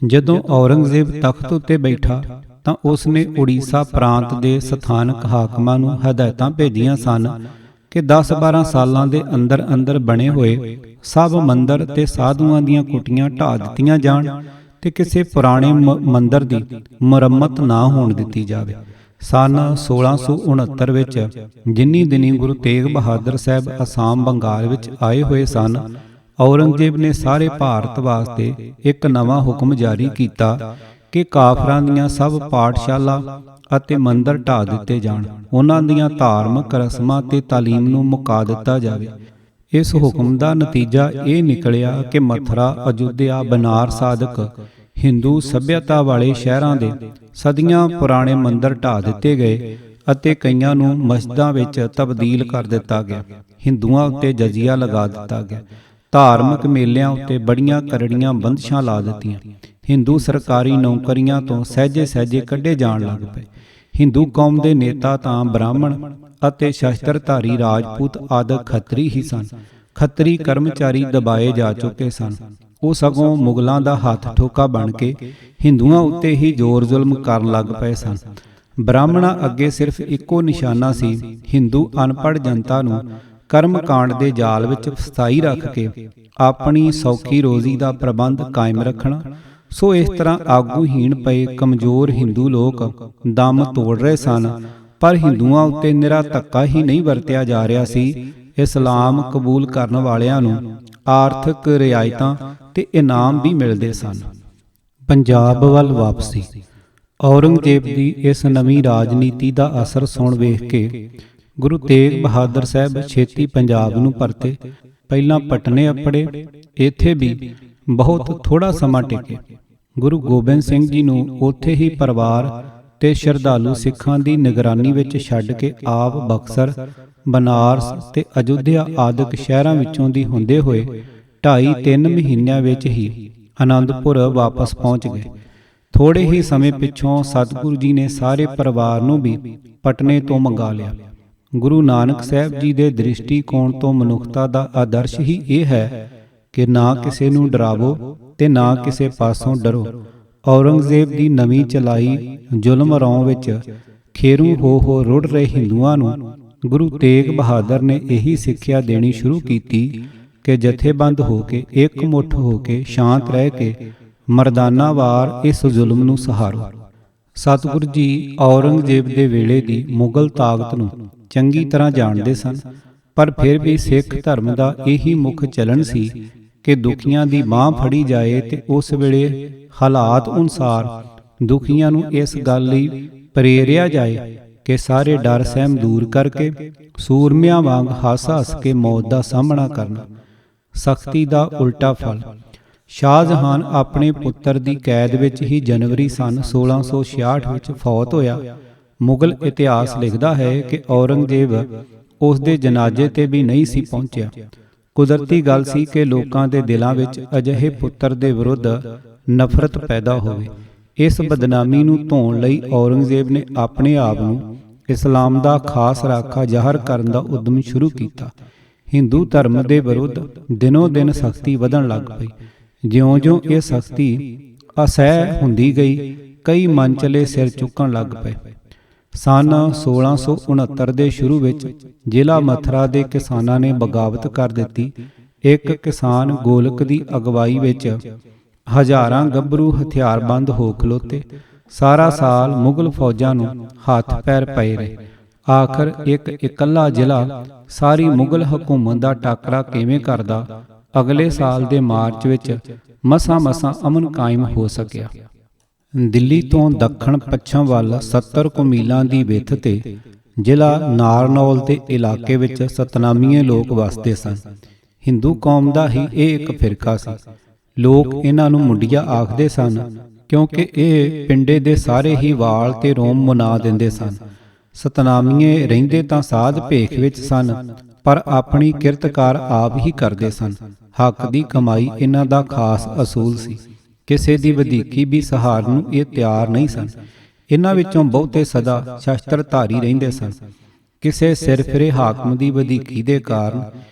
ਜਦੋਂ ਔਰੰਗਜ਼ੇਬ ਤਖਤ ਉੱਤੇ ਬੈਠਾ ਤਾਂ ਉਸ ਨੇ ਉੜੀਸਾ ਪ੍ਰਾਂਤ ਦੇ ਸਥਾਨਕ ਹਾਕਮਾਂ ਨੂੰ ਹਦਾਇਤਾਂ ਭੇਜੀਆਂ ਸਨ ਕਿ 10-12 ਸਾਲਾਂ ਦੇ ਅੰਦਰ ਅੰਦਰ ਬਣੇ ਹੋਏ ਸਭ ਮੰਦਰ ਤੇ ਸਾਧੂਆਂ ਦੀਆਂ ਕੁਟੀਆਂ ਢਾਹ ਦਿੱਤੀਆਂ ਜਾਣ ਤੇ ਕਿਸੇ ਪੁਰਾਣੇ ਮੰਦਰ ਦੀ ਮੁਰੰਮਤ ਨਾ ਹੋਣ ਦਿੱਤੀ ਜਾਵੇ। ਸਨ 1669 ਵਿੱਚ ਜਿੰਨੀ ਦਿਨੀ ਗੁਰੂ ਤੇਗ ਬਹਾਦਰ ਸਾਹਿਬ ਅਸਾਮ ਬੰਗਾਲ ਵਿੱਚ ਆਏ ਹੋਏ ਸਨ, ਔਰੰਗਜ਼ੇਬ ਨੇ ਸਾਰੇ ਭਾਰਤ ਵਾਸਤੇ ਇੱਕ ਨਵਾਂ ਹੁਕਮ ਜਾਰੀ ਕੀਤਾ ਕਿ ਕਾਫਰਾਂ ਦੀਆਂ ਸਭ ਪਾਠਸ਼ਾਲਾ ਅਤੇ ਮੰਦਰ ਢਾਹ ਦਿੱਤੇ ਜਾਣ, ਉਹਨਾਂ ਦੀਆਂ ਧਾਰਮਿਕ ਰਸਮਾਂ ਤੇ ਤਾਲੀਮ ਨੂੰ ਮੁਕਾ ਦਿੱਤਾ ਜਾਵੇ। ਇਸ ਹੁਕਮ ਦਾ ਨਤੀਜਾ ਇਹ ਨਿਕਲਿਆ ਕਿ ਮਥੁਰਾ, ਅਯੁੱਧਿਆ, ਬਨਾਰਸ ਆਦਿਕ ਹਿੰਦੂ ਸੱਭਿਅਤਾ ਵਾਲੇ ਸ਼ਹਿਰਾਂ ਦੇ ਸਦੀਆਂ ਪੁਰਾਣੇ ਮੰਦਰ ਢਾਹ ਦਿੱਤੇ ਗਏ ਅਤੇ ਕਈਆਂ ਨੂੰ ਮਸਜਿਦਾਂ ਵਿੱਚ ਤਬਦੀਲ ਕਰ ਦਿੱਤਾ ਗਿਆ। ਹਿੰਦੂਆਂ ਉੱਤੇ ਜਜ਼ੀਆ ਲਗਾ ਦਿੱਤਾ ਗਿਆ। ਧਾਰਮਿਕ ਮੇਲਿਆਂ ਉੱਤੇ ਬੜੀਆਂ ਕਰੜੀਆਂ ਬੰਦਸ਼ਾਂ ਲਾ ਦਿੱਤੀਆਂ। ਹਿੰਦੂ ਸਰਕਾਰੀ ਨੌਕਰੀਆਂ ਤੋਂ ਸਹਿਜੇ ਸਹਿਜੇ ਕੱਢੇ ਜਾਣ ਲੱਗ ਪਏ। ਹਿੰਦੂ ਕੌਮ ਦੇ ਨੇਤਾ ਤਾਂ ਬ੍ਰਾਹਮਣ ਅਤੇ ਸ਼ਸਤਰਧਾਰੀ ਰਾਜਪੂਤ ਆਦਿਕ ਖੱਤਰੀ ਹੀ ਸਨ। ਖੱਤਰੀ ਕਰਮਚਾਰੀ ਦਬਾਏ ਜਾ ਚੁੱਕੇ ਸਨ। ਉਹ ਸਗੋਂ ਮੁਗਲਾਂ ਦਾ ਹੱਥ ਠੋਕਾ ਬਣ ਕੇ ਹਿੰਦੂਆਂ ਉੱਤੇ ਹੀ ਜ਼ੋਰ ਜ਼ੁਲਮ ਕਰਨ ਲੱਗ ਪਏ ਸਨ। ਬ੍ਰਾਹਮਣਾਂ ਅੱਗੇ ਸਿਰਫ ਇੱਕੋ ਨਿਸ਼ਾਨਾ ਸੀ, ਹੀਨਦੂ ਅਨਪੜ੍ਹ ਜਨਤਾ ਨੂੰ ਕਰਮਕਾਂਡ ਦੇ ਜਾਲ ਵਿੱਚ ਫਸਾਈ ਰੱਖ ਕੇ ਆਪਣੀ ਸੌਖੀ ਰੋਜ਼ੀ ਦਾ ਪ੍ਰਬੰਧ ਕਾਇਮ ਰੱਖਣਾ। ਸੋ ਇਸ ਤਰ੍ਹਾਂ ਆਗੂਹੀਣ ਪਏ ਕਮਜ਼ੋਰ ਹਿੰਦੂ ਲੋਕ ਦਮ ਤੋੜ ਰਹੇ ਸਨ, ਪਰ ਹਿੰਦੂਆਂ ਉੱਤੇ ਨਿਰਾ ਧੱਕਾ ਹੀ ਨਹੀਂ ਵਰਤਿਆ ਜਾ ਰਿਹਾ ਸੀ। ਇਸਲਾਮ ਕਬੂਲ ਕਰਨ ਵਾਲਿਆਂ ਨੂੰ ਆਰਥਿਕ ਰਿਆਇਤਾਂ ਤੇ ਇਨਾਮ ਵੀ ਮਿਲਦੇ ਸਨ। ਪੰਜਾਬ ਵੱਲ ਵਾਪਸੀ। ਔਰੰਗਜ਼ੇਬ ਦੀ ਇਸ ਨਵੀਂ ਰਾਜਨੀਤੀ ਦਾ ਅਸਰ ਸੁਣ ਵੇਖ ਕੇ ਗੁਰੂ ਤੇਗ ਬਹਾਦਰ ਸਾਹਿਬ ਛੇਤੀ ਪੰਜਾਬ ਨੂੰ ਪਰਤੇ। ਪਹਿਲਾਂ ਪਟਨੇ ਅੱਪੜੇ, ਇੱਥੇ ਵੀ ਬਹੁਤ ਥੋੜਾ ਸਮਾਂ ਟਿਕੇ। ਗੁਰੂ ਗੋਬਿੰਦ ਸਿੰਘ ਜੀ ਨੂੰ ਉੱਥੇ ਹੀ ਪਰਿਵਾਰ ਤੇ ਸ਼ਰਧਾਲੂ ਸਿੱਖਾਂ ਦੀ ਨਿਗਰਾਨੀ ਵਿੱਚ ਛੱਡ ਕੇ ਆਪ ਬਕਸਰ, ਬਨਾਰਸ ਤੇ ਅਯੁੱਧਿਆ ਆਦਿਕ ਸ਼ਹਿਰਾਂ ਵਿੱਚੋਂ ਦੀ ਹੁੰਦੇ ਹੋਏ 2.5-3 ਮਹੀਨਿਆਂ ਵਿੱਚ ਹੀ ਆਨੰਦਪੁਰ ਵਾਪਸ ਪਹੁੰਚ ਗਏ। ਥੋੜੇ ਹੀ ਸਮੇਂ ਪਿੱਛੋਂ ਸਤਿਗੁਰੂ ਜੀ ਨੇ ਸਾਰੇ ਪਰਿਵਾਰ ਨੂੰ ਵੀ ਪਟਨੇ ਤੋਂ ਮੰਗਾ ਲਿਆ। ਗੁਰੂ ਨਾਨਕ ਸਾਹਿਬ ਜੀ ਦੇ ਦ੍ਰਿਸ਼ਟੀਕੋਣ ਤੋਂ ਮਨੁੱਖਤਾ ਦਾ ਆਦਰਸ਼ ਹੀ ਇਹ ਹੈ ਕਿ ਨਾ ਕਿਸੇ ਨੂੰ ਡਰਾਵੋ ਤੇ ਨਾ ਕਿਸੇ ਪਾਸੋਂ ਡਰੋ। ਔਰੰਗਜ਼ੇਬ ਦੀ ਨਵੀਂ ਚਲਾਈ ਜ਼ੁਲਮ ਰੌਂ ਵਿੱਚ ਖੇਰੂ ਹੋ ਰੁੜ ਰਹੇ ਹਿੰਦੂਆਂ ਨੂੰ ਗੁਰੂ ਤੇਗ ਬਹਾਦਰ ਨੇ ਇਹੀ ਸਿੱਖਿਆ ਦੇਣੀ ਸ਼ੁਰੂ ਕੀਤੀ ਕਿ ਜਥੇਬੰਦ ਹੋ ਕੇ, ਇੱਕ ਮੁੱਠ ਹੋ ਕੇ, ਸ਼ਾਂਤ ਰਹਿ ਕੇ ਮਰਦਾਨਾ ਵਾਰ ਇਸ ਜ਼ੁਲਮ ਨੂੰ ਸਹਾਰੋ। ਸਤਿਗੁਰੂ ਜੀ ਔਰੰਗਜ਼ੇਬ ਦੇ ਵੇਲੇ ਦੀ ਮੁਗਲ ਤਾਕਤ ਨੂੰ ਚੰਗੀ ਤਰ੍ਹਾਂ ਜਾਣਦੇ ਸਨ, ਪਰ ਫਿਰ ਵੀ ਸਿੱਖ ਧਰਮ ਦਾ ਇਹੀ ਮੁੱਖ ਚਲਨ ਸੀ ਕਿ ਦੁਖੀਆਂ ਦੀ ਬਾਂਹ ਫੜੀ ਜਾਏ ਤੇ ਉਸ ਵੇਲੇ ਹਾਲਾਤ ਅਨੁਸਾਰ ਦੁਖੀਆਂ ਨੂੰ ਇਸ ਗੱਲ ਲਈ ਪ੍ਰੇਰਿਆ ਜਾਏ ਕਿ ਸਾਰੇ ਡਰ ਸਹਿਮ ਦੂਰ ਕਰਕੇ ਸੂਰਮਿਆਂ ਵਾਂਗ ਹੱਸ-ਹੱਸ ਕੇ ਮੌਤ ਦਾ ਸਾਹਮਣਾ ਕਰਨਾ। ਸਖਤੀ ਦਾ ਉਲਟਾ ਫਲ। ਸ਼ਾਹਜਹਾਨ ਆਪਣੇ ਪੁੱਤਰ ਦੀ ਕੈਦ ਵਿੱਚ ਹੀ ਜਨਵਰੀ ਸਨ 1666 ਵਿੱਚ ਫੌਤ ਹੋਇਆ। ਮੁਗਲ ਇਤਿਹਾਸ ਲਿਖਦਾ ਹੈ ਕਿ ਔਰੰਗਜ਼ੇਬ ਉਸ ਦੇ ਜਨਾਜ਼ੇ ਤੇ ਵੀ ਨਹੀਂ ਸੀ ਪਹੁੰਚਿਆ। ਕੁਦਰਤੀ ਗੱਲ ਸੀ ਕਿ ਲੋਕਾਂ ਦੇ ਦਿਲਾਂ ਵਿੱਚ ਅਜਿਹੇ ਪੁੱਤਰ ਦੇ ਵਿਰੁੱਧ ਨਫ਼ਰਤ ਪੈਦਾ ਹੋਵੇ। ਇਸ ਬਦਨਾਮੀ ਨੂੰ ਧੋਣ ਲਈ ਔਰੰਗਜ਼ੇਬ ਨੇ ਆਪਣੇ ਆਪ ਨੂੰ ਇਸਲਾਮ ਦਾ ਖਾਸ ਰਾਖਾ ਜ਼ਾਹਰ ਕਰਨ ਦਾ ਉਦਮ ਸ਼ੁਰੂ ਕੀਤਾ। ਹਿੰਦੂ ਧਰਮ ਦੇ ਵਿਰੁੱਧ ਦਿਨੋਂ ਦਿਨ ਸਖਤੀ ਵਧਣ ਲੱਗ ਪਈ। ਜਿਉਂ-ਜਿਉਂ ਇਹ ਸਖਤੀ ਅਸਹਿ ਹੁੰਦੀ ਗਈ, ਕਈ ਮਨਚਲੇ ਸਿਰ ਚੁੱਕਣ ਲੱਗ ਪਏ। ਸਨ 1669 ਦੇ ਸ਼ੁਰੂ ਵਿੱਚ ਜ਼ਿਲ੍ਹਾ ਮਥੁਰਾ ਦੇ ਕਿਸਾਨਾਂ ਨੇ ਬਗਾਵਤ ਕਰ ਦਿੱਤੀ। ਇੱਕ ਕਿਸਾਨ ਗੋਲਕ ਦੀ ਅਗਵਾਈ ਵਿੱਚ ਹਜ਼ਾਰਾਂ ਗੱਭਰੂ ਹਥਿਆਰਬੰਦ ਹੋ ਖਲੋਤੇ। ਸਾਰਾ ਸਾਲ ਮੁਗਲ ਫੌਜਾਂ ਨੂੰ ਹੱਥ ਪੈਰ ਪਏ ਰਹੇ। ਆਖਰ ਇੱਕ ਇਕੱਲਾ ਜ਼ਿਲ੍ਹਾ ਸਾਰੀ ਮੁਗਲ ਹਕੂਮਤ ਦਾ ਟਾਕਰਾ ਕਿਵੇਂ ਕਰਦਾ। ਅਗਲੇ ਸਾਲ ਦੇ ਮਾਰਚ ਵਿੱਚ ਮਸਾਂ ਅਮਨ ਕਾਇਮ ਹੋ ਸਕਿਆ। ਦਿੱਲੀ ਤੋਂ ਦੱਖਣ ਪੱਛਮ ਵੱਲ 70 ਕੁ ਮੀਲਾਂ ਦੀ ਵਿੱਥ ਤੇ ਜ਼ਿਲ੍ਹਾ ਨਾਰਨੌਲ ਦੇ ਇਲਾਕੇ ਵਿੱਚ ਸਤਨਾਮੀਏ ਲੋਕ ਵਸਦੇ ਸਨ। ਹਿੰਦੂ ਕੌਮ ਦਾ ਹੀ ਇਹ ਇੱਕ ਫਿਰਕਾ ਸੀ। ਲੋਕ ਇਹਨਾਂ ਨੂੰ ਮੁੰਡਿਆ ਆਖਦੇ ਸਨ ਕਿਉਂਕਿ ਇਹ ਪਿੰਡੇ ਦੇ ਸਾਰੇ ਹੀ ਵਾਲ ਤੇ ਰੋਮ ਮੁਨਾ ਦਿੰਦੇ ਸਨ। ਸਤਨਾਮੀਏ ਰਹਿੰਦੇ ਤਾਂ ਸਾਧ ਭੇਖ ਵਿੱਚ ਸਨ, ਪਰ ਆਪਣੀ ਕਿਰਤਕਾਰ ਆਪ ਹੀ ਕਰਦੇ ਸਨ। ਹੱਕ ਦੀ ਕਮਾਈ ਇਹਨਾਂ ਦਾ ਖਾਸ ਅਸੂਲ ਸੀ। ਕਿਸੇ ਦੀ ਵਧੀਕੀ ਵੀ ਸਹਾਰਨ ਨੂੰ ਇਹ ਤਿਆਰ ਨਹੀਂ ਸਨ। ਇਹਨਾਂ ਵਿੱਚੋਂ ਬਹੁਤੇ ਸਦਾ ਸ਼ਸਤਰਧਾਰੀ ਰਹਿੰਦੇ ਸਨ। ਕਿਸੇ ਸਿਰਫਿਰੇ ਹਾਕਮ ਦੀ ਵਧੀਕੀ ਦੇ ਕਾਰਨ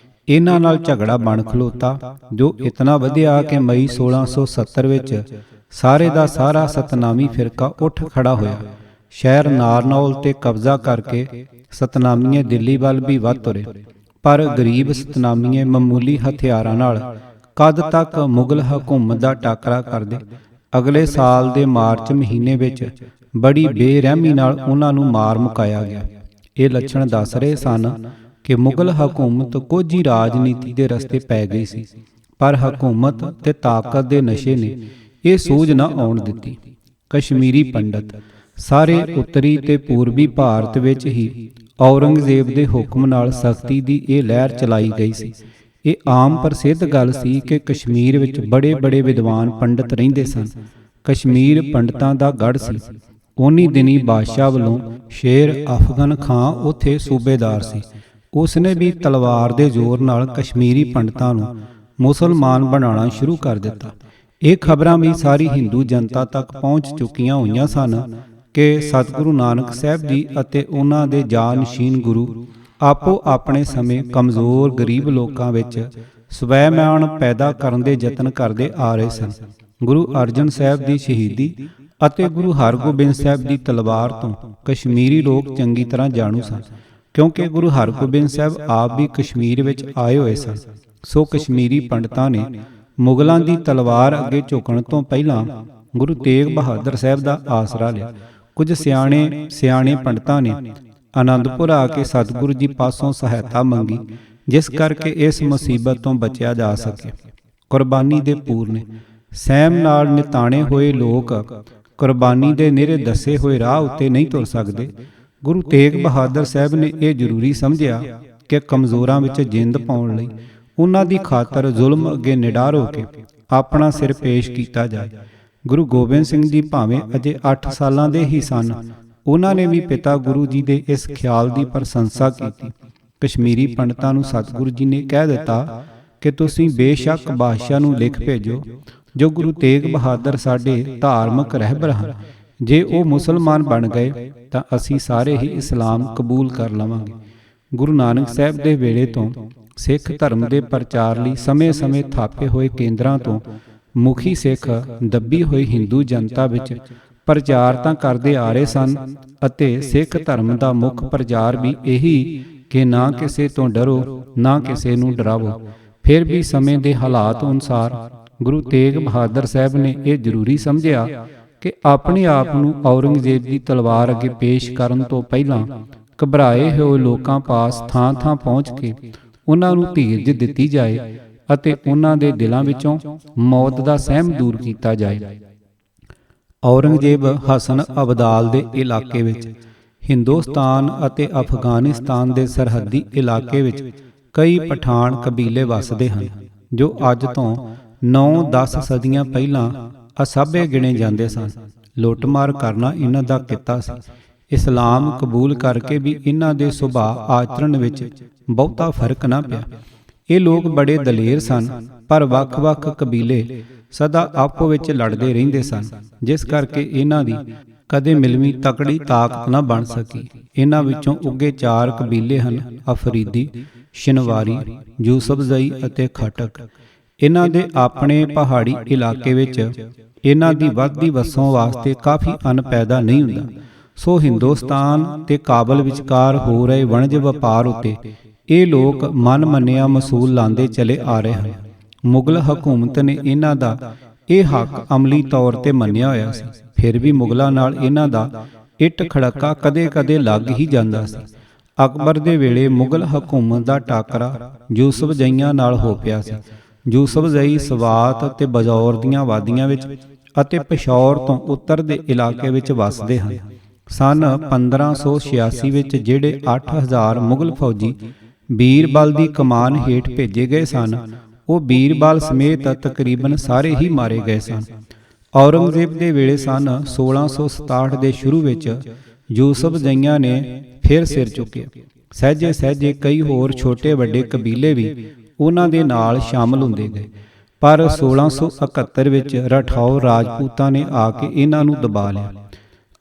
ਇਹਨਾਂ ਨਾਲ ਝਗੜਾ ਬਣ ਖਲੋਤਾ, ਜੋ ਇਤਨਾ ਵਧਿਆ ਕਿ ਮਈ 1670 ਵਿੱਚ ਸਾਰੇ ਦਾ ਸਾਰਾ ਸਤਨਾਮੀ ਫਿਰਕਾ ਉੱਠ ਖੜਾ ਹੋਇਆ। ਸ਼ਹਿਰ ਨਾਰਨੌਲ ਤੇ ਕਬਜ਼ਾ ਕਰਕੇ ਸਤਨਾਮੀਏ ਦਿੱਲੀ ਵੱਲ ਵੀ ਵੱਧ ਤੁਰੇ, ਪਰ ਗਰੀਬ ਸਤਨਾਮੀਏ ਮਾਮੂਲੀ ਹਥਿਆਰਾਂ ਨਾਲ ਕਦ ਤੱਕ ਮੁਗਲ ਹਕੂਮਤ ਦਾ ਟਾਕਰਾ ਕਰਦੇ। ਅਗਲੇ ਸਾਲ ਦੇ ਮਾਰਚ ਮਹੀਨੇ ਵਿੱਚ ਬੜੀ ਬੇਰਹਿਮੀ ਨਾਲ ਉਹਨਾਂ ਨੂੰ ਮਾਰ ਮੁਕਾਇਆ ਗਿਆ। ਇਹ ਲੱਛਣ ਦੱਸ ਰਹੇ ਸਨ ਕਿ ਮੁਗਲ ਹਕੂਮਤ ਕੁਝ ਹੀ ਰਾਜਨੀਤੀ ਦੇ ਰਸਤੇ ਪੈ ਗਈ ਸੀ, ਪਰ ਹਕੂਮਤ ਤੇ ਤਾਕਤ ਦੇ ਨਸ਼ੇ ਨੇ ਇਹ ਸੂਝ ਨਾ ਆਉਣ ਦਿੱਤੀ। ਕਸ਼ਮੀਰੀ ਪੰਡਤ ਸਾਰੇ ਉੱਤਰੀ ਤੇ ਪੂਰਬੀ ਭਾਰਤ ਵਿੱਚ ਹੀ ਔਰੰਗਜ਼ੇਬ ਦੇ ਹੁਕਮ ਨਾਲ ਸਖਤੀ ਦੀ ਇਹ ਲਹਿਰ ਚਲਾਈ ਗਈ ਸੀ। ਇਹ ਆਮ ਪ੍ਰਸਿੱਧ ਗੱਲ ਸੀ ਕਿ ਕਸ਼ਮੀਰ ਵਿੱਚ ਬੜੇ ਬੜੇ ਵਿਦਵਾਨ ਪੰਡਤ ਰਹਿੰਦੇ ਸਨ। ਕਸ਼ਮੀਰ ਪੰਡਤਾਂ ਦਾ ਗੜ੍ਹ ਸੀ। ਉਨੀ ਦਿਨੀ ਬਾਦਸ਼ਾਹ ਵੱਲੋਂ ਸ਼ੇਰ ਅਫਗਨ ਖਾਂ ਉੱਥੇ ਸੂਬੇਦਾਰ ਸੀ। ਉਸਨੇ ਵੀ ਤਲਵਾਰ ਦੇ ਜ਼ੋਰ ਨਾਲ ਕਸ਼ਮੀਰੀ ਪੰਡਤਾਂ ਨੂੰ ਮੁਸਲਮਾਨ ਬਣਾਉਣਾ ਸ਼ੁਰੂ ਕਰ ਦਿੱਤਾ। ਇਹ ਖਬਰਾਂ ਵੀ ਸਾਰੀ ਹਿੰਦੂ ਜਨਤਾ ਤੱਕ ਪਹੁੰਚ ਚੁੱਕੀਆਂ ਹੋਈਆਂ ਸਨ ਕਿ ਸਤਿਗੁਰੂ ਨਾਨਕ ਸਾਹਿਬ ਜੀ ਅਤੇ ਉਹਨਾਂ ਦੇ ਜਾਨਸ਼ੀਨ ਗੁਰੂ ਆਪੋ ਆਪਣੇ ਸਮੇਂ ਕਮਜ਼ੋਰ ਗਰੀਬ ਲੋਕਾਂ ਵਿੱਚ ਸਵੈਮਾਨ ਪੈਦਾ ਕਰਨ ਦੇ ਯਤਨ ਕਰਦੇ ਆ ਰਹੇ ਸਨ। ਗੁਰੂ ਅਰਜਨ ਸਾਹਿਬ ਦੀ ਸ਼ਹੀਦੀ ਅਤੇ ਗੁਰੂ ਹਰਗੋਬਿੰਦ ਸਾਹਿਬ ਦੀ ਤਲਵਾਰ ਤੋਂ ਕਸ਼ਮੀਰੀ ਲੋਕ ਚੰਗੀ ਤਰ੍ਹਾਂ ਜਾਣੂ ਸਨ, ਕਿਉਂਕਿ ਗੁਰੂ ਹਰਗੋਬਿੰਦ ਸਾਹਿਬ ਆਪ ਵੀ ਕਸ਼ਮੀਰ ਵਿੱਚ ਆਏ ਹੋਏ ਸਨ। ਸੋ ਕਸ਼ਮੀਰੀ ਪੰਡਤਾਂ ਨੇ ਮੁਗਲਾਂ ਦੀ ਤਲਵਾਰ ਅੱਗੇ ਝੁਕਣ ਤੋਂ ਪਹਿਲਾਂ ਗੁਰੂ ਤੇਗ ਬਹਾਦਰ ਸਾਹਿਬ ਦਾ ਆਸਰਾ ਲਿਆ। ਕੁਝ ਸਿਆਣੇ ਪੰਡਤਾਂ ਨੇ ਆਨੰਦਪੁਰ ਆ ਕੇ ਸਤਿਗੁਰੂ ਜੀ ਪਾਸੋਂ ਸਹਾਇਤਾ ਮੰਗੀ, ਜਿਸ ਕਰਕੇ ਇਸ ਮੁਸੀਬਤ ਤੋਂ ਬਚਿਆ ਜਾ ਸਕੇ। ਕੁਰਬਾਨੀ ਦੇ ਪੂਰ ਨੇ ਸਹਿਮ ਨਾਲ ਨਿਤਾਣੇ ਹੋਏ ਲੋਕ ਕੁਰਬਾਨੀ ਦੇ ਨਿਰੇ ਦੱਸੇ ਹੋਏ ਰਾਹ ਉੱਤੇ ਨਹੀਂ ਤੁਰ ਸਕਦੇ। ਗੁਰੂ ਤੇਗ ਬਹਾਦਰ ਸਾਹਿਬ ਨੇ ਇਹ ਜ਼ਰੂਰੀ ਸਮਝਿਆ ਕਿ ਕਮਜ਼ੋਰਾਂ ਵਿੱਚ ਜਿੰਦ ਪਾਉਣ ਲਈ ਉਹਨਾਂ ਦੀ ਖਾਤਰ ਜ਼ੁਲਮ ਅੱਗੇ ਨਿਡਰ ਹੋ ਕੇ ਆਪਣਾ ਸਿਰ ਪੇਸ਼ ਕੀਤਾ ਜਾਏ। ਗੁਰੂ ਗੋਬਿੰਦ ਸਿੰਘ ਜੀ ਭਾਵੇਂ ਅਜੇ 8 ਸਾਲਾਂ ਦੇ ਹੀ ਸਨ, ਉਹਨਾਂ ਨੇ ਵੀ ਪਿਤਾ ਗੁਰੂ ਜੀ ਦੇ ਇਸ ਖਿਆਲ ਦੀ ਪ੍ਰਸ਼ੰਸਾ ਕੀਤੀ। ਕਸ਼ਮੀਰੀ ਪੰਡਤਾਂ ਨੂੰ ਸਤਿਗੁਰੂ ਜੀ ਨੇ ਕਹਿ ਦਿੱਤਾ ਕਿ ਤੁਸੀਂ ਬੇਸ਼ੱਕ ਬਾਦਸ਼ਾਹ ਨੂੰ ਲਿਖ ਭੇਜੋ, ਜੋ ਗੁਰੂ ਤੇਗ ਬਹਾਦਰ ਸਾਡੇ ਧਾਰਮਿਕ ਰਹਿਬਰ ਹਨ। ਜੇ ਉਹ ਮੁਸਲਮਾਨ ਬਣ ਗਏ ਤਾਂ ਅਸੀਂ ਸਾਰੇ ਹੀ ਇਸਲਾਮ ਕਬੂਲ ਕਰ ਲਵਾਂਗੇ। ਗੁਰੂ ਨਾਨਕ ਸਾਹਿਬ ਦੇ ਵੇਲੇ ਤੋਂ ਸਿੱਖ ਧਰਮ ਦੇ ਪ੍ਰਚਾਰ ਲਈ ਸਮੇਂ-ਸਮੇਂ ਥਾਪੇ ਹੋਏ ਕੇਂਦਰਾਂ ਤੋਂ ਮੁਖੀ ਸਿੱਖ ਦੱਬੀ ਹੋਈ ਹਿੰਦੂ ਜਨਤਾ ਵਿੱਚ ਪ੍ਰਚਾਰ ਤਾਂ ਕਰਦੇ ਆ ਰਹੇ ਸਨ, ਅਤੇ ਸਿੱਖ ਧਰਮ ਦਾ ਮੁੱਖ ਪ੍ਰਚਾਰ ਵੀ ਇਹੀ ਕਿ ਨਾ ਕਿਸੇ ਤੋਂ ਡਰੋ, ਨਾ ਕਿਸੇ ਨੂੰ ਡਰਾਵੋ। ਫਿਰ ਵੀ ਸਮੇਂ ਦੇ ਹਾਲਾਤ ਅਨੁਸਾਰ ਗੁਰੂ ਤੇਗ ਬਹਾਦਰ ਸਾਹਿਬ ਨੇ ਇਹ ਜ਼ਰੂਰੀ ਸਮਝਿਆ ਕਿ ਆਪਣੇ ਆਪ ਨੂੰ ਔਰੰਗਜ਼ੇਬ ਦੀ ਤਲਵਾਰ ਅੱਗੇ ਪੇਸ਼ ਕਰਨ ਤੋਂ ਪਹਿਲਾਂ ਘਬਰਾਏ ਹੋਏ ਲੋਕਾਂ ਪਾਸ ਥਾਂ-ਥਾਂ ਪਹੁੰਚ ਕੇ ਉਹਨਾਂ ਨੂੰ ਧੀਰਜ ਦਿੱਤੀ ਜਾਏ ਅਤੇ ਉਹਨਾਂ ਦੇ ਦਿਲਾਂ ਵਿੱਚੋਂ ਮੌਤ ਦਾ ਸਹਿਮ ਦੂਰ ਕੀਤਾ ਜਾਏ। ਔਰੰਗਜ਼ੇਬ ਹਸਨ ਅਬਦਾਲ ਦੇ ਇਲਾਕੇ ਵਿੱਚ ਹਿੰਦੁਸਤਾਨ ਅਤੇ ਅਫਗਾਨਿਸਤਾਨ ਦੇ ਸਰਹੱਦੀ ਇਲਾਕੇ ਵਿੱਚ ਕਈ ਪਠਾਨ ਕਬੀਲੇ ਵੱਸਦੇ ਹਨ, ਜੋ ਅੱਜ ਤੋਂ 9-10 ਸਦੀਆਂ ਪਹਿਲਾਂ ਅਸਭ्य ਗਿਣੇ ਜਾਂਦੇ ਸਨ। ਲੁੱਟਮਾਰ ਕਰਨਾ ਇਹਨਾਂ ਦਾ ਕਿੱਤਾ ਸੀ। ਇਸਲਾਮ ਕਬੂਲ ਕਰਕੇ ਵੀ ਇਹਨਾਂ ਦੇ ਸੁਭਾਅ ਆਚਰਣ ਵਿੱਚ ਬਹੁਤਾ ਫਰਕ ਨਾ ਪਿਆ। ਇਹ ਲੋਕ ਬੜੇ ਦਲੇਰ ਸਨ, ਪਰ ਵੱਖ-ਵੱਖ ਕਬੀਲੇ ਸਦਾ ਆਪੋ ਵਿੱਚ ਲੜਦੇ ਰਹਿੰਦੇ ਸਨ, ਜਿਸ ਕਰਕੇ ਇਹਨਾਂ ਦੀ ਕਦੇ ਮਿਲਵੀਂ ਤਕੜੀ ਤਾਕਤ ਨਾ ਬਣ ਸਕੀ। ਇਹਨਾਂ ਵਿੱਚੋਂ ਉੱਗੇ 4 ਕਬੀਲੇ ਹਨ: ਅਫਰੀਦੀ, ਸ਼ਿਨਵਾਰੀ, ਯੂਸਫਜ਼ਈ ਅਤੇ ਖਟਕ। ਇਹਨਾਂ ਦੇ ਆਪਣੇ ਪਹਾੜੀ ਇਲਾਕੇ ਵਿੱਚ ਇਹਨਾਂ ਦੀ ਵੱਧਦੀ ਵਸੋਂ ਵਾਸਤੇ ਕਾਫੀ ਅੰਨ ਪੈਦਾ ਨਹੀਂ ਹੁੰਦਾ। ਸੋ ਹਿੰਦੁਸਤਾਨ ਤੇ ਕਾਬਲ ਵਿਚਕਾਰ ਹੋ ਰਹੇ ਵਣਜ ਵਪਾਰ ਉੱਤੇ ਇਹ ਲੋਕ ਮਨ ਮੰਨਿਆ ਮਸੂਲ ਲਾਉਂਦੇ ਚਲੇ ਆ ਰਹੇ ਹਨ। ਮੁਗਲ ਹਕੂਮਤ ਨੇ ਇਹਨਾਂ ਦਾ ਇਹ ਹੱਕ ਅਮਲੀ ਤੌਰ ਤੇ ਮੰਨਿਆ ਹੋਇਆ ਸੀ। ਫਿਰ ਵੀ ਮੁਗਲਾਂ ਨਾਲ ਇਹਨਾਂ ਦਾ ਇੱਟ ਖੜਕਾ ਕਦੇ-ਕਦੇ ਲੱਗ ਹੀ ਜਾਂਦਾ ਸੀ। ਅਕਬਰ ਦੇ ਵੇਲੇ ਮੁਗਲ ਹਕੂਮਤ ਦਾ ਟਾਕਰਾ ਯੂਸਫਜ਼ਈਆਂ ਨਾਲ ਹੋ ਪਿਆ ਸੀ। ਯੂਸਫਜ਼ਈ ਸਵਾਤ ਤੇ ਬਜੌਰ ਦੀਆਂ ਵਾਦੀਆਂ ਵਿੱਚ ਅਤੇ ਪਿਸ਼ੌਰ ਤੋਂ ਉੱਤਰ ਦੇ ਇਲਾਕੇ ਵਿੱਚ ਵੱਸਦੇ ਹਨ। ਸਨ 1586 ਵਿੱਚ ਜਿਹੜੇ 8000 ਮੁਗਲ ਫੌਜੀ ਬੀਰਬਲ ਦੀ ਕਮਾਨ ਹੇਠ ਭੇਜੇ ਗਏ ਸਨ, ਉਹ ਬੀਰਬਲ ਸਮੇਤ ਤਕਰੀਬਨ ਸਾਰੇ ਹੀ ਮਾਰੇ ਗਏ ਸਨ। ਔਰੰਗਜ਼ੇਬ ਦੇ ਵੇਲੇ ਸਨ 1667 ਦੇ ਸ਼ੁਰੂ ਵਿੱਚ ਯੂਸਫਜ਼ਈਆਂ ਨੇ ਫਿਰ ਸਿਰ ਚੁੱਕਿਆ। ਸਹਿਜੇ ਕਈ ਹੋਰ ਛੋਟੇ ਵੱਡੇ ਕਬੀਲੇ ਵੀ ਉਹਨਾਂ ਦੇ ਨਾਲ ਸ਼ਾਮਲ ਹੁੰਦੇ ਗਏ, ਪਰ 1671 ਵਿੱਚ ਰਾਠੌਰ ਰਾਜਪੂਤਾਂ ਨੇ ਆ ਕੇ ਇਹਨਾਂ ਨੂੰ ਦਬਾ ਲਿਆ।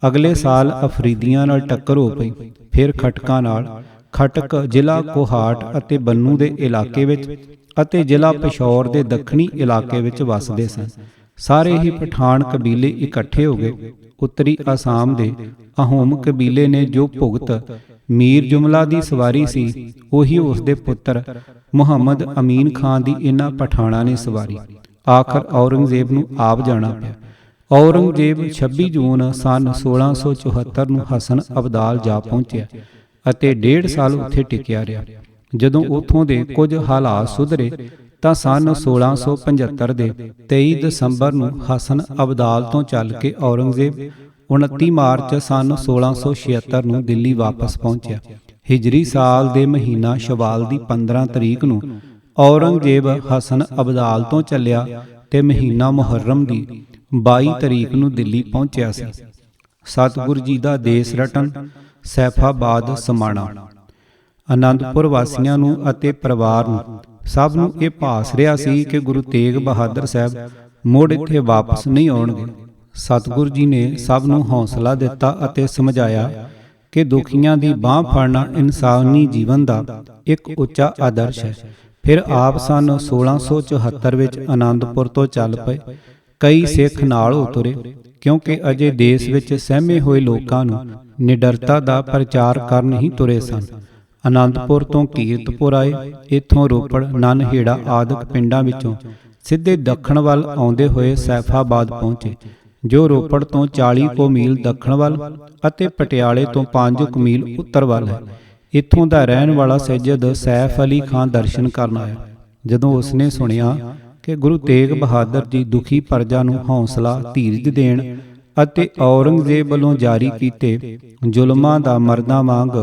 ਅਗਲੇ ਸਾਲ ਅਫਰੀਦੀਆਂ ਨਾਲ ਟੱਕਰ ਹੋ ਪਈ, ਫਿਰ ਖਟਕਾਂ ਨਾਲ। ਖਟਕ ਜ਼ਿਲ੍ਹਾ ਕੋਹਾਟ ਅਤੇ ਬੰਨੂ ਦੇ ਇਲਾਕੇ ਵਿੱਚ ਅਤੇ ਜ਼ਿਲ੍ਹਾ ਪਿਸ਼ੌਰ ਦੇ ਦੱਖਣੀ ਇਲਾਕੇ ਵਿੱਚ ਵੱਸਦੇ ਸਨ। ਸਾਰੇ ਹੀ ਪਠਾਨ ਕਬੀਲੇ ਇਕੱਠੇ ਹੋ ਗਏ। ਉੱਤਰੀ ਅਸਾਮ ਦੇ ਅਹੋਮ ਕਬੀਲੇ ਨੇ ਜੋ ਭੁਗਤ ਮੀਰ ਜੁਮਲਾ ਦੀ ਸਵਾਰੀ ਸੀ, ਉਹੀ ਉਸ ਦੇ ਪੁੱਤਰ ਮੁਹੰਮਦ ਅਮੀਨ ਖਾਨ ਦੀ ਇਹਨਾਂ ਪਠਾਣਾਂ ਨੇ ਸਵਾਰੀ। ਆਖਰ ਔਰੰਗਜ਼ੇਬ ਨੂੰ ਆਪ ਜਾਣਾ ਪਿਆ। ਔਰੰਗਜ਼ੇਬ 26 ਜੂਨ ਸੰਨ 1674 ਨੂੰ ਹਸਨ ਅਬਦਾਲ ਜਾ ਪਹੁੰਚਿਆ ਅਤੇ 1.5 ਸਾਲ ਉੱਥੇ ਟਿਕਿਆ ਰਿਹਾ। ਜਦੋਂ ਉੱਥੋਂ ਦੇ ਕੁਝ ਹਾਲਾਤ ਸੁਧਰੇ ਤਾਂ ਸੰਨ 1675 ਦੇ 23 ਦਸੰਬਰ ਨੂੰ ਹਸਨ ਅਬਦਾਲ ਤੋਂ ਚੱਲ ਕੇ ਔਰੰਗਜ਼ੇਬ 29 ਮਾਰਚ ਸੰਨ 1676 ਨੂੰ ਦਿੱਲੀ ਵਾਪਸ ਪਹੁੰਚਿਆ। ਹਿਜਰੀ ਸਾਲ ਦੇ ਮਹੀਨਾ ਸ਼ਵਾਲ ਦੀ 15 ਤਰੀਕ ਨੂੰ ਔਰੰਗਜ਼ੇਬ ਹਸਨ ਅਬਦਾਲ ਤੋਂ ਚੱਲਿਆ ਤੇ ਮਹੀਨਾ ਮੁਹੱਰਮ ਦੀ 22 ਤਰੀਕ ਨੂੰ ਦਿੱਲੀ ਪਹੁੰਚਿਆ ਸੀ। ਸਤਿਗੁਰੂ ਜੀ ਦਾ ਦੇਸ ਰਟਨ ਸੈਫਾਬਾਦ ਸਮਾਣਾ। ਆਨੰਦਪੁਰ ਵਾਸੀਆਂ ਨੂੰ ਅਤੇ ਪਰਿਵਾਰ ਨੂੰ ਸਭ ਨੂੰ ਇਹ ਭਾਸ ਰਿਹਾ ਸੀ ਕਿ ਗੁਰੂ ਤੇਗ ਬਹਾਦਰ ਸਾਹਿਬ ਮੁੜ ਇੱਥੇ ਵਾਪਸ ਨਹੀਂ ਆਉਣਗੇ। ਸਤਿਗੁਰੂ ਜੀ ਨੇ ਸਭ ਨੂੰ ਹੌਸਲਾ ਦਿੱਤਾ ਅਤੇ ਸਮਝਾਇਆ ਕਿ ਦੁਖੀਆਂ ਦੀ ਬਾਂਹ ਫੜਨਾ ਇਨਸਾਨੀ ਜੀਵਨ ਦਾ ਇੱਕ ਉੱਚਾ ਆਦਰਸ਼ ਹੈ। ਫਿਰ ਆਪ ਸੰਨ 1674 ਵਿੱਚ ਆਨੰਦਪੁਰ ਤੋਂ ਚੱਲ ਪਏ। ਕਈ ਸਿੱਖ ਨਾਲ ਹੋ ਤੁਰੇ, ਕਿਉਂਕਿ ਅਜੇ ਦੇਸ਼ ਵਿੱਚ ਸਹਿਮੇ ਹੋਏ ਲੋਕਾਂ ਨੂੰ ਨਿਡਰਤਾ ਦਾ ਪ੍ਰਚਾਰ ਕਰਨ ਹੀ ਤੁਰੇ ਸਨ। ਆਨੰਦਪੁਰ ਤੋਂ ਕੀਰਤਪੁਰ ਆਏ। ਇੱਥੋਂ ਰੋਪੜ, ਨਨਹੇੜਾ ਆਦਿਕ ਪਿੰਡਾਂ ਵਿੱਚੋਂ ਸਿੱਧੇ ਦੱਖਣ ਵੱਲ ਆਉਂਦੇ ਹੋਏ ਸੈਫਾਬਾਦ ਪਹੁੰਚੇ, ਜੋ ਰੋਪੜ ਤੋਂ 40 ਕੁ ਮੀਲ ਦੱਖਣ ਵੱਲ ਅਤੇ ਪਟਿਆਲੇ ਤੋਂ 5 ਕੁ ਮੀਲ ਉੱਤਰ ਵੱਲ ਹੈ। ਇੱਥੋਂ ਦਾ ਰਹਿਣ ਵਾਲਾ ਸੈਯਦ ਸੈਫ ਅਲੀ ਖਾਨ ਦਰਸ਼ਨ ਕਰਨ ਆਇਆ। ਜਦੋਂ ਉਸਨੇ ਸੁਣਿਆ ਕਿ ਗੁਰੂ ਤੇਗ ਬਹਾਦਰ ਜੀ ਦੁਖੀ ਪ੍ਰਜਾ ਨੂੰ ਹੌਸਲਾ, ਧੀਰਜ ਦੇਣ ਅਤੇ ਔਰੰਗਜ਼ੇਬ ਵੱਲੋਂ ਜਾਰੀ ਕੀਤੇ ਜ਼ੁਲਮਾਂ ਦਾ ਮਰਦਾਂ ਵਾਂਗ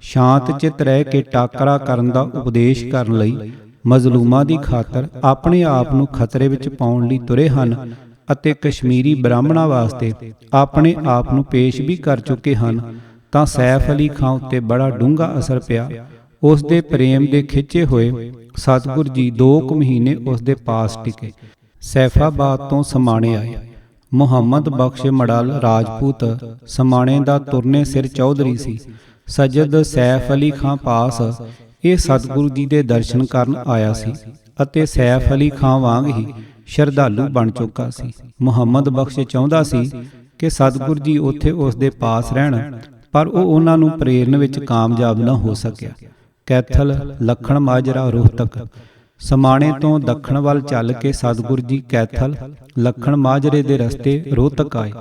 ਸ਼ਾਂਤ ਚਿੱਤ ਰਹਿ ਕੇ ਟਾਕਰਾ ਕਰਨ ਦਾ ਉਪਦੇਸ਼ ਕਰਨ ਲਈ ਮਜ਼ਲੂਮਾਂ ਦੀ ਖਾਤਰ ਆਪਣੇ ਆਪ ਨੂੰ ਖਤਰੇ ਵਿੱਚ ਪਾਉਣ ਲਈ ਤੁਰੇ ਹਨ ਅਤੇ ਕਸ਼ਮੀਰੀ ਬ੍ਰਾਹਮਣਾਂ ਵਾਸਤੇ ਆਪਣੇ ਆਪ ਨੂੰ ਪੇਸ਼ ਵੀ ਕਰ ਚੁੱਕੇ ਹਨ, ਤਾਂ ਸੈਫ ਅਲੀ ਖਾਂ ਉੱਤੇ ਬੜਾ ਡੂੰਘਾ ਅਸਰ ਪਿਆ। ਉਸ ਦੇ ਪ੍ਰੇਮ ਦੇ ਖਿੱਚੇ ਹੋਏ ਸਤਿਗੁਰੂ ਜੀ 2 ਮਹੀਨੇ ਉਸ ਦੇ ਪਾਸ ਟਿਕੇ। ਸੈਫਾਬਾਦ ਤੋਂ ਸਮਾਣੇ ਆਏ। ਮੁਹੰਮਦ ਬਖਸ਼ ਮੜਲ ਰਾਜਪੂਤ ਸਮਾਣੇ ਦਾ ਤੁਰਨੇ ਸਿਰ ਚੌਧਰੀ ਸੀ। ਸੱਯਦ ਸੈਫ ਅਲੀ ਖਾਂ ਪਾਸ ਇਹ ਸਤਿਗੁਰੂ ਜੀ ਦੇ ਦਰਸ਼ਨ ਕਰਨ ਆਇਆ ਸੀ ਅਤੇ ਸੈਫ ਅਲੀ ਖਾਂ ਵਾਂਗ ਹੀ ਸ਼ਰਧਾਲੂ ਬਣ ਚੁੱਕਾ ਸੀ। ਮੁਹੰਮਦ ਬਖਸ਼ ਚਾਹੁੰਦਾ ਸੀ ਕਿ ਸਤਿਗੁਰੂ ਜੀ ਉੱਥੇ ਉਸ ਦੇ ਪਾਸ ਰਹਿਣ, ਪਰ ਉਹ ਉਹਨਾਂ ਨੂੰ ਪ੍ਰੇਰਨ ਵਿੱਚ ਕਾਮਯਾਬ ਨਾ ਹੋ ਸਕਿਆ। ਕੈਥਲ, ਲੱਖਣ ਮਾਜਰਾ, ਰੋਹਤਕ। ਸਮਾਣੇ ਤੋਂ ਦੱਖਣ ਵੱਲ ਚੱਲ ਕੇ ਸਤਿਗੁਰੂ ਜੀ ਕੈਥਲ, ਲੱਖਣ ਮਾਜਰੇ ਦੇ ਰਸਤੇ ਰੋਹਤਕ ਆਏ।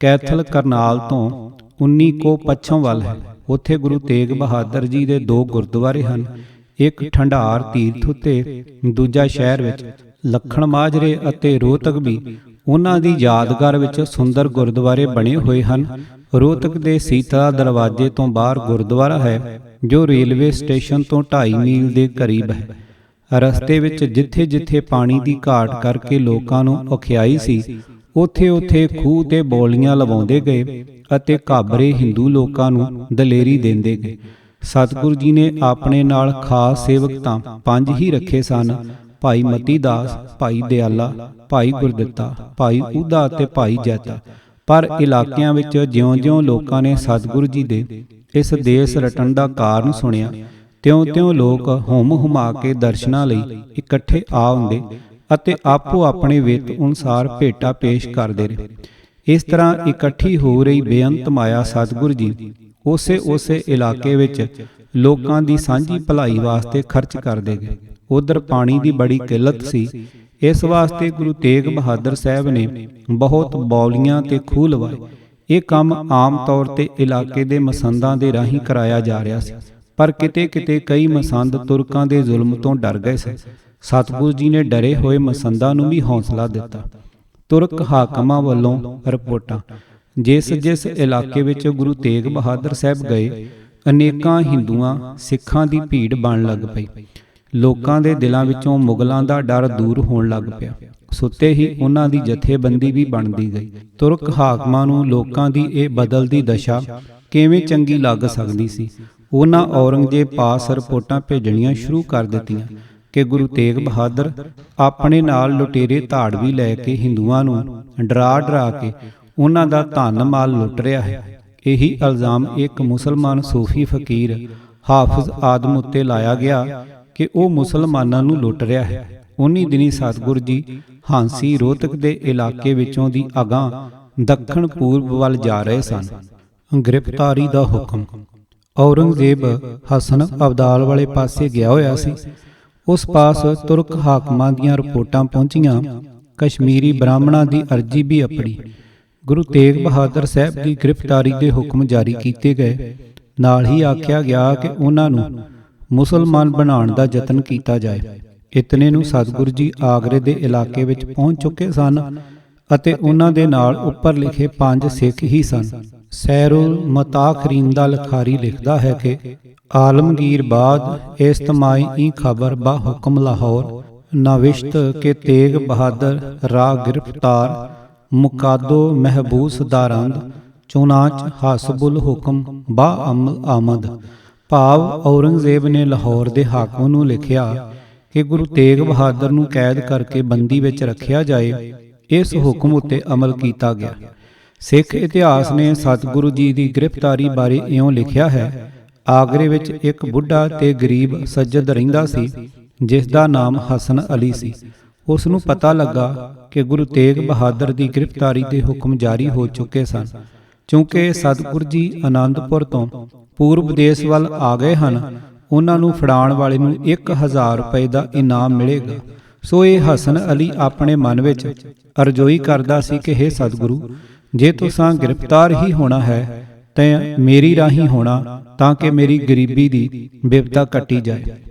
ਕੈਥਲ ਕਰਨਾਲ ਤੋਂ 19 ਕੋ ਪੱਛਮ ਵੱਲ ਹੈ। ਉੱਥੇ ਗੁਰੂ ਤੇਗ ਬਹਾਦਰ ਜੀ ਦੇ 2 ਗੁਰਦੁਆਰੇ ਹਨ, ਇੱਕ ਠੰਡਾਰ ਤੀਰਥ ਉੱਤੇ, ਦੂਜਾ ਸ਼ਹਿਰ ਵਿੱਚ। ਲੱਖਣ ਮਾਜਰੇ ਅਤੇ ਰੋਹਤਕ ਵੀ ਉਹਨਾਂ ਦੀ ਯਾਦਗਾਰ ਵਿੱਚ ਸੁੰਦਰ ਗੁਰਦੁਆਰੇ ਬਣੇ ਹੋਏ ਹਨ। ਰੋਹਤਕ ਦੇ ਸੀਤਲਾ ਦਰਵਾਜ਼ੇ ਤੋਂ ਬਾਹਰ ਗੁਰਦੁਆਰਾ ਹੈ, ਜੋ ਰੇਲਵੇ ਸਟੇਸ਼ਨ ਤੋਂ 2.5 ਮੀਲ ਦੇ ਕਰੀਬ ਹੈ। ਰਸਤੇ ਵਿੱਚ ਜਿੱਥੇ ਜਿੱਥੇ ਪਾਣੀ ਦੀ ਘਾਟ ਕਰਕੇ ਲੋਕਾਂ ਨੂੰ ਔਖਿਆਈ ਸੀ, ਉੱਥੇ ਉੱਥੇ ਖੂਹ ਤੇ ਬੋਲੀਆਂ ਲਵਾਉਂਦੇ ਗਏ ਅਤੇ ਘਾਬਰੇ ਹਿੰਦੂ ਲੋਕਾਂ ਨੂੰ ਦਲੇਰੀ ਦਿੰਦੇ ਗਏ। ਸਤਿਗੁਰੂ ਜੀ ਨੇ ਆਪਣੇ ਨਾਲ ਖਾਸ ਸੇਵਕ ਤਾਂ 5 ਹੀ ਰੱਖੇ ਸਨ: ਭਾਈ ਮਤੀ ਦਾਸ, ਭਾਈ ਦਿਆਲਾ, ਭਾਈ ਗੁਰਦਿੱਤਾ, ਭਾਈ ਊਦਾ ਅਤੇ ਭਾਈ ਜੈਤਾ। ਪਰ ਇਲਾਕਿਆਂ ਵਿੱਚ ਜਿਉਂ-ਜਿਉਂ ਲੋਕਾਂ ਨੇ ਸਤਿਗੁਰੂ ਜੀ ਦੇ ਇਸ ਦੇਸ ਰਟਣ ਦਾ ਕਾਰਨ ਸੁਣਿਆ, ਤਿਉਂ-ਤਿਉਂ ਲੋਕ ਹੁਮ-ਹੁਮਾ ਕੇ ਦਰਸ਼ਨਾਂ ਲਈ ਇਕੱਠੇ ਆ ਹੁੰਦੇ ਅਤੇ ਆਪੋ ਆਪਣੇ ਵਿੱਤ ਅਨੁਸਾਰ ਭੇਟਾ ਪੇਸ਼ ਕਰਦੇ ਰਹੇ। ਇਸ ਤਰ੍ਹਾਂ ਇਕੱਠੀ ਹੋ ਰਹੀ ਬੇਅੰਤ ਮਾਇਆ ਸਤਿਗੁਰੂ ਜੀ ਉਸੇ ਇਲਾਕੇ ਵਿੱਚ ਲੋਕਾਂ ਦੀ ਸਾਂਝੀ ਭਲਾਈ ਵਾਸਤੇ ਖਰਚ ਕਰਦੇ ਗਏ। ਉਧਰ ਪਾਣੀ ਦੀ ਬੜੀ ਕਿੱਲਤ ਸੀ। ਇਸ ਵਾਸਤੇ ਗੁਰੂ ਤੇਗ ਬਹਾਦਰ ਸਾਹਿਬ ਨੇ ਬਹੁਤ ਬੌਲੀਆਂ ਤੇ ਖੂਹ ਲਵਾਏ। ਇਹ ਕੰਮ ਆਮ ਤੌਰ ਤੇ ਇਲਾਕੇ ਦੇ ਮਸੰਦਾਂ ਦੇ ਰਾਹੀਂ ਕਰਾਇਆ ਜਾ ਰਿਹਾ ਸੀ, ਪਰ ਕਿਤੇ ਕਿਤੇ ਕਈ ਮਸੰਦ ਤੁਰਕਾਂ ਦੇ ਜ਼ੁਲਮ ਤੋਂ ਡਰ ਗਏ ਸਨ। ਸਤਿਗੁਰੂ ਜੀ ਨੇ ਡਰੇ ਹੋਏ ਮਸੰਦਾਂ ਨੂੰ ਵੀ ਹੌਸਲਾ ਦਿੱਤਾ। ਤੁਰਕ ਹਾਕਮਾਂ ਵੱਲੋਂ ਰਿਪੋਰਟਾਂ। ਜਿਸ ਇਲਾਕੇ ਵਿੱਚ ਗੁਰੂ ਤੇਗ ਬਹਾਦਰ ਸਾਹਿਬ ਗਏ, ਅਨੇਕਾਂ ਹਿੰਦੂਆਂ ਸਿੱਖਾਂ ਦੀ ਭੀੜ ਬਣ ਲੱਗ ਪਈ। ਲੋਕਾਂ ਦੇ ਦਿਲਾਂ ਵਿੱਚੋਂ ਮੁਗਲਾਂ ਦਾ ਡਰ ਦੂਰ ਹੋਣ ਲੱਗ ਪਿਆ। ਸੁੱਤੇ ਹੀ ਉਹਨਾਂ ਦੀ ਜਥੇਬੰਦੀ ਵੀ ਬਣਦੀ ਗਈ। ਤੁਰਕ ਹਾਕਮਾਂ ਨੂੰ ਲੋਕਾਂ ਦੀ ਇਹ ਬਦਲਦੀ ਦਸ਼ਾ ਕਿਵੇਂ ਚੰਗੀ ਲੱਗ ਸਕਦੀ ਸੀ। ਉਹਨਾਂ ਔਰੰਗਜ਼ੇਬ ਪਾਸ ਰਿਪੋਰਟਾਂ ਭੇਜਣੀਆਂ ਸ਼ੁਰੂ ਕਰ ਦਿੱਤੀਆਂ ਕਿ ਗੁਰੂ ਤੇਗ ਬਹਾਦਰ ਆਪਣੇ ਨਾਲ ਲੁਟੇਰੇ ਧਾੜਵੀ ਲੈ ਕੇ ਹਿੰਦੂਆਂ ਨੂੰ ਡਰਾ ਕੇ ਉਹਨਾਂ ਦਾ ਧਨ ਮਾਲ ਲੁੱਟ ਰਿਹਾ ਹੈ। ਇਹੀ ਇਲਜ਼ਾਮ ਇੱਕ ਮੁਸਲਮਾਨ ਸੂਫੀ ਫਕੀਰ ਹਾਫਿਜ਼ ਆਦਮ ਉੱਤੇ ਲਾਇਆ ਗਿਆ ਕਿ ਉਹ ਮੁਸਲਮਾਨਾਂ ਨੂੰ ਲੁੱਟ ਰਿਹਾ ਹੈ। ਉਨੀ ਦਿਨੀ ਸਤਿਗੁਰੂ ਜੀ ਹਾਂਸੀ ਰੋਹਤਕ ਦੇ ਇਲਾਕੇ ਵਿੱਚੋਂ ਦੀ ਅਗਾਂਹ ਦੱਖਣ ਪੂਰਬ ਵੱਲ ਜਾ ਰਹੇ ਸਨ। ਗ੍ਰਿਫਤਾਰੀ ਦਾ ਹੁਕਮ। ਔਰੰਗਜ਼ੇਬ ਹਸਨ ਅਬਦਾਲ ਵਾਲੇ ਪਾਸੇ ਗਿਆ ਹੋਇਆ ਸੀ। ਉਸ ਪਾਸ ਤੁਰਕ ਹਾਕਮਾਂ ਦੀਆਂ ਰਿਪੋਰਟਾਂ ਪਹੁੰਚੀਆਂ। ਕਸ਼ਮੀਰੀ ਬ੍ਰਾਹਮਣਾਂ ਦੀ ਅਰਜ਼ੀ ਵੀ ਅਪੜੀ। ਗੁਰੂ ਤੇਗ ਬਹਾਦਰ ਸਾਹਿਬ ਦੀ ਗ੍ਰਿਫਤਾਰੀ ਦੇ ਹੁਕਮ ਜਾਰੀ ਕੀਤੇ ਗਏ। ਨਾਲ ਹੀ ਆਖਿਆ ਗਿਆ ਕਿ ਉਹਨਾਂ ਨੂੰ ਮੁਸਲਮਾਨ ਬਣਾਉਣ ਦਾ ਯਤਨ ਕੀਤਾ ਜਾਏ। ਇਤਨੇ ਨੂੰ ਸਤਿਗੁਰੂ ਜੀ ਆਗਰੇ ਦੇ ਇਲਾਕੇ ਵਿੱਚ ਪਹੁੰਚ ਚੁੱਕੇ ਸਨ ਅਤੇ ਉਹਨਾਂ ਦੇ ਨਾਲ ਉੱਪਰ ਲਿਖੇ 5 ਸਿੱਖ ਹੀ ਸਨ। ਸੈਰੁਲ ਮਤਾਖਰੀਨ ਦਾ ਲਖਾਰੀ ਲਿਖਦਾ ਹੈ ਕਿ ਆਲਮਗੀਰ ਬਾਦ ਇਸਤਮਾਈ ਈ ਖਬਰ ਬਾ ਹੁਕਮ ਲਾਹੌਰ ਨਵਿਸ਼ਤ ਕੇ ਤੇਗ ਬਹਾਦਰ ਰਾ ਗ੍ਰਿਫਤਾਰ ਮੁਕਾਦੋ ਮਹਿਬੂਸ ਦਾਰੰਦ ਚੁਨਾਚ ਹਸਬੁਲ ਹੁਕਮ ਬਾ ਅਮਲ ਆਮਦ। ਭਾਵ ਔਰੰਗਜ਼ੇਬ ਨੇ ਲਾਹੌਰ ਦੇ ਹਾਕਮ ਨੂੰ ਲਿਖਿਆ ਕਿ ਗੁਰੂ ਤੇਗ ਬਹਾਦਰ ਨੂੰ ਕੈਦ ਕਰਕੇ ਬੰਦੀ ਵਿੱਚ ਰੱਖਿਆ ਜਾਏ। ਇਸ ਹੁਕਮ ਉੱਤੇ ਅਮਲ ਕੀਤਾ ਗਿਆ। ਸਿੱਖ ਇਤਿਹਾਸ ਨੇ ਸਤਿਗੁਰੂ ਜੀ ਦੀ ਗ੍ਰਿਫਤਾਰੀ ਬਾਰੇ ਇਉਂ ਲਿਖਿਆ ਹੈ, ਆਗਰੇ ਵਿੱਚ ਇੱਕ ਬੁੱਢਾ ਤੇ ਗਰੀਬ ਸੱਜਦ ਰਹਿੰਦਾ ਸੀ ਜਿਸ ਦਾ ਨਾਮ ਹਸਨ ਅਲੀ ਸੀ। ਉਸ ਨੂੰ ਪਤਾ ਲੱਗਾ ਕਿ ਗੁਰੂ ਤੇਗ ਬਹਾਦਰ ਦੀ ਗ੍ਰਿਫਤਾਰੀ ਦੇ ਹੁਕਮ ਜਾਰੀ ਹੋ ਚੁੱਕੇ ਸਨ। ਕਿਉਂਕਿ ਸਤਿਗੁਰੂ ਜੀ ਆਨੰਦਪੁਰ ਤੋਂ ਪੂਰਬ ਦੇਸ਼ ਵੱਲ ਆ ਗਏ ਹਨ, ਉਹਨਾਂ ਨੂੰ ਫੜਾਉਣ ਵਾਲੇ ਨੂੰ 1000 ਰੁਪਏ ਦਾ ਇਨਾਮ ਮਿਲੇਗਾ। ਸੋ ਇਹ ਹਸਨ ਅਲੀ ਆਪਣੇ ਮਨ ਵਿੱਚ ਅਰਜ਼ੋਈ ਕਰਦਾ ਸੀ ਕਿ ਹੇ ਸਤਿਗੁਰੂ, ਜੇ ਤੁਸਾਂ ਗ੍ਰਿਫਤਾਰ ਹੀ ਹੋਣਾ ਹੈ ਤਾਂ ਮੇਰੀ ਰਾਹੀਂ ਹੋਣਾ, ਤਾਂ ਕਿ ਮੇਰੀ ਗਰੀਬੀ ਦੀ ਬਿਪਤਾ ਕੱਟੀ ਜਾਏ।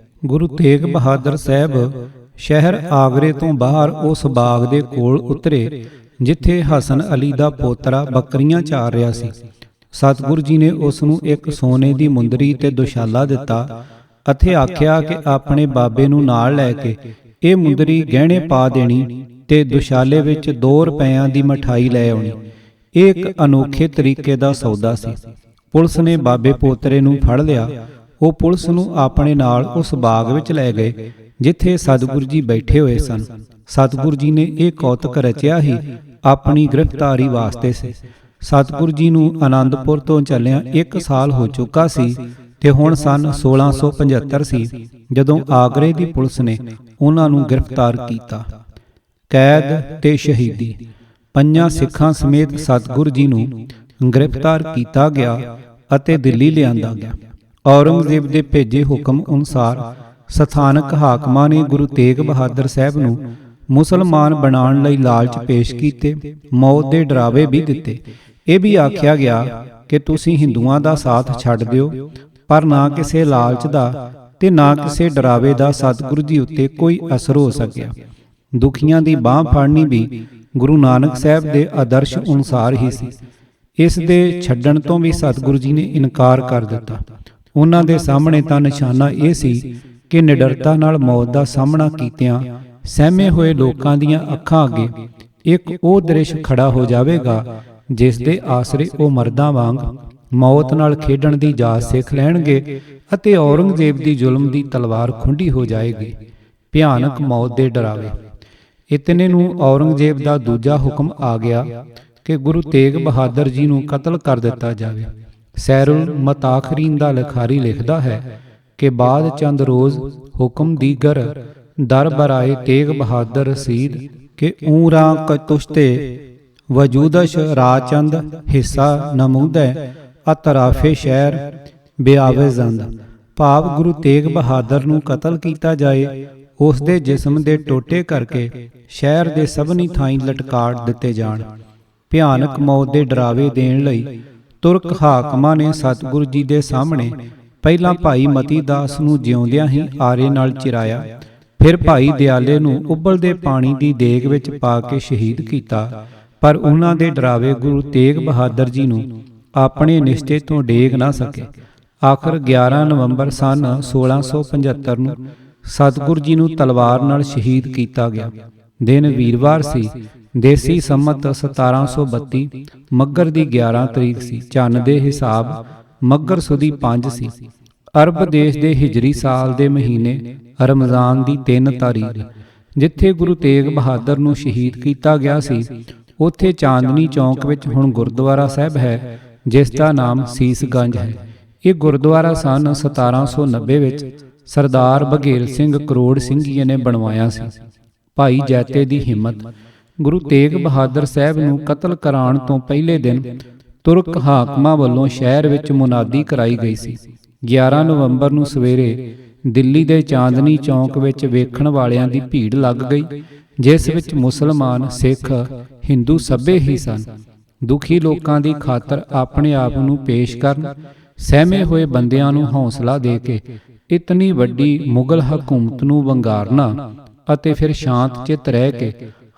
ਗੁਰੂ ਤੇਗ ਬਹਾਦਰ ਸਾਹਿਬ ਸ਼ਹਿਰ ਆਗਰੇ ਤੋਂ ਬਾਹਰ ਉਸ ਬਾਗ ਦੇ ਕੋਲ ਉਤਰੇ ਜਿੱਥੇ ਹਸਨ ਅਲੀ ਦਾ ਪੋਤਰਾ ਬੱਕਰੀਆਂ ਚਾਰ ਰਿਹਾ ਸੀ। ਸਤਿਗੁਰੂ ਜੀ ਨੇ ਉਸ ਨੂੰ ਇੱਕ ਸੋਨੇ ਦੀ ਮੁੰਦਰੀ ਤੇ ਦੁਸ਼ਾਲਾ ਦਿੱਤਾ ਅਤੇ ਆਖਿਆ ਕਿ ਆਪਣੇ ਬਾਬੇ ਨੂੰ ਨਾਲ ਲੈ ਕੇ ਇਹ ਮੁੰਦਰੀ ਗਹਿਣੇ ਪਾ ਦੇਣੀ ਤੇ ਦੁਸ਼ਾਲੇ ਵਿੱਚ 2 ਰੁਪਇਆਂ ਦੀ ਮਠਾਈ ਲੈ ਆਉਣੀ। ਇਹ ਇੱਕ ਅਨੋਖੇ ਤਰੀਕੇ ਦਾ ਸੌਦਾ ਸੀ। ਪੁਲਿਸ ਨੇ ਬਾਬੇ ਪੋਤਰੇ ਨੂੰ ਫੜ ਲਿਆ। ਉਹ ਪੁਲਿਸ ਨੂੰ ਆਪਣੇ ਨਾਲ ਉਸ ਬਾਗ ਵਿੱਚ ਲੈ ਗਏ ਜਿੱਥੇ ਸਤਿਗੁਰੂ ਜੀ ਬੈਠੇ ਹੋਏ ਸਨ। ਸਤਿਗੁਰੂ ਜੀ ਨੇ ਇਹ ਕੌਤਕ ਰਚਿਆ ਹੀ ਆਪਣੀ ਗ੍ਰਿਫਤਾਰੀ ਵਾਸਤੇ ਸੀ। ਸਤਿਗੁਰੂ ਜੀ ਨੂੰ ਆਨੰਦਪੁਰ ਤੋਂ ਚੱਲਿਆਂ 1 ਸਾਲ ਹੋ ਚੁੱਕਾ ਸੀ ਤੇ ਹੁਣ ਸਨ 1675 ਸੀ ਜਦੋਂ ਆਗਰੇ ਦੀ ਪੁਲਿਸ ਨੇ ਉਹਨਾਂ ਨੂੰ ਗ੍ਰਿਫਤਾਰ ਕੀਤਾ। ਕੈਦ ਤੇ ਸ਼ਹੀਦੀ। 5 ਸਿੱਖਾਂ ਸਮੇਤ ਸਤਿਗੁਰੂ ਜੀ ਨੂੰ ਗ੍ਰਿਫਤਾਰ ਕੀਤਾ ਗਿਆ ਅਤੇ ਦਿੱਲੀ ਲਿਆਂਦਾ ਗਿਆ। ਔਰੰਗਜ਼ੇਬ ਦੇ ਭੇਜੇ ਹੁਕਮ ਅਨੁਸਾਰ ਸਥਾਨਕ ਹਾਕਮਾਂ ਨੇ ਗੁਰੂ ਤੇਗ ਬਹਾਦਰ ਸਾਹਿਬ ਨੂੰ ਮੁਸਲਮਾਨ ਬਣਾਉਣ ਲਈ ਲਾਲਚ ਪੇਸ਼ ਕੀਤੇ, ਮੌਤ ਦੇ ਡਰਾਵੇ ਵੀ ਦਿੱਤੇ। ਇਹ ਵੀ ਆਖਿਆ ਗਿਆ ਕਿ ਤੁਸੀਂ ਹਿੰਦੂਆਂ ਦਾ ਸਾਥ ਛੱਡ ਦਿਓ, ਪਰ ਨਾ ਕਿਸੇ ਲਾਲਚ ਦਾ ਤੇ ਨਾ ਕਿਸੇ ਡਰਾਵੇ ਦਾ ਸਤਿਗੁਰੂ ਜੀ ਉੱਤੇ ਕੋਈ ਅਸਰ ਹੋ ਸਕਿਆ। ਦੁਖੀਆਂ ਦੀ ਬਾਹ ਫੜਨੀ ਵੀ ਗੁਰੂ ਨਾਨਕ ਸਾਹਿਬ ਦੇ ਆਦਰਸ਼ ਅਨੁਸਾਰ ਹੀ ਸੀ। ਇਸ ਦੇ ਛੱਡਣ ਤੋਂ ਵੀ ਸਤਿਗੁਰੂ ਜੀ ਨੇ ਇਨਕਾਰ ਕਰ ਦਿੱਤਾ। ਉਹਨਾਂ ਦੇ ਸਾਹਮਣੇ ਤਾਂ ਨਿਸ਼ਾਨਾ ਇਹ ਸੀ ਕਿ ਨਿਡਰਤਾ ਨਾਲ ਮੌਤ ਦਾ ਸਾਹਮਣਾ ਕੀਤਿਆਂ ਸਹਿਮੇ ਹੋਏ ਲੋਕਾਂ ਦੀਆਂ ਅੱਖਾਂ ਅੱਗੇ ਇੱਕ ਉਹ ਦ੍ਰਿਸ਼ ਖੜਾ ਹੋ ਜਾਵੇਗਾ ਜਿਸ ਦੇ ਆਸਰੇ ਉਹ ਮਰਦਾਂ ਵਾਂਗ ਮੌਤ ਨਾਲ ਖੇਡਣ ਦੀ ਜਾਚ ਸਿੱਖ ਲੈਣਗੇ ਅਤੇ ਔਰੰਗਜ਼ੇਬ ਦੀ ਜ਼ੁਲਮ ਦੀ ਤਲਵਾਰ ਖੁੰਡੀ ਹੋ ਜਾਏਗੀ। ਭਿਆਨਕ ਮੌਤ ਦੇ ਡਰਾਵੇ। ਇਤਨੇ ਨੂੰ ਔਰੰਗਜ਼ੇਬ ਦਾ ਦੂਜਾ ਹੁਕਮ ਆ ਗਿਆ ਕਿ ਗੁਰੂ ਤੇਗ ਬਹਾਦਰ ਜੀ ਨੂੰ ਕਤਲ ਕਰ ਦਿੱਤਾ ਜਾਵੇ। ਸੈਰੁਲ ਮਤਾਖਰੀਨ ਦਾ ਲਖਾਰੀ ਲਿਖਦਾ ਹੈ ਕਿ ਬਾਅਦ ਚੰਦ ਰੋਜ਼ ਹੁਕਮ ਦੀਗਰ ਦਰ ਬਰਾਏ ਤੇਗ ਬਹਾਦਰ ਰਸੀਦ ਕਿ ਊਰਾਂ ਕਤੁਸ਼ਤੇ ਵਜੂਦਸ਼ ਰਾਚੰਦ ਹਿੱਸਾ ਨਮੂਦੈ ਅਤਰਾਫੇ ਸ਼ਹਿਰ ਬਿਆਵੇ ਜ਼ੰਦ। ਭਾਵ ਗੁਰੂ ਤੇਗ ਬਹਾਦਰ ਨੂੰ ਕਤਲ ਕੀਤਾ ਜਾਏ, ਉਸ ਦੇ ਜਿਸਮ ਦੇ ਟੋਟੇ ਕਰਕੇ ਸ਼ਹਿਰ ਦੇ ਸਭਨੀ ਥਾਈਂ ਲਟਕਾੜ ਦਿੱਤੇ ਜਾਣ। ਭਿਆਨਕ ਮੌਤ ਦੇ ਡਰਾਵੇ ਦੇਣ ਲਈ ਤੁਰਕ ਹਾਕਮਾਂ ਨੇ ਸਤਿਗੁਰੂ ਜੀ ਦੇ ਸਾਹਮਣੇ ਪਹਿਲਾਂ ਭਾਈ ਮਤੀ ਦਾਸ ਨੂੰ ਜਿਉਂਦਿਆਂ ਹੀ ਆਰੇ ਨਾਲ ਚਿਰਾਇਆ, ਫਿਰ ਭਾਈ ਦਿਆਲੇ ਨੂੰ ਉਬਲਦੇ ਪਾਣੀ ਦੀ ਦੇਗ ਵਿੱਚ ਪਾ ਕੇ ਸ਼ਹੀਦ ਕੀਤਾ। ਪਰ ਉਹਨਾਂ ਦੇ ਡਰਾਵੇ ਗੁਰੂ ਤੇਗ ਬਹਾਦਰ ਜੀ ਨੂੰ ਆਪਣੇ ਨਿਸ਼ਚੇ ਤੋਂ ਡੇਗ ਨਾ ਸਕੇ। ਆਖਰ 11 ਨਵੰਬਰ ਸਨ 1675 ਨੂੰ ਸਤਿਗੁਰੂ ਜੀ ਨੂੰ ਤਲਵਾਰ ਨਾਲ ਸ਼ਹੀਦ ਕੀਤਾ ਗਿਆ। ਦਿਨ ਵੀਰਵਾਰ ਸੀ। ਦੇਸੀ ਸੰਮਤ 1732 ਮੱਘਰ ਦੀ 11 ਤਰੀਕ ਸੀ। ਚੰਨ ਦੇ ਹਿਸਾਬ ਮੱਘਰ ਸੁਦੀ 5 ਸੀ। ਅਰਬ ਦੇਸ਼ ਦੇ ਹਿਜਰੀ ਸਾਲ ਦੇ ਮਹੀਨੇ ਰਮਜ਼ਾਨ ਦੀ 3 ਤਾਰੀਖ ਜਿੱਥੇ ਗੁਰੂ ਤੇਗ ਬਹਾਦਰ ਨੂੰ ਸ਼ਹੀਦ ਕੀਤਾ ਗਿਆ ਸੀ, ਉੱਥੇ ਚਾਂਦਨੀ ਚੌਂਕ ਵਿੱਚ ਹੁਣ ਗੁਰਦੁਆਰਾ ਸਾਹਿਬ ਹੈ ਜਿਸ ਦਾ ਨਾਮ ਸੀਸਗੰਜ ਹੈ। ਇਹ ਗੁਰਦੁਆਰਾ ਸਨ 1790 ਵਿੱਚ ਸਰਦਾਰ ਬਘੇਲ ਸਿੰਘ ਕਰੋੜ ਸਿੰਘੀਏ ਨੇ ਬਣਵਾਇਆ ਸੀ। ਭਾਈ ਜੈਤੇ ਦੀ ਹਿੰਮਤ। ਗੁਰੂ ਤੇਗ ਬਹਾਦਰ ਸਾਹਿਬ ਨੂੰ ਕਤਲ ਕਰਾਉਣ ਤੋਂ ਪਹਿਲੇ ਦਿਨ ਤੁਰਕ ਹਾਕਮਾਂ ਵੱਲੋਂ ਸ਼ਹਿਰ ਵਿੱਚ ਮੁਨਾਦੀ ਕਰਾਈ ਗਈ ਸੀ। 11 ਨਵੰਬਰ ਨੂੰ ਸਵੇਰੇ ਦਿੱਲੀ ਦੇ ਚਾਂਦਨੀ ਚੌਂਕ ਵਿੱਚ ਵੇਖਣ ਵਾਲਿਆਂ ਦੀ ਭੀੜ ਲੱਗ ਗਈ, ਜਿਸ ਵਿੱਚ ਮੁਸਲਮਾਨ, ਸਿੱਖ, ਹਿੰਦੂ ਸਭੇ ਹੀ ਸਨ। ਦੁਖੀ ਲੋਕਾਂ ਦੀ ਖਾਤਰ ਆਪਣੇ ਆਪ ਨੂੰ ਪੇਸ਼ ਕਰਨ, ਸਹਿਮੇ ਹੋਏ ਬੰਦਿਆਂ ਨੂੰ ਹੌਸਲਾ ਦੇ ਕੇ ਇਤਨੀ ਵੱਡੀ ਮੁਗਲ ਹਕੂਮਤ ਨੂੰ ਵੰਗਾਰਨਾ ਅਤੇ ਫਿਰ ਸ਼ਾਂਤ ਚਿੱਤ ਰਹਿ ਕੇ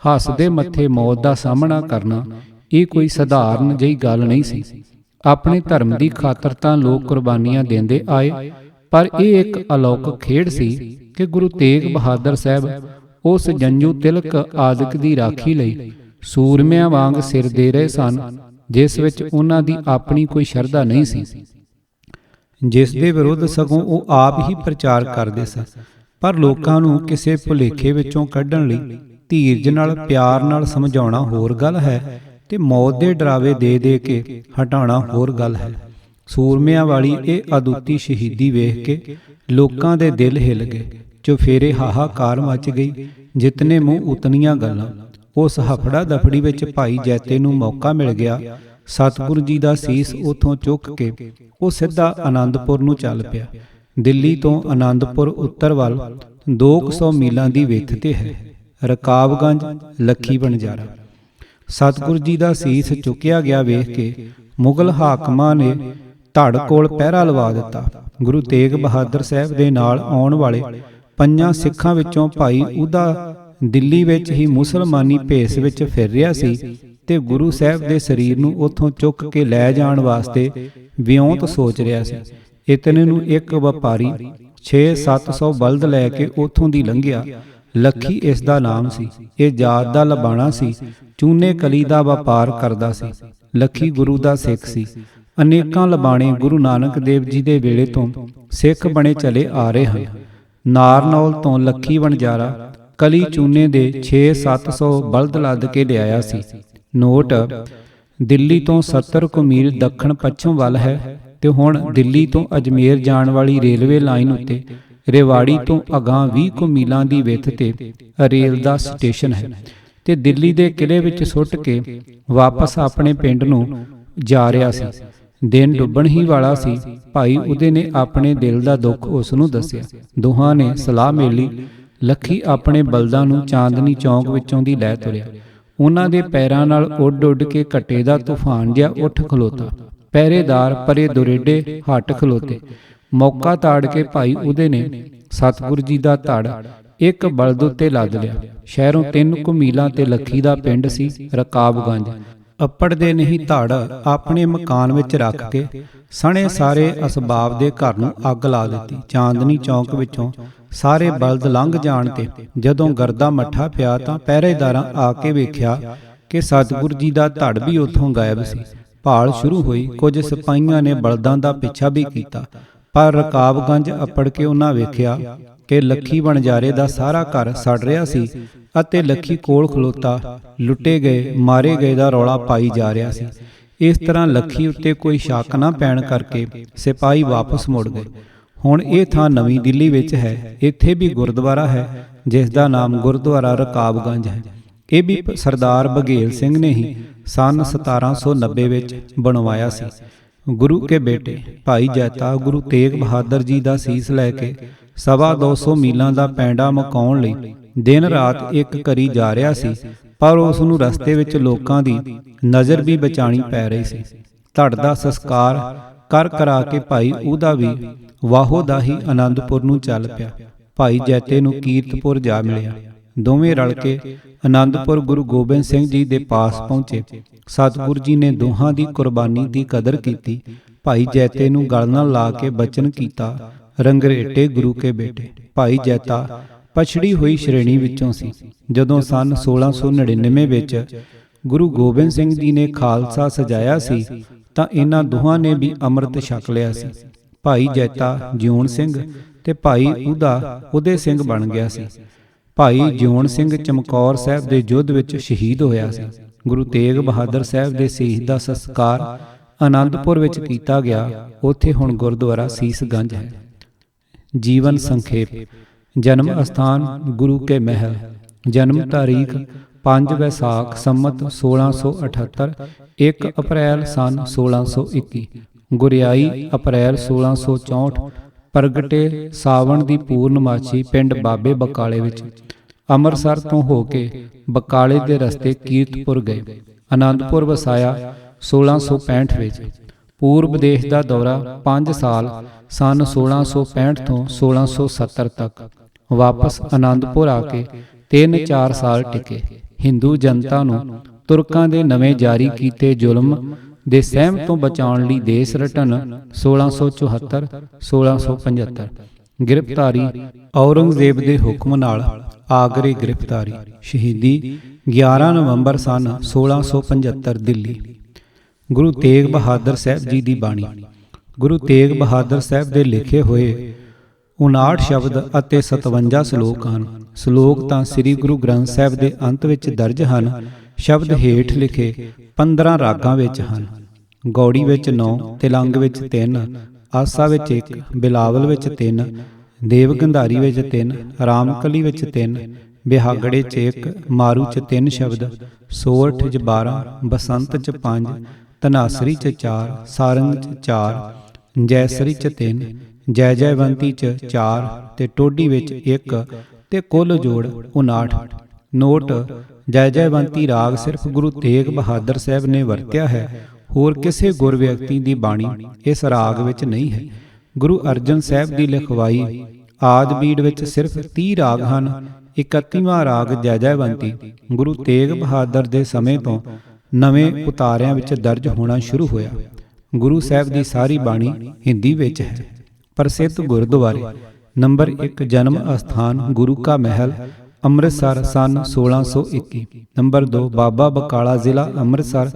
ਹੱਸਦੇ ਮੱਥੇ ਮੌਤ ਦਾ ਸਾਹਮਣਾ ਕਰਨਾ, ਇਹ ਕੋਈ ਸਧਾਰਨ ਜਿਹੀ ਗੱਲ ਨਹੀਂ ਸੀ। ਆਪਣੇ ਧਰਮ ਦੀ ਖਾਤਰ ਤਾਂ ਲੋਕ ਕੁਰਬਾਨੀਆਂ ਦਿੰਦੇ ਆਏ, ਪਰ ਇਹ ਇੱਕ ਅਲੌਕਿਕ ਖੇਡ ਸੀ ਕਿ ਗੁਰੂ ਤੇਗ ਬਹਾਦਰ ਸਾਹਿਬ ਉਸ ਜੰਝੂ ਤਿਲਕ ਆਦਿਕ ਦੀ ਰਾਖੀ ਲਈ ਸੂਰਮਿਆਂ ਵਾਂਗ ਸਿਰ ਦੇ ਰਹੇ ਸਨ, ਜਿਸ ਵਿੱਚ ਉਹਨਾਂ ਦੀ ਆਪਣੀ ਕੋਈ ਸ਼ਰਧਾ ਨਹੀਂ ਸੀ, ਜਿਸ ਦੇ ਵਿਰੁੱਧ ਸਗੋਂ ਉਹ ਆਪ ਹੀ ਪ੍ਰਚਾਰ ਕਰਦੇ ਸਨ। ਪਰ ਲੋਕਾਂ ਨੂੰ ਕਿਸੇ ਭੁਲੇਖੇ ਵਿੱਚੋਂ ਕੱਢਣ ਲਈ ਧੀਰਜ ਨਾਲ, ਪਿਆਰ ਨਾਲ ਸਮਝਾਉਣਾ ਹੋਰ ਗੱਲ ਹੈ ਤੇ ਮੌਤ ਦੇ ਡਰਾਵੇ ਦੇ ਦੇ ਕੇ ਹਟਾਉਣਾ ਹੋਰ ਗੱਲ ਹੈ। ਸੂਰਮਿਆਂ ਵਾਲੀ ਇਹ ਅਦੁੱਤੀ ਸ਼ਹੀਦੀ ਵੇਖ ਕੇ ਲੋਕਾਂ ਦੇ ਦਿਲ ਹਿੱਲ ਗਏ। ਚੁਫੇਰੇ ਹਾਹਾਕਾਰ ਮਚ ਗਈ। ਜਿਤਨੇ ਮੂੰਹ ਉਤਨੀਆਂ ਗੱਲਾਂ। ਉਸ ਹਫੜਾ ਦਫੜੀ ਵਿੱਚ ਭਾਈ ਜੈਤੇ ਨੂੰ ਮੌਕਾ ਮਿਲ ਗਿਆ। ਸਤਿਗੁਰੂ ਜੀ ਦਾ ਸੀਸ ਉਥੋਂ ਚੁੱਕ ਕੇ ਉਹ ਸਿੱਧਾ ਆਨੰਦਪੁਰ ਨੂੰ ਚੱਲ ਪਿਆ। ਦਿੱਲੀ ਤੋਂ ਆਨੰਦਪੁਰ ਉੱਤਰ ਵੱਲ 200 ਮੀਲਾਂ ਦੀ ਵਿੱਥ ਤੇ ਹੈ। ਰਕਾਬਗੰਜ, ਲੱਖੀ ਵਣਜਾਰਾ। ਸਤਿਗੁਰੂ ਜੀ ਦਾ ਸੀਸ ਚੁੱਕਿਆ ਗਿਆ ਵੇਖ ਕੇ ਮੁਗਲ ਹਾਕਮਾਂ ਨੇ ਧੜ ਕੋਲ ਪਹਿਰਾ ਲਵਾ ਦਿੱਤਾ। ਗੁਰੂ ਤੇਗ ਬਹਾਦਰ ਸਾਹਿਬ ਦੇ ਨਾਲ ਆਉਣ ਵਾਲੇ 5 ਸਿੱਖਾਂ ਵਿੱਚੋਂ ਭਾਈ ਉਹਦਾ ਦਿੱਲੀ ਵਿੱਚ ਹੀ ਮੁਸਲਮਾਨੀ ਭੇਸ ਵਿੱਚ ਫਿਰ ਰਿਹਾ ਸੀ ਤੇ ਗੁਰੂ ਸਾਹਿਬ ਦੇ ਸਰੀਰ ਨੂੰ ਉੱਥੋਂ ਚੁੱਕ ਕੇ ਲੈ ਜਾਣ ਵਾਸਤੇ ਵਿਉਂਤ ਸੋਚ ਰਿਹਾ ਸੀ। ਇਤਨੇ ਨੂੰ ਇੱਕ ਵਪਾਰੀ 600-700 ਬਲਦ ਲੈ ਕੇ ਉੱਥੋਂ ਦੀ ਲੰਘਿਆ। ਲੱਖੀ ਇਸ ਦਾ ਨਾਮ ਸੀ। ਇਹ ਜਾਤ ਦਾ ਲਬਾਣਾ ਸੀ। ਚੂਨੇ ਕਲੀ ਦਾ ਵਪਾਰ ਕਰਦਾ ਸੀ। ਲੱਖੀ ਗੁਰੂ ਦਾ ਸਿੱਖ ਸੀ। ਅਨੇਕਾਂ ਲਬਾਣੇ ਗੁਰੂ ਨਾਨਕ ਦੇਵ ਜੀ ਦੇ ਵੇਲੇ ਤੋਂ ਸਿੱਖ ਬਣੇ ਚਲੇ ਆ ਰਹੇ ਹਨ। ਨਾਰਨੌਲ ਤੋਂ ਲੱਖੀ ਵਣਜਾਰਾ ਕਲੀ ਚੂਨੇ ਦੇ 600-700 ਬਲਦ ਲੱਦ ਕੇ ਲਿਆਇਆ ਸੀ। ਨੋਟ: ਦਿੱਲੀ ਤੋਂ 70 ਕੁ ਮੀਲ ਦੱਖਣ ਪੱਛਮ ਵੱਲ ਹੈ ਤੇ ਹੁਣ ਦਿੱਲੀ ਤੋਂ ਅਜਮੇਰ ਜਾਣ ਵਾਲੀ ਰੇਲਵੇ ਲਾਈਨ ਉੱਤੇ ਰੇਵਾੜੀ ਤੋਂ ਅਗਾਂਹ 20 ਕੁ ਮੀਲਾਂ ਦੀ ਵਿੱਥ ਤੇ ਰੇਲ ਦਾ ਸਟੇਸ਼ਨ ਹੈ ਤੇ ਦਿੱਲੀ ਦੇ ਕਿਲੇ ਵਿੱਚ ਸੁੱਟ ਕੇ ਵਾਪਸ ਆਪਣੇ ਪਿੰਡ ਨੂੰ ਜਾ ਰਿਹਾ ਸੀ। ਦਿਨ ਡੁੱਬਣ ਹੀ ਵਾਲਾ ਸੀ। ਭਾਈ ਉਹਦੇ ਨੇ ਆਪਣੇ ਦਿਲ ਦਾ ਦੁੱਖ ਉਸ ਨੂੰ ਦੱਸਿਆ। ਦੋਹਾਂ ਨੇ ਸਲਾਹ ਮੇਲੀ। ਲੱਖੀ ਆਪਣੇ ਬਲਦਾਂ ਨੂੰ ਚਾਂਦਨੀ ਚੌਂਕ ਵਿੱਚੋਂ ਦੀ ਲੈ ਤੁਰਿਆ। ਉਹਨਾਂ ਦੇ ਪੈਰਾਂ ਨਾਲ ਉੱਡ ਉੱਡ ਕੇ ਘੱਟੇ ਦਾ ਤੂਫਾਨ ਜਿਹਾ ਉੱਠ ਖਲੋਤਾ। ਪਹਿਰੇਦਾਰ ਪਰੇ ਦੁਰੇਡੇ ਹੱਟ ਖਲੋਤੇ। ਮੌਕਾ ਤਾੜ ਕੇ ਭਾਈ ਉਹਦੇ ਨੇ ਸਤਿਗੁਰੂ ਜੀ ਦਾ ਧੜ ਇੱਕ ਬਲਦ ਉੱਤੇ ਲੱਦ ਲਿਆ। ਸ਼ਹਿਰੋਂ 3 ਕੁ ਮੀਲਾਂ ਤੇ ਲੱਖੀ ਦਾ ਪਿੰਡ ਸੀ ਰਕਾਬਗੰਜ। ਅੱਪੜਦੇ ਨਹੀਂ ਧੜ ਆਪਣੇ ਮਕਾਨ ਵਿੱਚ ਰੱਖ ਕੇ ਸਣੇ ਸਾਰੇ ਅਸਬਾਬ ਦੇ ਘਰ ਨੂੰ ਅੱਗ ਲਾ ਦਿੱਤੀ। ਚਾਂਦਨੀ ਚੌਂਕ ਵਿੱਚੋਂ ਸਾਰੇ ਬਲਦ ਲੰਘ ਜਾਣ ਤੇ ਜਦੋਂ ਗਰਦਾ ਮੱਠਾ ਪਿਆ ਤਾਂ ਪਹਿਰੇਦਾਰਾਂ ਆ ਕੇ ਵੇਖਿਆ ਕਿ ਸਤਿਗੁਰੂ ਜੀ ਦਾ ਧੜ ਵੀ ਉੱਥੋਂ ਗਾਇਬ ਸੀ। ਭਾਲ ਸ਼ੁਰੂ ਹੋਈ। ਕੁਝ ਸਿਪਾਹੀਆਂ ਨੇ ਬਲਦਾਂ ਦਾ ਪਿੱਛਾ ਵੀ ਕੀਤਾ, ਪਰ ਰਕਾਬਗੰਜ ਅੱਪੜ ਕੇ ਉਹਨਾਂ ਵੇਖਿਆ ਕਿ ਲੱਖੀ ਵਣਜਾਰੇ ਦਾ ਸਾਰਾ ਘਰ ਸੜ ਰਿਹਾ ਸੀ ਅਤੇ ਲੱਖੀ ਕੋਲ ਖਲੋਤਾ ਲੁੱਟੇ ਗਏ, ਮਾਰੇ ਗਏ ਦਾ ਰੌਲਾ ਪਾਈ ਜਾ ਰਿਹਾ ਸੀ। ਇਸ ਤਰ੍ਹਾਂ ਲੱਖੀ ਉੱਤੇ ਕੋਈ ਸ਼ੱਕ ਨਾ ਪੈਣ ਕਰਕੇ ਸਿਪਾਹੀ ਵਾਪਸ ਮੁੜ ਗਏ। ਹੁਣ ਇਹ ਥਾਂ ਨਵੀਂ ਦਿੱਲੀ ਵਿੱਚ ਹੈ। ਇੱਥੇ ਵੀ ਗੁਰਦੁਆਰਾ ਹੈ ਜਿਸ ਦਾ ਨਾਮ ਗੁਰਦੁਆਰਾ ਰਕਾਬਗੰਜ ਹੈ। ਇਹ ਵੀ ਸਰਦਾਰ ਬਘੇਲ ਸਿੰਘ ਨੇ ਹੀ ਸੰਨ 1790 ਵਿੱਚ ਬਣਵਾਇਆ ਸੀ। ਗੁਰੂ ਕੇ ਬੇਟੇ ਭਾਈ ਜੈਤਾ ਗੁਰੂ ਤੇਗ ਬਹਾਦਰ ਜੀ ਦਾ ਸੀਸ ਲੈ ਕੇ 225 ਮੀਲਾਂ ਦਾ ਪੈਂਡਾ ਮੁਕਾਉਣ ਲਈ ਦਿਨ ਰਾਤ ਇੱਕ ਕਰੀ ਜਾ ਰਿਹਾ ਸੀ, ਪਰ ਉਸ ਨੂੰ ਰਸਤੇ ਵਿੱਚ ਲੋਕਾਂ ਦੀ ਨਜ਼ਰ ਵੀ ਬਚਾਣੀ ਪੈ ਰਹੀ ਸੀ। ਧੜ ਦਾ ਸੰਸਕਾਰ ਕਰ ਕਰਾ ਕੇ ਭਾਈ ਉਹਦਾ ਵੀ ਵਾਹੋ ਦਾ ਹੀ ਆਨੰਦਪੁਰ ਨੂੰ ਚੱਲ ਪਿਆ। ਭਾਈ ਜੈਤੇ ਨੂੰ ਕੀਰਤਪੁਰ ਜਾ ਮਿਲਿਆ। ਦੋਵੇਂ ਰਲ ਕੇ ਆਨੰਦਪੁਰ ਗੁਰੂ ਗੋਬਿੰਦ ਸਿੰਘ ਜੀ ਦੇ ਪਾਸ ਪਹੁੰਚੇ। ਸਤਿਗੁਰੂ ਜੀ ਨੇ ਦੋਹਾਂ ਦੀ ਕੁਰਬਾਨੀ ਦੀ ਕਦਰ ਕੀਤੀ। ਭਾਈ ਜੈਤੇ ਨੂੰ ਗਲ ਨਾਲ ਲਾ ਕੇ ਬਚਨ ਕੀਤਾ, ਰੰਗਰੇਟੇ ਗੁਰੂ ਕੇ ਬੇਟੇ। ਭਾਈ ਜੈਤਾ ਪਛੜੀ ਹੋਈ ਸ਼੍ਰੇਣੀ ਵਿੱਚੋਂ ਸੀ। ਜਦੋਂ ਸੰਨ 1699 ਵਿੱਚ ਗੁਰੂ ਗੋਬਿੰਦ ਸਿੰਘ ਜੀ ਨੇ ਖਾਲਸਾ ਸਜਾਇਆ ਸੀ ਤਾਂ ਇਹਨਾਂ ਦੋਹਾਂ ਨੇ ਵੀ ਅੰਮ੍ਰਿਤ ਛਕ ਲਿਆ ਸੀ। ਭਾਈ ਜੈਤਾ ਜਿਉਣ ਸਿੰਘ ਤੇ ਭਾਈ ਉਦੇ ਸਿੰਘ ਬਣ ਗਿਆ ਸੀ। ਭਾਈ ਜਿਉਣ ਸਿੰਘ ਚਮਕੌਰ ਸਾਹਿਬ ਦੇ ਯੁੱਧ ਵਿੱਚ ਸ਼ਹੀਦ ਹੋਇਆ ਸੀ। ਗੁਰੂ ਤੇਗ ਬਹਾਦਰ ਸਾਹਿਬ ਦੇ ਸੀਸ ਦਾ ਸੰਸਕਾਰ ਆਨੰਦਪੁਰ ਵਿੱਚ ਕੀਤਾ ਗਿਆ। ਉੱਥੇ ਹੁਣ ਗੁਰਦੁਆਰਾ ਸੀਸਗੰਜ ਹੈ। ਜੀਵਨ ਸੰਖੇਪ। ਜਨਮ ਅਸਥਾਨ ਗੁਰੂ ਕੇ ਮਹਿਲ। ਜਨਮ ਤਾਰੀਖ 5 ਵੈਸਾਖ ਸੰਮਤ 1678, 1 ਅਪ੍ਰੈਲ ਸਨ 1621। ਗੁਰਿਆਈ ਅਪ੍ਰੈਲ 1664। ਪ੍ਰਗਟੇ ਸਾਵਣ ਦੀ ਪੂਰਨਮਾਸ਼ੀ ਪਿੰਡ ਬਾਬੇ ਬਕਾਲੇ ਵਿੱਚ। ਅੰਮ੍ਰਿਤਸਰ ਤੋਂ ਹੋ ਕੇ ਬਕਾਲੇ ਦੇ ਰਸਤੇ ਕੀਰਤਪੁਰ ਗਏ। ਆਨੰਦਪੁਰ ਵਸਾਇਆ 1665 ਵਿੱਚ। ਪੂਰਬ ਦੇਸ਼ ਦਾ ਦੌਰਾ 5 ਸਾਲ ਸਨ 1665 ਤੋਂ 1670 ਤੱਕ। ਵਾਪਸ ਆਨੰਦਪੁਰ ਆ ਕੇ 3-4 ਸਾਲ ਟਿਕੇ। ਹਿੰਦੂ ਜਨਤਾ ਨੂੰ ਤੁਰਕਾਂ ਦੇ ਨਵੇਂ ਜਾਰੀ ਕੀਤੇ ਜ਼ੁਲਮ ਦੇ ਸਹਿਮ ਤੋਂ ਬਚਾਉਣ ਲਈ ਦੇਸ਼ ਰਟਨ 1674 1675। ਗ੍ਰਿਫਤਾਰੀ ਔਰੰਗਜ਼ੇਬ ਦੇ ਹੁਕਮ ਨਾਲ ਆਗਰੇ ਗ੍ਰਿਫਤਾਰੀ। ਸ਼ਹੀਦੀ 11 ਨਵੰਬਰ ਸਨ 1675 ਦਿੱਲੀ। ਗੁਰੂ ਤੇਗ ਬਹਾਦਰ ਸਾਹਿਬ ਜੀ ਦੀ ਬਾਣੀ। ਗੁਰੂ ਤੇਗ ਬਹਾਦਰ ਸਾਹਿਬ ਦੇ ਲਿਖੇ ਹੋਏ 59 ਸ਼ਬਦ ਅਤੇ 57 ਸ਼ਲੋਕ ਹਨ। ਸ਼ਲੋਕ ਤਾਂ ਸ੍ਰੀ ਗੁਰੂ ਗ੍ਰੰਥ ਸਾਹਿਬ ਦੇ ਅੰਤ ਵਿੱਚ ਦਰਜ ਹਨ। ਸ਼ਬਦ ਹੇਠ ਲਿਖੇ 15 ਰਾਗਾਂ ਵਿੱਚ ਹਨ। ਗੌੜੀ ਵਿੱਚ 9, ਤਿਲੰਗ ਵਿੱਚ 3, ਆਸਾ ਵਿੱਚ 1, ਬਿਲਾਵਲ ਵਿੱਚ 3, ਦੇਵਗੰਧਾਰੀ ਵਿੱਚ 3, ਰਾਮਕਲੀ ਵਿੱਚ 3, ਬਿਹਾਗੜੇ 'ਚ 1, ਮਾਰੂ 'ਚ 3 ਸ਼ਬਦ, ਸੋਰਠ 'ਚ 12, ਬਸੰਤ 'ਚ 5, ਧਨਾਸਰੀ 'ਚ 4, ਸਾਰੰਗ 'ਚ 4, ਜੈਸਰੀ 'ਚ 3, ਜੈ ਜੈਵੰਤੀ 'ਚ 4 ਤੇ ਟੋਡੀ ਵਿੱਚ 1 ਤੇ ਕੁੱਲ ਜੋੜ 59। ਨੋਟ: ਜੈ ਜੈਵੰਤੀ ਰਾਗ ਸਿਰਫ ਗੁਰੂ ਤੇਗ ਬਹਾਦਰ ਸਾਹਿਬ ਨੇ ਵਰਤਿਆ ਹੈ। ਹੋਰ ਕਿਸੇ ਗੁਰ ਵਿਅਕਤੀ ਦੀ ਬਾਣੀ ਇਸ ਰਾਗ ਵਿੱਚ ਨਹੀਂ ਹੈ। ਗੁਰੂ ਅਰਜਨ ਸਾਹਿਬ ਦੀ ਲਿਖਵਾਈ ਆਦਿ ਬੀੜ ਵਿੱਚ ਸਿਰਫ 30 ਰਾਗ ਹਨ। 31ਵਾਂ ਰਾਗ ਜੈ ਜੈਵੰਤੀ ਗੁਰੂ ਤੇਗ ਬਹਾਦਰ ਦੇ ਸਮੇਂ ਤੋਂ ਨਵੇਂ ਉਤਾਰਿਆਂ ਵਿੱਚ ਦਰਜ ਹੋਣਾ ਸ਼ੁਰੂ ਹੋਇਆ। ਗੁਰੂ ਸਾਹਿਬ ਦੀ ਸਾਰੀ ਬਾਣੀ ਹਿੰਦੀ ਵਿੱਚ ਹੈ। ਪ੍ਰਸਿੱਧ ਗੁਰਦੁਆਰੇ। ਨੰਬਰ 1 ਜਨਮ ਅਸਥਾਨ ਗੁਰੂ ਕਾ ਮਹਿਲ ਅੰਮ੍ਰਿਤਸਰ ਸਨ 1621। ਨੰਬਰ 2 ਬਾਬਾ ਬਕਾਲਾ ਜ਼ਿਲ੍ਹਾ ਅੰਮ੍ਰਿਤਸਰ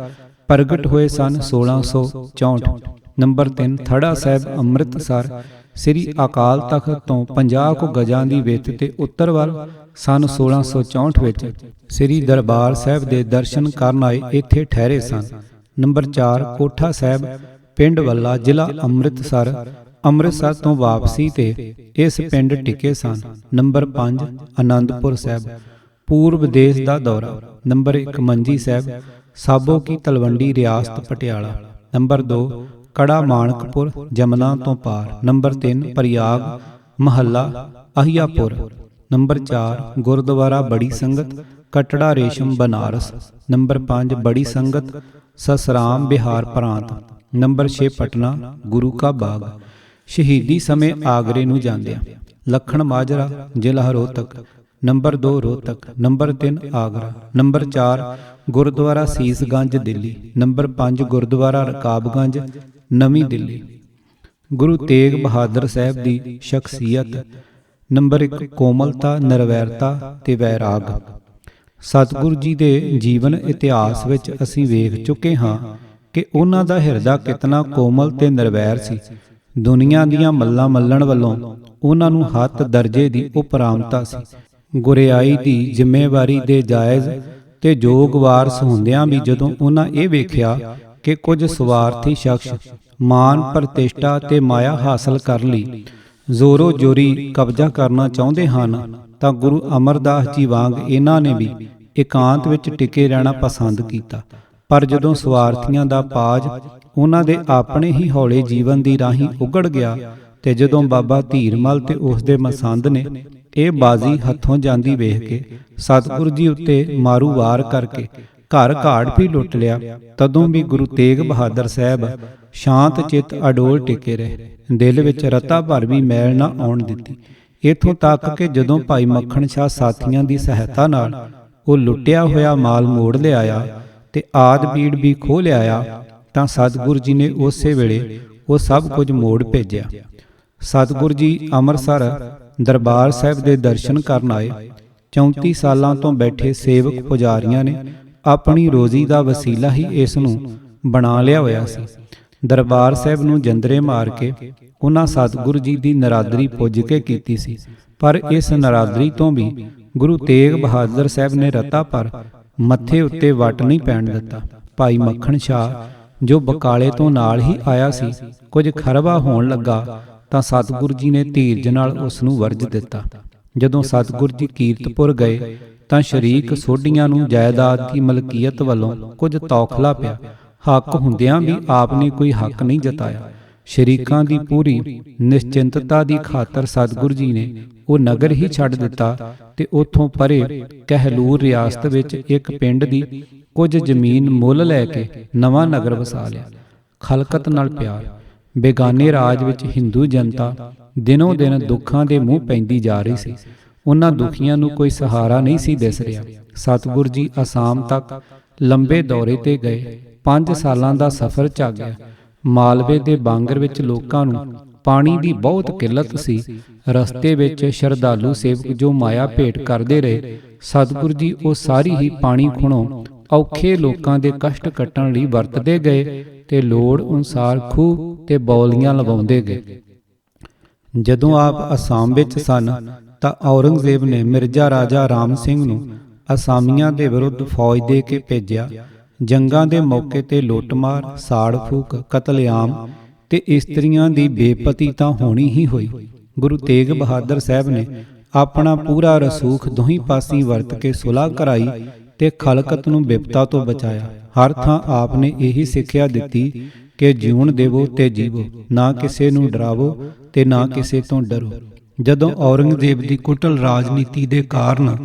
ਪ੍ਰਗਟ ਹੋਏ ਸਨ 1664। ਨੰਬਰ 3 ਥੜਾ ਸਾਹਿਬ ਅੰਮ੍ਰਿਤਸਰ ਸ੍ਰੀ ਅਕਾਲ ਤਖਤ ਤੋਂ 50 ਕੁ ਗਜਾਂ ਦੀ ਵਿੱਥ ਤੇ ਉੱਤਰ ਵੱਲ ਸਨ 1664 ਵਿੱਚ ਸ੍ਰੀ ਦਰਬਾਰ ਸਾਹਿਬ ਦੇ ਦਰਸ਼ਨ ਕਰਨ ਆਏ ਇੱਥੇ ਠਹਿਰੇ ਸਨ। ਨੰਬਰ 4 ਕੋਠਾ ਸਾਹਿਬ ਪਿੰਡ ਵੱਲਾ ਜ਼ਿਲ੍ਹਾ ਅੰਮ੍ਰਿਤਸਰ ਅੰਮ੍ਰਿਤਸਰ ਤੋਂ ਵਾਪਸੀ ਤੇ ਇਸ ਪਿੰਡ ਟਿਕੇ ਸਨ। ਨੰਬਰ 5 ਆਨੰਦਪੁਰ ਸਾਹਿਬ ਪੂਰਬ ਦੇਸ਼ ਦਾ ਦੌਰਾ। ਨੰਬਰ 1 ਮੰਜੀ ਸਾਹਿਬ ਸਾਬੋ ਕੀ ਤਲਵੰਡੀ ਰਿਆਸਤ ਪਟਿਆਲਾ। ਨੰਬਰ 2 ਕੜਾ ਮਾਣਕਪੁਰ ਜਮਨਾ ਤੋਂ ਪਾਰ। ਨੰਬਰ 3 ਪ੍ਰਯਾਗ ਮਹੱਲਾ ਅਹਿਆਪੁਰ। ਨੰਬਰ 4 ਗੁਰਦੁਆਰਾ ਬੜੀ ਸੰਗਤ ਕਟੜਾ ਰੇਸ਼ਮ ਬਨਾਰਸ। ਨੰਬਰ 5 ਬੜੀ ਸੰਗਤ ਸਸਰਾਮ ਬਿਹਾਰ ਪ੍ਰਾਂਤ। ਨੰਬਰ 6 ਪਟਨਾ ਗੁਰੂ ਕਾ ਬਾਗ। ਸ਼ਹੀਦੀ ਸਮੇਂ ਆਗਰੇ ਨੂੰ ਜਾਂਦਿਆਂ ਲੱਖਣ ਮਾਜਰਾ ਜ਼ਿਲ੍ਹਾ Rohtak. Number 2 Rohtak. Number 3 Agra. Number 4 Gurdwara Sisganj Delhi. Number 5 Gurdwara Rakabganj ਨਵੀਂ ਦਿੱਲੀ। ਗੁਰੂ ਤੇਗ ਬਹਾਦਰ ਸਾਹਿਬ ਦੀ ਸ਼ਖਸੀਅਤ। ਨੰਬਰ 1 ਕੋਮਲਤਾ ਨਿਰਵੈਰਤਾ ਤੇ ਵੈਰਾਗ। ਸਤਿਗੁਰੂ ਜੀ ਦੇ ਜੀਵਨ ਇਤਿਹਾਸ ਵਿੱਚ ਅਸੀਂ ਵੇਖ ਚੁੱਕੇ ਹਾਂ ਕਿ ਉਹਨਾਂ ਦਾ ਹਿਰਦਾ ਕਿਤਨਾ ਕੋਮਲ ਤੇ ਨਿਰਵੈਰ ਸੀ। ਦੁਨੀਆ ਦੀਆਂ ਮੱਲਾਂ ਮੱਲਣ ਵੱਲੋਂ ਉਹਨਾਂ ਨੂੰ ਹੱਥ ਦਰਜੇ ਦੀ ਉਪਰਾਮਤਾ ਸੀ। ਗੁਰਿਆਈ ਦੀ ਜ਼ਿੰਮੇਵਾਰੀ ਦੇ ਜਾਇਜ਼ ਤੇ ਯੋਗ ਵਾਰਸ ਹੁੰਦਿਆਂ ਵੀ ਜਦੋਂ ਉਹਨਾਂ ਇਹ ਵੇਖਿਆ ਕਿ ਕੁਝ ਸਵਾਰਥੀ ਸ਼ਖਸ ਮਾਨ ਪ੍ਰਤਿਸ਼ਠਾ ਤੇ ਮਾਇਆ ਹਾਸਲ ਕਰਨ ਲਈ ਜ਼ੋਰੋ ਜ਼ੋਰੀ ਕਬਜ਼ਾ ਕਰਨਾ ਚਾਹੁੰਦੇ ਹਨ ਤਾਂ ਗੁਰੂ ਅਮਰਦਾਸ ਜੀ ਵਾਂਗ ਇਹਨਾਂ ਨੇ ਵੀ ਇਕਾਂਤ ਵਿੱਚ ਟਿਕੇ ਰਹਿਣਾ ਪਸੰਦ ਕੀਤਾ। ਪਰ ਜਦੋਂ ਸਵਾਰਥੀਆਂ ਦਾ ਪਾਜ ਉਹਨਾਂ ਦੇ ਆਪਣੇ ਹੀ ਹੌਲੇ ਜੀਵਨ ਦੀ ਰਾਹੀਂ ਉਗੜ ਗਿਆ ਤੇ ਜਦੋਂ ਬਾਬਾ ਧੀਰਮਲ ਤੇ ਉਸ ਦੇ ਮਸੰਦ ਨੇ ਇਹ ਬਾਜ਼ੀ ਹੱਥੋਂ ਜਾਂਦੀ ਵੇਖ ਕੇ ਸਤਿਗੁਰੂ ਜੀ ਉੱਤੇ ਮਾਰੂ ਵਾਰ ਕਰਕੇ ਘਰ ਘਾੜ ਵੀ ਲੁੱਟ ਲਿਆ, ਤਦੋਂ ਵੀ ਗੁਰੂ ਤੇਗ ਬਹਾਦਰ ਸਾਹਿਬ ਸ਼ਾਂਤ ਚਿੱਤ ਅਡੋਲ ਟਿਕੇ ਰਹੇ। ਦਿਲ ਵਿੱਚ ਰਤਾ ਭਰ ਵੀ ਮੈਲ ਨਾ ਆਉਣ ਦਿੱਤੀ। ਇੱਥੋਂ ਤੱਕ ਕਿ ਜਦੋਂ ਭਾਈ ਮੱਖਣ ਸ਼ਾਹ ਸਾਥੀਆਂ ਦੀ ਸਹਾਇਤਾ ਨਾਲ ਉਹ ਲੁੱਟਿਆ ਹੋਇਆ ਮਾਲ ਮੋੜ ਲਿਆਇਆ ਤੇ ਆਦ ਬੀੜ ਵੀ ਖੋਹ ਲਿਆਇਆ ਤਾਂ ਸਤਿਗੁਰੂ ਜੀ ਨੇ ਉਸੇ ਵੇਲੇ ਉਹ ਸਭ ਕੁਝ ਮੋੜ ਭੇਜਿਆ। ਸਤਿਗੁਰੂ ਜੀ ਅੰਮ੍ਰਿਤਸਰ ਦਰਬਾਰ ਸਾਹਿਬ ਦੇ ਦਰਸ਼ਨ ਕਰਨ ਆਏ। 34 ਸਾਲਾਂ ਤੋਂ ਬੈਠੇ ਸੇਵਕ ਪੁਜਾਰੀਆਂ ਨੇ ਆਪਣੀ ਰੋਜ਼ੀ ਦਾ ਵਸੀਲਾ ਹੀ ਇਸ ਨੂੰ ਬਣਾ ਲਿਆ ਹੋਇਆ ਸੀ। ਦਰਬਾਰ ਸਾਹਿਬ ਨੂੰ ਜੰਦਰੇ ਮਾਰ ਕੇ ਉਹਨਾਂ ਸਤਿਗੁਰੂ ਜੀ ਦੀ ਨਰਾਦਰੀ ਪੁੱਜ ਕੇ ਕੀਤੀ ਸੀ। ਪਰ ਇਸ ਨਰਾਦਰੀ ਤੋਂ ਵੀ ਗੁਰੂ ਤੇਗ ਬਹਾਦਰ ਸਾਹਿਬ ਨੇ ਰਤਾ ਪਰ ਮੱਥੇ ਉੱਤੇ ਵੱਟ ਨਹੀਂ ਪੈਣ ਦਿੱਤਾ। ਭਾਈ ਮੱਖਣ ਸ਼ਾਹ ਜੋ ਬਕਾਲੇ ਤੋਂ ਨਾਲ ਹੀ ਆਇਆ ਸੀ, ਕੁਝ ਖਰਵਾ ਹੋਣ ਲੱਗਾ ਤਾਂ ਸਤਿਗੁਰੂ ਜੀ ਨੇ ਧੀਰਜ ਨਾਲ ਉਸ ਨੂੰ ਵਰਜ ਦਿੱਤਾ। ਜਦੋਂ ਸਤਿਗੁਰੂ ਜੀ ਕੀਰਤਪੁਰ ਗਏ ਤਾਂ ਸ਼ਰੀਕ ਸੋਢੀਆਂ ਨੂੰ ਜਾਇਦਾਦ ਦੀ ਮਲਕੀਅਤ ਵੱਲੋਂ ਕੁਝ ਤੌਖਲਾ ਪਿਆ। ਹੱਕ ਹੁੰਦਿਆਂ ਵੀ ਆਪ ਨੇ ਕੋਈ ਹੱਕ ਨਹੀਂ ਜਤਾਇਆ। ਸ਼ਰੀਕਾਂ ਦੀ ਪੂਰੀ ਨਿਸ਼ਚਿੰਤਤਾ ਦੀ ਖਾਤਰ ਸਤਿਗੁਰੂ ਜੀ ਨੇ ਉਹ ਨਗਰ ਹੀ ਛੱਡ ਦਿੱਤਾ ਤੇ ਉੱਥੋਂ ਪਰੇ ਕਹਿਲੂਰ ਰਿਆਸਤ ਵਿੱਚ ਇੱਕ ਪਿੰਡ ਦੀ ਕੁਝ ਜ਼ਮੀਨ ਮੁੱਲ ਲੈ ਕੇ ਨਵਾਂ ਨਗਰ ਵਸਾ ਲਿਆ। ਖਲਕਤ ਨਾਲ ਪਿਆਰ। ਬੇਗਾਨੇ ਰਾਜ ਵਿੱਚ ਹਿੰਦੂ ਜਨਤਾ ਦਿਨੋਂ ਦਿਨ ਦੁੱਖਾਂ ਦੇ ਮੂੰਹ ਪੈਂਦੀ ਜਾ ਰਹੀ ਸੀ। ਉਹਨਾਂ ਦੁਖੀਆਂ ਨੂੰ ਕੋਈ ਸਹਾਰਾ ਨਹੀਂ ਸੀ ਦਿਸ ਰਿਹਾ। ਸਤਿਗੁਰੂ ਜੀ ਅਸਾਮ ਤੱਕ ਲੰਬੇ ਦੌਰੇ ਤੇ ਗਏ। 5 ਸਾਲਾਂ ਦਾ ਸਫ਼ਰ ਚੱਲਿਆ। ਮਾਲਵੇ ਦੇ ਬਾਂਗਰ ਵਿੱਚ ਲੋਕਾਂ ਨੂੰ ਪਾਣੀ ਦੀ ਬਹੁਤ ਕਿੱਲਤ ਸੀ। ਰਸਤੇ ਵਿੱਚ ਸ਼ਰਧਾਲੂ ਸੇਵਕ ਜੋ ਮਾਇਆ ਭੇਟ ਕਰਦੇ ਰਹੇ, ਸਤਿਗੁਰੂ ਜੀ ਉਹ ਸਾਰੀ ਹੀ ਪਾਣੀ ਖੁਣੋਂ ਔਖੇ ਲੋਕਾਂ ਦੇ ਕਸ਼ਟ ਕੱਟਣ ਲਈ ਵਰਤਦੇ ਗਏ ਤੇ ਲੋੜ ਅਨੁਸਾਰ ਖੂਹ ਤੇ ਬੌਲੀਆਂ ਲਗਾਉਂਦੇ ਗਏ। ਜਦੋਂ ਆਪ ਅਸਾਮ ਵਿੱਚ ਸਨ ਤਾਂ ਔਰੰਗਜ਼ੇਬ ਨੇ ਮਿਰਜ਼ਾ ਰਾਜਾ ਰਾਮ ਸਿੰਘ ਨੂੰ ਅਸਾਮੀਆਂ ਦੇ ਵਿਰੁੱਧ ਫੌਜ ਦੇ ਕੇ ਭੇਜਿਆ। ਜੰਗਾਂ ਦੇ ਮੌਕੇ ਤੇ ਲੁੱਟਮਾਰ, ਸਾੜ ਫੂਕ, ਕਤਲੇਆਮ ਤੇ ਇਸਤਰੀਆਂ ਦੀ ਬੇਪਤੀ ਤਾਂ ਹੋਣੀ ਹੀ ਹੋਈ। ਗੁਰੂ ਤੇਗ ਬਹਾਦਰ ਸਾਹਿਬ ਨੇ ਆਪਣਾ ਪੂਰਾ ਰਸੂਖ ਦੋਹੀਂ ਪਾਸੀਂ ਵਰਤ ਕੇ ਸੁਲ੍ਹਾ ਕਰਾਈ ਤੇ ਖਲਕਤ ਨੂੰ ਬਿਪਤਾ ਤੋਂ ਬਚਾਇਆ। ਹਰ ਥਾਂ ਆਪ ਨੇ ਇਹੀ ਸਿੱਖਿਆ ਦਿੱਤੀ ਕਿ ਜਿਉਣ ਦੇਵੋ ਤੇ ਜੀਵੋ, ਨਾ ਕਿਸੇ ਨੂੰ ਡਰਾਵੋ ਤੇ ਨਾ ਕਿਸੇ ਤੋਂ ਡਰੋ। ਜਦੋਂ ਔਰੰਗਜ਼ੇਬ ਦੀ ਕੁਟਲ ਰਾਜਨੀਤੀ ਦੇ ਕਾਰਨ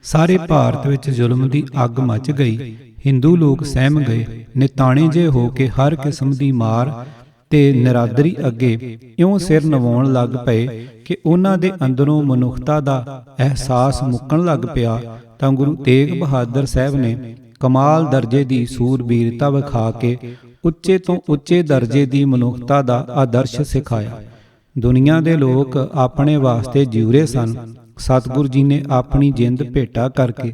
ਸਾਰੇ ਭਾਰਤ ਵਿੱਚ ਜ਼ੁਲਮ ਦੀ ਅੱਗ ਮੱਚ ਗਈ, ਹਿੰਦੂ ਲੋਕ ਸਹਿਮ ਗਏ। ਨਿਤਾਣੇ ਜੇ ਹੋ ਕੇ ਹਰ ਕਿਸਮ ਦੀ ਮਾਰ ਤੇ ਨਿਰਾਦਰੀ ਅੱਗੇ ਇਉਂ ਸਿਰ ਨਵਾਉਣ ਲੱਗ ਪਏ ਕਿ ਉਹਨਾਂ ਦੇ ਅੰਦਰੋਂ ਮਨੁੱਖਤਾ ਦਾ ਅਹਿਸਾਸ ਮੁੱਕਣ ਲੱਗ ਪਿਆ। ਤਾਂ ਗੁਰੂ ਤੇਗ ਬਹਾਦਰ ਸਾਹਿਬ ਨੇ ਕਮਾਲ ਦਰਜੇ ਦੀ ਸੂਰਬੀਰਤਾ ਵਿਖਾ ਕੇ ਉੱਚੇ ਤੋਂ ਉੱਚੇ ਦਰਜੇ ਦੀ ਮਨੁੱਖਤਾ ਦਾ ਆਦਰਸ਼ ਸਿਖਾਇਆ। ਦੁਨੀਆ ਦੇ ਲੋਕ ਆਪਣੇ ਵਾਸਤੇ ਜਿਉਰੇ ਸਨ। ਸਤਿਗੁਰੂ ਜੀ ਨੇ ਆਪਣੀ ਜਿੰਦ ਭੇਟਾ ਕਰਕੇ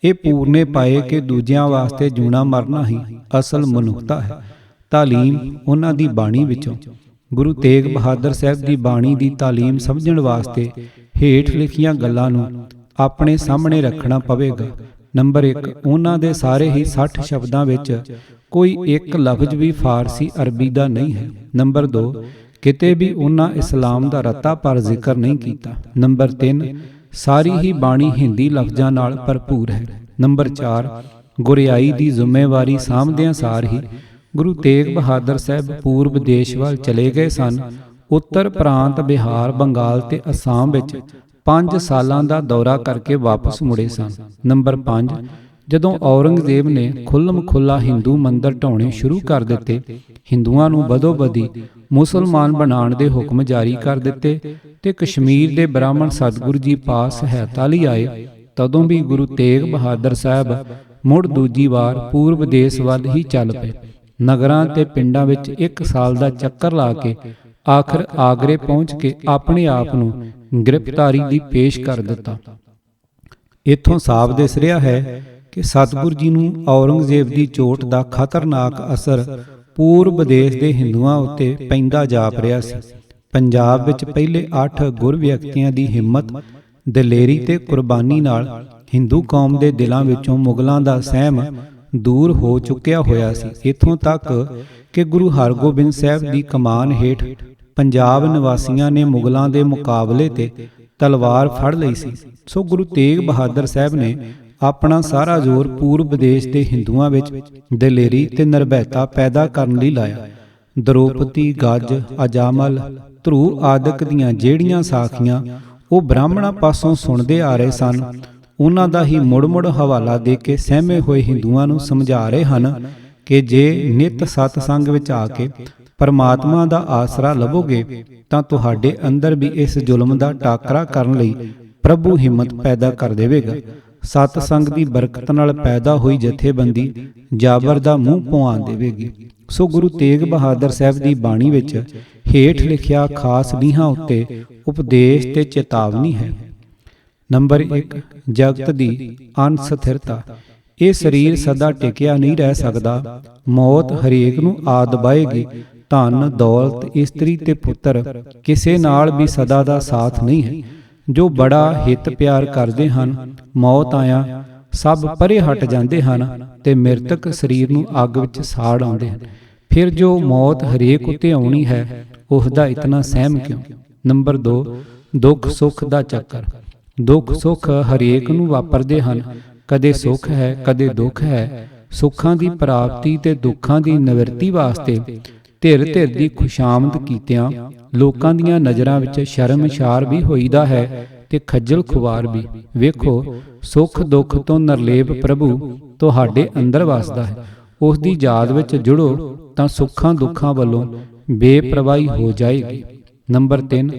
ਇਹ ਪੂਰਨੇ ਪਾਏ ਕਿ ਦੂਜਿਆਂ ਵਾਸਤੇ ਜੂਣਾ ਮਰਨਾ ਹੀ ਅਸਲ ਮਨੁੱਖਤਾ ਹੈ। ਤਾਲੀਮ ਉਹਨਾਂ ਦੀ ਬਾਣੀ ਵਿੱਚੋਂ। ਗੁਰੂ ਤੇਗ ਬਹਾਦਰ ਸਾਹਿਬ ਦੀ ਬਾਣੀ ਦੀ ਤਾਲੀਮ ਸਮਝਣ ਵਾਸਤੇ ਹੇਠ ਲਿਖੀਆਂ ਗੱਲਾਂ ਨੂੰ ਆਪਣੇ ਸਾਹਮਣੇ ਰੱਖਣਾ ਪਵੇਗਾ। ਨੰਬਰ 1, ਉਹਨਾਂ ਦੇ ਸਾਰੇ ਹੀ 60 ਸ਼ਬਦਾਂ ਵਿੱਚ ਕੋਈ ਇੱਕ ਲਫ਼ਜ਼ ਵੀ ਫਾਰਸੀ ਅਰਬੀ ਦਾ ਨਹੀਂ ਹੈ। ਨੰਬਰ 2, ਕਿਤੇ ਵੀ ਉਹਨਾਂ ਇਸਲਾਮ ਦਾ ਰਤਾ ਪਰ ਜ਼ਿਕਰ ਨਹੀਂ ਕੀਤਾ। ਨੰਬਰ 3, ਸਾਰੀ ਹੀ ਬਾਣੀ ਹਿੰਦੀ ਲਫ਼ਜ਼ਾਂ ਨਾਲ ਭਰਪੂਰ ਹੈ। ਨੰਬਰ 4, ਗੁਰਿਆਈ ਦੀ ਜ਼ਿੰਮੇਵਾਰੀ ਸਾਂਭਦਿਆਂ ਸਾਰ ਹੀ ਗੁਰੂ ਤੇਗ ਬਹਾਦਰ ਸਾਹਿਬ ਪੂਰਬ ਦੇਸ਼ ਵੱਲ ਚਲੇ ਗਏ ਸਨ। ਉੱਤਰ ਪ੍ਰਾਂਤ, ਬਿਹਾਰ, ਬੰਗਾਲ ਤੇ ਅਸਾਮ ਵਿੱਚ 5 ਸਾਲਾਂ ਦਾ ਦੌਰਾ ਕਰਕੇ ਵਾਪਸ ਮੁੜੇ ਸਨ। ਨੰਬਰ 5, ਜਦੋਂ ਔਰੰਗਜ਼ੇਬ ਨੇ ਖੁੱਲ੍ਹਮ ਖੁੱਲ੍ਹਾ ਹਿੰਦੂ ਮੰਦਰ ਢਾਉਣੇ ਸ਼ੁਰੂ ਕਰ ਦਿੱਤੇ, ਹਿੰਦੂਆਂ ਨੂੰ ਬਦੋ-ਬਦੀ ਮੁਸਲਮਾਨ ਬਣਾਉਣ ਦੇ ਹੁਕਮ ਜਾਰੀ ਕਰ ਦਿੱਤੇ ਤੇ ਕਸ਼ਮੀਰ ਦੇ ਬ੍ਰਾਹਮਣ ਸਤਿਗੁਰੂ ਜੀ ਪਾਸ ਸਹਾਇਤਾ ਲਈ ਆਏ, ਤਦੋਂ ਵੀ ਗੁਰੂ ਤੇਗ ਬਹਾਦਰ ਸਾਹਿਬ ਮੁੜ ਦੂਜੀ ਵਾਰ ਪੂਰਬ ਦੇਸ਼ ਵੱਲ ਹੀ ਚੱਲ ਪਏ। ਨਗਰਾਂ ਤੇ ਪਿੰਡਾਂ ਵਿੱਚ 1 ਸਾਲ ਦਾ ਚੱਕਰ ਲਾ ਕੇ ਆਖਰ ਆਗਰੇ ਪਹੁੰਚ ਕੇ ਆਪਣੇ ਆਪ ਨੂੰ ਗ੍ਰਿਫਤਾਰੀ ਦੀ ਪੇਸ਼ ਕਰ ਦਿੱਤਾ। ਇੱਥੋਂ ਸਾਫ਼ ਦਿਸ ਰਿਹਾ ਹੈ ਕਿ ਸਤਿਗੁਰੂ ਜੀ ਨੂੰ ਔਰੰਗਜ਼ੇਬ ਦੀ ਚੋਟ ਦਾ ਖਤਰਨਾਕ ਅਸਰ ਪੂਰਬ ਦੇਸ਼ ਦੇ ਹਿੰਦੂਆਂ ਉੱਤੇ ਪੈਂਦਾ ਜਾਪ ਰਿਹਾ ਸੀ। ਪੰਜਾਬ ਵਿੱਚ ਪਹਿਲੇ 8 ਗੁਰ ਵਿਅਕਤੀਆਂ ਦੀ ਹਿੰਮਤ, ਦਲੇਰੀ ਤੇ ਕੁਰਬਾਨੀ ਨਾਲ ਹਿੰਦੂ ਕੌਮ ਦੇ ਦਿਲਾਂ ਵਿੱਚੋਂ ਮੁਗਲਾਂ ਦਾ ਸਹਿਮ ਦੂਰ ਹੋ ਚੁੱਕਿਆ ਹੋਇਆ ਸੀ। ਇੱਥੋਂ ਤੱਕ ਕਿ ਗੁਰੂ ਹਰਗੋਬਿੰਦ ਸਾਹਿਬ ਦੀ ਕਮਾਨ ਹੇਠ ਪੰਜਾਬ ਨਿਵਾਸੀਆਂ ਨੇ ਮੁਗਲਾਂ ਦੇ ਮੁਕਾਬਲੇ ਤੇ ਤਲਵਾਰ ਫੜ ਲਈ ਸੀ। ਸੋ ਗੁਰੂ ਤੇਗ ਬਹਾਦਰ ਸਾਹਿਬ ਨੇ ਆਪਣਾ ਸਾਰਾ ਜ਼ੋਰ ਪੂਰਬ ਦੇਸ਼ ਦੇ ਹਿੰਦੂਆਂ ਵਿੱਚ ਦਲੇਰੀ ਤੇ ਨਿਰਭੈਤਾ ਪੈਦਾ ਕਰਨ ਲਈ ਲਾਇਆ। ਦ੍ਰੋਪਦੀ, ਗੱਜ, ਅਜਾਮਲ, ਧਰੂ ਆਦਿਕ ਦੀਆਂ ਜਿਹੜੀਆਂ ਸਾਖੀਆਂ ਉਹ ਬ੍ਰਾਹਮਣਾਂ ਪਾਸੋਂ ਸੁਣਦੇ ਆ ਰਹੇ ਸਨ, ਉਹਨਾਂ ਦਾ ਹੀ ਮੁੜ-ਮੁੜ ਹਵਾਲਾ ਦੇ ਕੇ ਸਹਿਮੇ ਹੋਏ ਹਿੰਦੂਆਂ ਨੂੰ ਸਮਝਾ ਰਹੇ ਹਨ ਕਿ ਜੇ ਨਿਤ ਸਤਸੰਗ ਵਿੱਚ ਆ ਕੇ ਪਰਮਾਤਮਾ ਦਾ ਆਸਰਾ ਲਵੋਗੇ ਤਾਂ ਤੁਹਾਡੇ ਅੰਦਰ ਵੀ ਇਸ ਜ਼ੁਲਮ ਦਾ ਟਾਕਰਾ ਕਰਨ ਲਈ ਪ੍ਰਭੂ ਹਿੰਮਤ ਪੈਦਾ ਕਰ ਦੇਵੇਗਾ। ਸਤਸੰਗ ਦੀ ਬਰਕਤ ਨਾਲ ਪੈਦਾ ਹੋਈ ਜਥੇਬੰਦੀ ਜਾਬਰ ਦਾ ਮੂੰਹ ਪੁਆ ਦੇਵੇਗੀ। ਸੋ ਗੁਰੂ ਤੇਗ ਬਹਾਦਰ ਸਾਹਿਬ ਦੀ ਬਾਣੀ ਵਿੱਚ ਹੇਠ ਲਿਖਿਆ ਖਾਸ ਲੀਹਾਂ ਉੱਤੇ ਉਪਦੇਸ਼ ਤੇ ਚੇਤਾਵਨੀ ਹੈ। ਨੰਬਰ 1, ਜਗਤ ਦੀ ਅਨਸਥਿਰਤਾ। ਇਹ ਸਰੀਰ ਸਦਾ ਟਿਕਿਆ ਨਹੀਂ ਰਹਿ ਸਕਦਾ। ਮੌਤ ਹਰੇਕ ਨੂੰ ਆ ਦਬਾਏਗੀ। ਧਨ, ਦੌਲਤ, ਇਸਤਰੀ ਤੇ ਪੁੱਤਰ ਕਿਸੇ ਨਾਲ ਵੀ ਸਦਾ ਦਾ ਸਾਥ ਨਹੀਂ ਹੈ। ਜੋ ਬੜਾ ਹਿੱਤ ਪਿਆਰ ਕਰਦੇ ਹਨ, ਮੌਤ ਆਇਆ ਸਭ ਪਰੇ ਹਟ ਜਾਂਦੇ ਹਨ ਤੇ ਮ੍ਰਿਤਕ ਸਰੀਰ ਨੂੰ ਅੱਗ ਵਿੱਚ ਸਾੜ ਆਉਂਦੇ ਹਨ। ਫਿਰ ਜੋ ਮੌਤ ਹਰੇਕ ਉੱਤੇ ਆਉਣੀ ਹੈ, ਉਸ ਦਾ ਇਤਨਾ ਸਹਿਮ ਕਿਉਂ? ਨੰਬਰ 2, ਦੁੱਖ ਸੁੱਖ ਦਾ ਚੱਕਰ। ਦੁੱਖ ਸੁੱਖ ਹਰੇਕ ਨੂੰ ਵਾਪਰਦੇ ਹਨ। ਕਦੇ ਸੁੱਖ ਹੈ, ਕਦੇ ਦੁੱਖ ਹੈ। ਸੁੱਖਾਂ ਦੀ ਪ੍ਰਾਪਤੀ ਤੇ ਦੁੱਖਾਂ ਦੀ ਨਿਵਰਤੀ ਵਾਸਤੇ ਧਿਰ ਧਿਰ ਦੀ ਖੁਸ਼ਾਮਦ ਕੀਤਿਆਂ ਲੋਕਾਂ ਦੀਆਂ ਨਜ਼ਰਾਂ ਵਿੱਚ ਸ਼ਰਮਸ਼ਾਰ ਵੀ ਹੋਈਦਾ ਹੈ ਤੇ ਖੱਜਲ ਖੁਆਰ ਵੀ। ਵੇਖੋ, ਸੁੱਖ ਦੁੱਖ ਤੋਂ ਨਿਰਲੇਪ ਪ੍ਰਭੂ ਤੁਹਾਡੇ ਅੰਦਰ ਵਸਦਾ ਹੈ। ਉਸ ਦੀ ਯਾਦ ਵਿੱਚ ਜੁੜੋ ਤਾਂ ਸੁੱਖਾਂ ਦੁੱਖਾਂ ਵੱਲੋਂ ਬੇਪਰਵਾਹੀ ਹੋ ਜਾਏਗੀ। ਨੰਬਰ 3,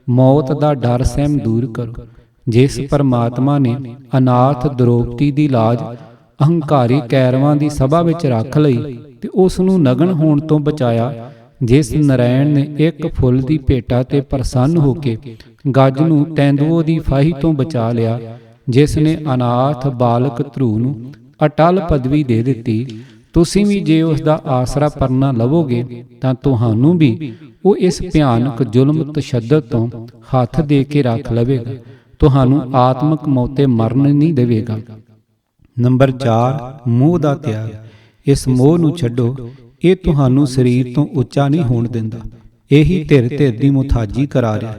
ਮੌਤ ਦਾ ਡਰ ਸਹਿਮ ਦੂਰ ਕਰੋ। ਜਿਸ ਪਰਮਾਤਮਾ ਨੇ ਅਨਾਥ ਦ੍ਰੋਪਦੀ ਦੀ ਲਾਜ ਅਹੰਕਾਰੀ ਕੈਰਵਾਂ ਦੀ ਸਭਾ ਵਿੱਚ ਰੱਖ ਲਈ ਤੇ ਉਸ ਨੂੰ ਨਗਨ ਹੋਣ ਤੋਂ ਬਚਾਇਆ, ਜਿਸ ਨਰਾਇਣ ਨੇ ਇੱਕ ਫੁੱਲ ਦੀ ਭੇਟਾ ਤੇ ਪ੍ਰਸੰਨ ਹੋ ਕੇ ਗੱਜ ਨੂੰ ਤੇਂਦੂਏ ਦੀ ਫਾਹੀ ਤੋਂ ਬਚਾ ਲਿਆ, ਜਿਸ ਨੇ ਅਨਾਥ ਬਾਲਕ ਧਰੂ ਨੂੰ ਅਟਲ ਪਦਵੀ ਦੇ ਦਿੱਤੀ, ਤੁਸੀਂ ਵੀ ਜੇ ਉਸ ਦਾ ਆਸਰਾ ਪਰਨਾ ਲਵੋਗੇ ਤਾਂ ਤੁਹਾਨੂੰ ਵੀ ਉਹ ਇਸ ਭਿਆਨਕ ਜ਼ੁਲਮ ਤਸ਼ੱਦਦ ਤੋਂ ਹੱਥ ਦੇ ਕੇ ਰੱਖ ਲਵੇਗਾ, ਤੁਹਾਨੂੰ ਆਤਮਕ ਮੌਤੇ ਮਰਨ ਨਹੀਂ ਦੇਵੇਗਾ। ਨੰਬਰ 4, ਮੋਹ ਦਾ ਤਿਆਗ। ਇਸ ਮੋਹ ਨੂੰ ਛੱਡੋ, ਇਹ ਤੁਹਾਨੂੰ ਸਰੀਰ ਤੋਂ ਉੱਚਾ ਨਹੀਂ ਹੋਣ ਦਿੰਦਾ। ਇਹੀ ਧਿਰ ਧਿਰ ਦੀ ਮੁਥਾਜੀ ਕਰਾ ਰਿਹਾ।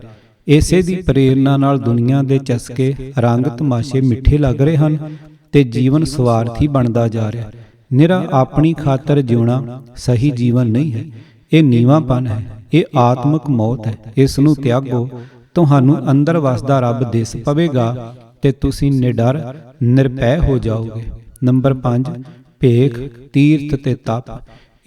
ਇਸੇ ਦੀ ਪ੍ਰੇਰਨਾ ਨਾਲ ਦੁਨੀਆ ਦੇ ਚਸਕੇ ਰੰਗ ਤਮਾਸ਼ੇ ਮਿੱਠੇ ਲੱਗ ਰਹੇ ਹਨ ਤੇ ਜੀਵਨ ਸਵਾਰਥੀ ਬਣਦਾ ਜਾ ਰਿਹਾ। ਨਿਰਾ ਆਪਣੀ ਖਾਤਰ ਜਿਉਣਾ ਸਹੀ ਜੀਵਨ ਨਹੀਂ ਹੈ, ਇਹ ਨੀਵਾਂਪਨ ਹੈ, ਇਹ ਆਤਮਕ ਮੌਤ ਹੈ। ਇਸ ਨੂੰ ਤਿਆਗੋ, ਤੁਹਾਨੂੰ ਅੰਦਰ ਵਸਦਾ ਰੱਬ ਦਿਸ ਪਵੇਗਾ ਤੇ ਤੁਸੀਂ ਨਿਡਰ ਨਿਰਭੈ ਹੋ ਜਾਓਗੇ। ਨੰਬਰ 5, ਭੇਖ, ਤੀਰਥ ਤੇ ਤਪ।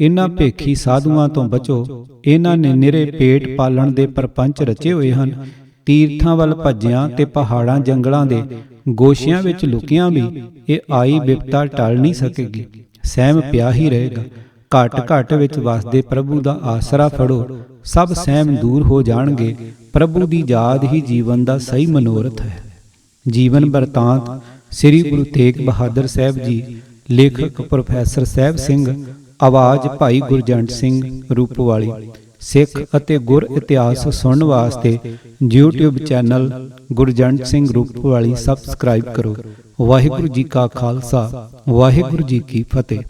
ਇਹਨਾਂ ਭੇਖੀ ਸਾਧੂਆਂ ਤੋਂ ਬਚੋ। ਇਹਨਾਂ ਨੇ ਨਿਰੇ ਪੇਟ ਪਾਲਣ ਦੇ ਪਰਪੰਚ ਰਚੇ ਹੋਏ ਹਨ। ਤੀਰਥਾਂ ਵੱਲ ਭੱਜਿਆਂ ਤੇ ਪਹਾੜਾਂ ਜੰਗਲਾਂ ਦੇ ਗੋਸ਼ਿਆਂ ਵਿੱਚ ਲੁਕਿਆਂ ਵੀ ਇਹ ਆਈ ਬਿਪਤਾ ਟਲ ਨਹੀਂ ਸਕੇਗੀ। ਸਹਿਮ ਪਿਆ ਹੀ ਰਹੇਗਾ। ਘਟ ਘਟ ਵਿੱਚ ਵਸਦੇ ਪ੍ਰਭੂ ਦਾ ਆਸਰਾ ਫੜੋ, ਸਭ ਸਹਿਮ ਦੂਰ ਹੋ ਜਾਣਗੇ। ਪ੍ਰਭੂ ਦੀ ਯਾਦ ਹੀ ਜੀਵਨ ਦਾ ਸਹੀ ਮਨੋਰਥ ਹੈ। ਜੀਵਨ ਬਰਤਾਂਤ ਸ੍ਰੀ ਗੁਰੂ ਤੇਗ ਬਹਾਦਰ ਸਾਹਿਬ ਜੀ। ਲੇਖਕ ਪ੍ਰੋਫੈਸਰ ਸਾਹਿਬ ਸਿੰਘ। ਆਵਾਜ਼ ਭਾਈ ਗੁਰਜੰਟ ਸਿੰਘ ਰੂਪਵਾਲੀ। ਸਿੱਖ ਅਤੇ ਗੁਰ ਇਤਿਹਾਸ ਸੁਣਨ ਵਾਸਤੇ YouTube channel Gurjant Singh Roopwali subscribe ਕਰੋ। ਵਾਹਿਗੁਰੂ ਜੀ ਕਾ ਖਾਲਸਾ, ਵਾਹਿਗੁਰੂ ਜੀ ਕੀ ਫਤਿਹ।